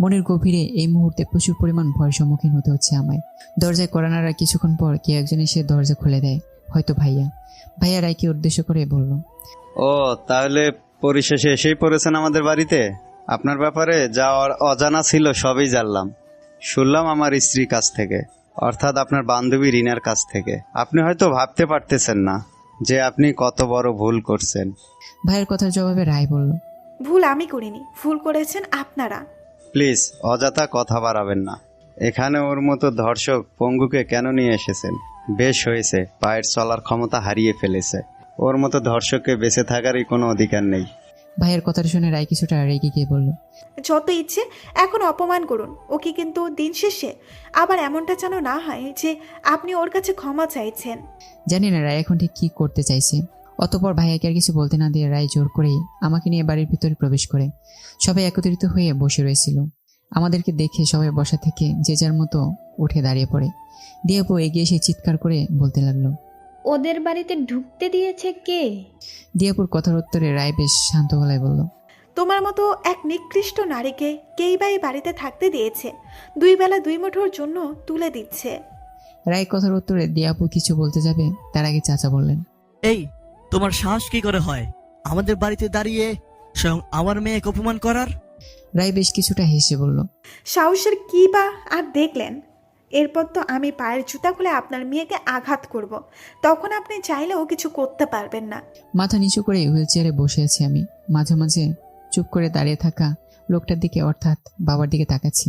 মনের গভীরে এই মুহূর্তে প্রচুর পরিমাণ ভয়ের সম্মুখীন হতে হচ্ছে আমায়। দরজায় কড়া নাড়ার কিছুক্ষণ পর কে একজন এসে দরজা খুলে দেয়, হয়তো ভাইয়া। ভাইয়া রায়কে উদ্দেশ্য করে বলল,
ও তাহলে পরিশেষে এসেই পড়েছেন আমাদের বাড়িতে। আপনার ব্যাপারে যা অজানা ছিল সবই জানলাম, শুনলাম আমার স্ত্রীর কাছ থেকে, অর্থাৎ আপনার বান্ধবী রিনার কাছ থেকে। আপনি হয়তো ভাবতে পারতেছেন না যে আপনি কত বড় ভুল করছেন।
ভাইয়ের কথার জবাবে রায় বলল,
ভুল আমি করিনি, ভুল করেছেন আপনারা।
প্লিজ অযথা কথা বাড়াবেন না। এখানে ওর মতো ধর্ষক পঙ্গুকে কেন নিয়ে এসেছেন? বেশ হয়েছে, পায়ের চলার ক্ষমতা হারিয়ে ফেলেছে। ওর মতো ধর্ষককে বেঁচে থাকারই কোনো অধিকার নেই।
ভাইয়ের কথাটা শুনে রায় কিছুটা রেগে গিয়ে বলল,
যত ইচ্ছে এখন অপমান করুন ওকে, কিন্তু দিন শেষে আবার এমনটা যেন না হয় যে আপনি ওর কাছে ক্ষমা চাইছেন।
জানি না রায় এখন ঠিক কি করতে চাইছে। অতঃপর ভাইয়াকে আর কিছু বলতে না দিয়ে রায় জোর করেই আমাকে নিয়ে বাড়ির ভিতরে প্রবেশ করে। সবাই একত্রিত হয়ে বসে রয়েছিল। আমাদেরকে দেখে সবাই বসা থেকে যে যার মতো উঠে দাঁড়িয়ে পড়ে। দিয়াপু এগিয়ে এসে চিৎকার করে বলতে লাগলো,
ওদের বাড়িতে ঢুকতে দিয়েছে কে?
দিয়াপুর কথার উত্তরে রায় বেশ শান্ত গলায় বলল,
তোমার মতো এক নিকৃষ্ট নারীকে কেই বা এই বাড়িতে থাকতে দিয়েছে? 2 বেলা 2 মুঠোর জন্য তুলে দিচ্ছে।
রায় কথার উত্তরে দিয়াপু কিছু বলতে যাবে, তার আগে চাচা বললেন,
এই তোমার সাহস কি করে হয় আমাদের বাড়িতে দাঁড়িয়ে স্বয়ং আমার মেয়েকে অপমান করার?
রায় বেশ কিছুটা হেসে বলল,
সাহসের কি বা আর দেখলেন? এরপর তো আমি পায়ের জুতা খুলে আপনার মেয়েকে আঘাত করব, তখন আপনি চাইলেও কিছু করতে পারবেন না।
মাথা নিচু করে হুইল চেয়ারে বসে আছি আমি। মাঝে মাঝে চুপ করে দাঁড়িয়ে থাকা লোকটার দিকে, অর্থাৎ বাবার দিকে তাকাচ্ছি।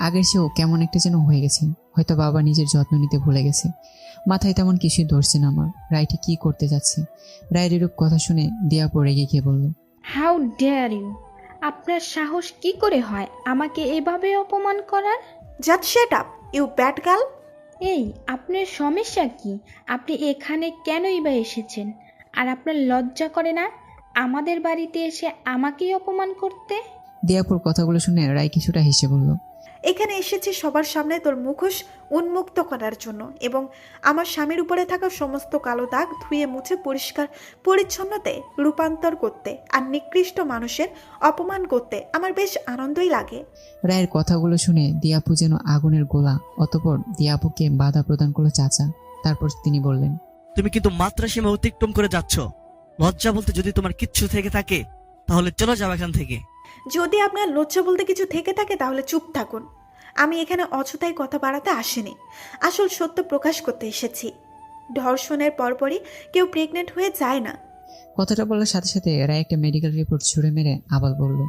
আগের সেও কেমন একটা যেন হয়ে গেছে, হয়তো বাবা নিজের যত্ন নিতে ভুলে গেছে। মাথায় তেমন কিছুই ধরছে না আমার, রায়টি কি করতে যাচ্ছে। রায়ের এরূপ কথা শুনে দিয়া পড়ে গিয়ে বলল,
হাউ ডেয়ার ইউ! আপনার সাহস কি করে হয় আমাকে এভাবে অপমান করার?
Just shut up you bad girl.
এই, আপনার সমস্যা কি? আপনি এখানে কেনই বা এসেছেন? আর আপনার লজ্জা করে না আমাদের বাড়িতে এসে আমাকেই অপমান করতে?
দিয়াপুর কথাগুলো শুনে রায় কিছুটা হেসে বলল,
এখানে এসেছি সবার সামনে তোর মুখোশ উন্মুক্ত করার জন্য এবং আমার স্বামীর উপরে থাকা সমস্ত কালো দাগ ধুয়ে মুছে পরিষ্কার পরিচ্ছন্নতে রূপান্তর করতে আর নিকৃষ্ট মানুষের অপমান করতে আমার বেশ আনন্দই লাগে।
রায়ের কথাগুলো শুনে দিয়াপু যেন আগুনের গোলা। অতঃপর দিয়াপুকে বাধা প্রদান করলো চাচা। তারপর তিনি বললেন,
তুমি কিন্তু মাত্রা সীমা অতিক্রম করে যাচ্ছ। লজ্জা বলতে যদি তোমার কিচ্ছু থেকে থাকে তাহলে চলে যাও এখান থেকে।
যদি আপনার লজ্জা বলতে কিছু থেকে থাকে তাহলে চুপ থাকুন। আমি এখানে অযথাই কথা বাড়াতে আসিনি, আসল সত্য প্রকাশ করতে এসেছি। ধর্ষণের পরপরই কেউ প্রেগনেন্ট হয়ে যায় না।
কথাটা বলার সাথে সাথে রায় একটা মেডিকেল রিপোর্ট ছুঁড়ে মেরে আবার বলল,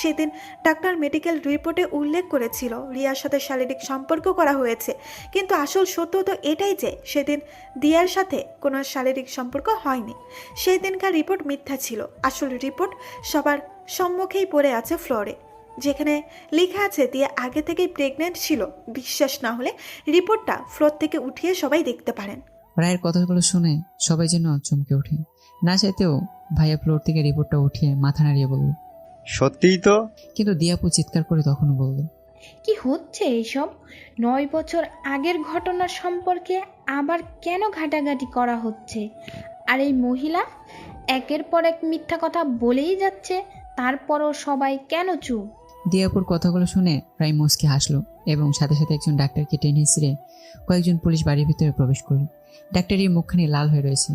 সেদিন ডাক্তার মেডিকেল রিপোর্টে উল্লেখ করেছিল রিয়ার সাথে শারীরিক সম্পর্ক করা হয়েছে, কিন্তু আসল সত্য তো এটাই যে সেদিন দিয়ার সাথে কোনো শারীরিক সম্পর্ক হয়নি। সেই দিনকার রিপোর্ট মিথ্যা ছিল। আসল রিপোর্ট সবার সম্মুখেই পড়ে আছে ফ্লোরে, যেখানে লেখা আছে দিয়া আগে থেকেই প্রেগনেন্ট ছিল। বিশ্বাস না হলে রিপোর্টটা ফ্লোর থেকে উঠিয়ে সবাই দেখতে পারেন।
রায়ের কথাগুলো শুনে সবাই যেন চমকে ওঠে। না চাইতেও ভাইয়া ফ্লোর থেকে রিপোর্টটা উঠিয়ে মাথা নাড়িয়ে বলল,
সত্যিই তো।
কিন্তু দিয়াপু চিৎকার করে তখনও বলল,
কি হচ্ছে এইসব? 9 বছর আগের ঘটনা সম্পর্কে আবার কেন ঘাটাঘাটি করা হচ্ছে? আর এই মহিলা একের পর এক মিথ্যা কথা বলেই যাচ্ছে, তারপরও সবাই কেন চুপ?
দিয়াপুর কথাগুলো শুনে রায় মুচকি হাসলো এবং সাথে সাথে একজন ডাক্তারকে টেনে হিঁচড়ে কয়েকজন পুলিশ বাড়ির ভিতরে প্রবেশ করলো। ডাক্তারের মুখখানি লাল হয়ে রয়েছে,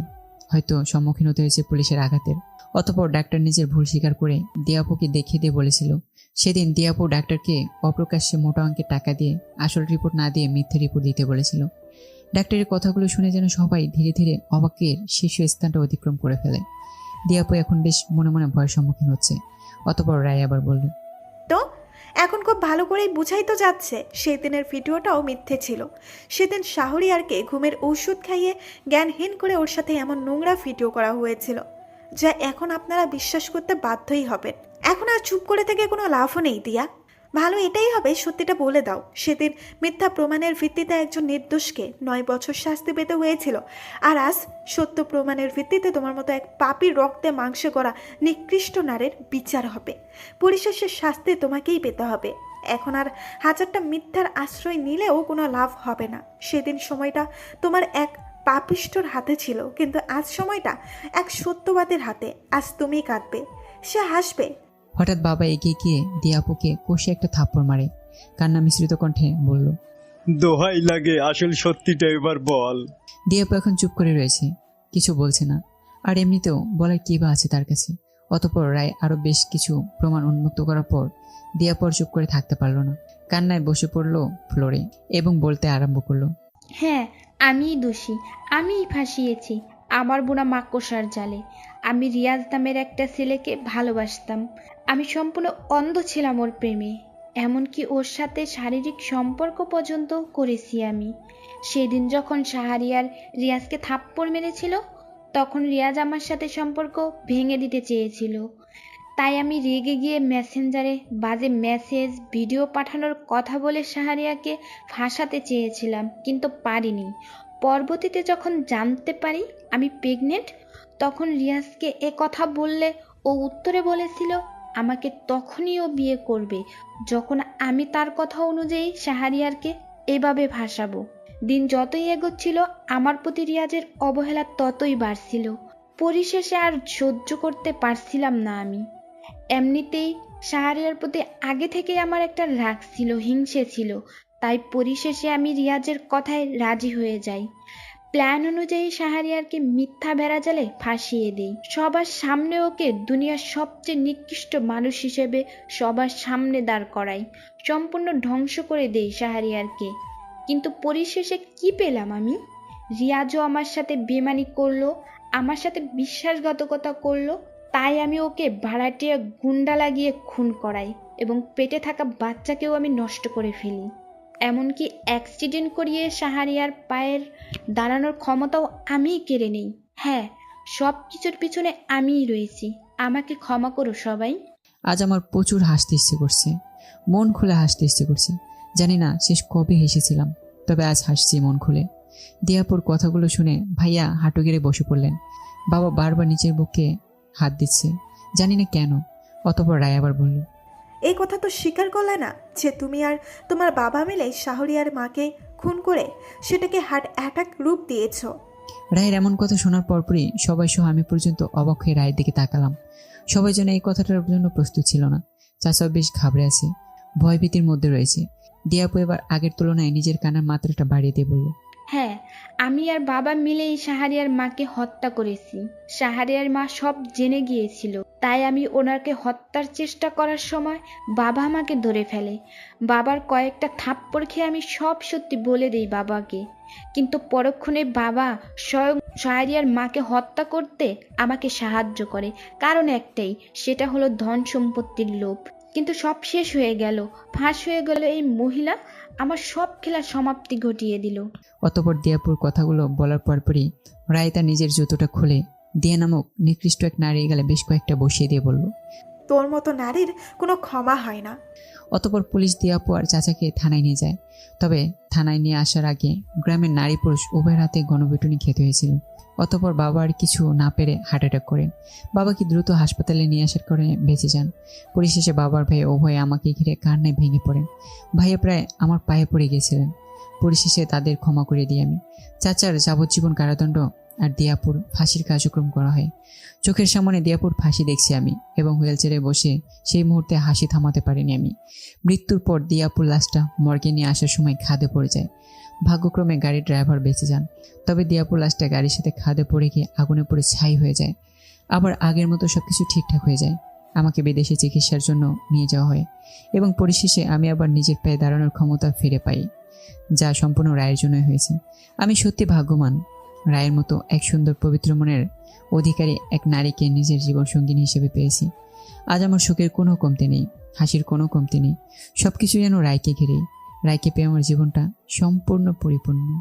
হয়তো সম্মুখীন হতে হয়েছে পুলিশের আঘাতের। অতঃপর ডাক্তার নিজের ভুল স্বীকার করে দিয়াপুকে দেখিয়ে দিয়ে বলেছিল, সেদিন দিয়াপু ডাক্তারকে অপ্রকাশ্যে মোটা অঙ্কের টাকা দিয়ে আসল রিপোর্ট না দিয়ে মিথ্যে রিপোর্ট দিতে বলেছিল। ডাক্তারের কথাগুলো শুনে যেন সবাই ধীরে ধীরে অবাকের শীর্ষস্থানটা অতিক্রম করে ফেলে। দিয়াপু এখন বেশ মনে মনে ভয়ের সম্মুখীন হচ্ছে। অতঃপর রায় আবার বলল,
তো এখন খুব ভালো করেই বুঝাই তো যাচ্ছে সেদিনের ভিডিওটাও মিথ্যে ছিল। সেদিন শাহরিয়ারকে ঘুমের ওষুধ খাইয়ে জ্ঞানহীন করে ওর সাথে এমন নোংরা ভিডিও করা হয়েছিল, যা এখন আপনারা বিশ্বাস করতে বাধ্যই হবেন। এখন আর চুপ করে থেকে কোনো লাভও নেই দিয়া। ভালো এটাই হবে সত্যিটা বলে দাও। সেদিন মিথ্যা প্রমাণের ভিত্তিতে একজন নির্দোষকে 9 বছর শাস্তি পেতে হয়েছিল, আর আজ সত্য প্রমাণের ভিত্তিতে তোমার মতো এক পাপীর রক্তে মাংসে করা নিকৃষ্ট নারীর বিচার হবে। পরিশেষে শাস্তি তোমাকেই পেতে হবে। এখন আর হাজারটা মিথ্যার আশ্রয় নিলেও কোনো লাভ হবে না। সেদিন সময়টা তোমার এক পাপিষ্ঠর হাতে ছিল, কিন্তু আজ সময়টা এক সত্যবাদের হাতে। আজ তুমি কাঁদবে, সে হাসবে।
হঠাৎ বাবা এগিয়ে গিয়ে দিয়াপুকে কষে একটা থাপ্পড় মারে, কান্না মিশ্রিত কণ্ঠে বলল,
দোহাই লাগে, আসল সত্যিটা এবার বল।
দিয়াপু এখন চুপ করে রয়েছে, কিছু বলছে না। আর এমনিতেও বলার কি বা আছে তার কাছে। অতঃপর রায় আরো বেশ কিছু প্রমাণ উন্মুক্ত করার পর দিয়াপর চুপ করে থাকতে পারলো না, কান্নায় বসে পড়লো ফ্লোরে এবং বলতে আরম্ভ করলো,
হ্যাঁ, আমিই দোষী, আমিই ফাঁসিয়েছি আমার বোনা মাকড়সার জালে। আমি রিয়াজ নামের একটা ছেলেকে ভালোবাসতাম। আমি সম্পূর্ণ অন্ধ ছিলাম ওর প্রেমে, এমনকি ওর সাথে শারীরিক সম্পর্ক পর্যন্ত করেছি আমি। সেদিন যখন শাহরিয়ার রিয়াজকে থাপ্পড় মেরেছিল, তখন রিয়াজ আমার সাথে সম্পর্ক ভেঙে দিতে চেয়েছিল। তাই আমি রেগে গিয়ে মেসেঞ্জারে বাজে মেসেজ ভিডিও পাঠানোর কথা বলে শাহরিয়াকে ফাঁসাতে চেয়েছিলাম, কিন্তু পারিনি। পরবর্তীতে যখন জানতে পারি আমি প্রেগনেন্ট, তখন রিয়াজকে এ কথা বললে ও উত্তরে বলেছিল আমাকে তখনই ও বিয়ে করবে যখন আমি তার কথা অনুযায়ী শাহরিয়ারকে এভাবে ভাসাবো। দিন যতই এগোচ্ছিল আমার প্রতি রিয়াজের অবহেলা ততই বাড়ছিল। পরিশেষে আর সহ্য করতে পারছিলাম না আমি। এমনিতেই শাহরিয়ার প্রতি আগে থেকেই আমার একটা রাগ ছিল, হিংসে ছিল। তাই পরিশেষে আমি রিয়াজের কথায় রাজি হয়ে যাই। প্ল্যান অনুযায়ী শাহরিয়ারকে মিথ্যা বেড়াজালে ফাঁসিয়ে দেই। সবার সামনে ওকে দুনিয়ার সবচেয়ে নিকৃষ্ট মানুষ হিসেবে সবার সামনে দাঁড় করাই। সম্পূর্ণ ধ্বংস করে দেই শাহরিয়ারকে। কিন্তু পরিশেষে কি পেলাম আমি? রিয়াজও আমার সাথে বেমানি করলো, আমার সাথে বিশ্বাসঘাতকতা করলো। তাই আমি ওকে ভাড়াটিয়া গুন্ডা লাগিয়ে খুন করাই এবং পেটে থাকা বাচ্চাকেও আমি নষ্ট করে ফেলি। এমনকি অ্যাক্সিডেন্ট করিয়ে শাহরিয়ার পায়ের দাঁড়ানোর ক্ষমতাও আমিই কেড়ে নেই। হ্যাঁ, সব কিছুর পিছনে আমিই রয়েছি। আমাকে ক্ষমা করো সবাই।
আজ আমার প্রচুর হাসতে ইচ্ছে করছে, মন খুলে হাসতে ইচ্ছে করছে। জানি না শেষ কবে হেসেছিলাম, তবে আজ হাসছি মন খুলে। দিয়াপুর কথাগুলো শুনে ভাইয়া হাঁটু গেড়ে বসে পড়লেন। বাবা বারবার নিচের বুকে হাত দিচ্ছে, জানি না কেন। অতঃপর রায় আবার বলল,
এই কথা তো স্বীকার করলে না যে তুমি আর তোমার বাবা মিলে শাহরিয়ার মাকে খুন করে সেটাকে হার্ট অ্যাটাক রূপ দিয়েছ।
রায়ের এমন কথা শোনার পরপরই সবাই সহ আমি পর্যন্ত অবাক হয়ে রায়ের দিকে তাকালাম। সবাই যেন এই কথাটার জন্য প্রস্তুত ছিল না। চাচাও বেশ ঘাবড়ে আছে, ভয়ভীতির মধ্যে রয়েছে। দিয়াপু এবার আগের তুলনায় নিজের কান্নার মাত্রাটা বাড়িয়ে দিয়ে বলল,
হ্যাঁ, আমি আর বাবা মিলেই শাহরিয়ার মাকে হত্যা করেছি। শাহরিয়ার মা সব জেনে গিয়েছিল, তাই আমি ওনাকে হত্যার চেষ্টা করার সময় বাবা আমাকে ধরে ফেলে। বাবার কয়েকটা থাপ্পড় খেয়ে আমি সব সত্যি বলে দিই বাবাকে। কিন্তু পরক্ষণে বাবা স্বয়ং শাহরিয়ার মাকে হত্যা করতে আমাকে সাহায্য করে, কারণ একটাই, সেটা হলো ধন সম্পত্তির লোভ। কিন্তু সব শেষ হয়ে গেল, ফাঁস হয়ে গেল এই মহিলা আমার সব খেলার সমাপ্তি ঘটিয়ে দিল।
অতঃপর দিয়াপুর কথাগুলো বলার পরপরই রায় তার নিজের জুতোটা খুলে দিয়া নামক নিকৃষ্ট এক নারী গেলে বেশ কয়েকটা বসিয়ে দিয়ে বলল,
তোর মতো নারীর কোনো ক্ষমা হয় না।
অতঃপর পুলিশ দিয়াপু আর চাচাকে থানায় নিয়ে যায়। তবে থানায় নিয়ে আসার আগে গ্রামের নারী পুরুষ উভয়ের হাতে গণপিটুনি খেতে হয়েছিল। অতঃপর বাবা আর কিছু না পেরে হার্ট অ্যাটাক করেন। বাবাকে দ্রুত হাসপাতালে নিয়ে আসার কারণে বেঁচে যান। পরিশেষে বাবার ভাই উভয়ে আমাকে ঘিরে কান্নায় ভেঙে পড়েন। ভাইয়া প্রায় আমার পায়ে পড়ে গিয়েছিলেন। পরিশেষে তাদের ক্ষমা করে দিই আমি। চাচার যাবজ্জীবন কারাদণ্ড আর দিয়াপুর ফাঁসির কার্যক্রম করা হয়। চোখের সামনে দিয়াপুর ফাঁসি দেখছি আমি এবং হুইল চেয়ারে বসে সেই মুহূর্তে হাসি থামাতে পারিনি আমি। মৃত্যুর পর দিয়াপুর লাশটা মর্গে নিয়ে আসার সময় খাদে পড়ে যায়। ভাগ্যক্রমে গাড়ির ড্রাইভার বেঁচে যান। তবে দিয়াপুর লাশটা গাড়ির সাথে খাদে পড়ে গিয়ে আগুনে পড়ে ছাই হয়ে যায়। আবার আগের মতো সবকিছু ঠিকঠাক হয়ে যায়। আমাকে বিদেশে চিকিৎসার জন্য নিয়ে যাওয়া হয় এবং পরিশেষে আমি আবার নিজের পায়ে দাঁড়ানোর ক্ষমতা ফিরে পাই, যা সম্পূর্ণ রায়ের জন্যই হয়েছে। আমি সত্যি ভাগ্যবান। রায়ের মতো এক সুন্দর পবিত্র মনের অধিকারী এক নারীকে নিজের জীবনসঙ্গিনী হিসেবে পেয়েছি। আজ আমার সুখের কোনো কমতি নেই, হাসির কোনো কমতি নেই। সবকিছু যেন রায়কে ঘিরেই। রায়কে পেয়ে আমার জীবনটা সম্পূর্ণ পরিপূর্ণ।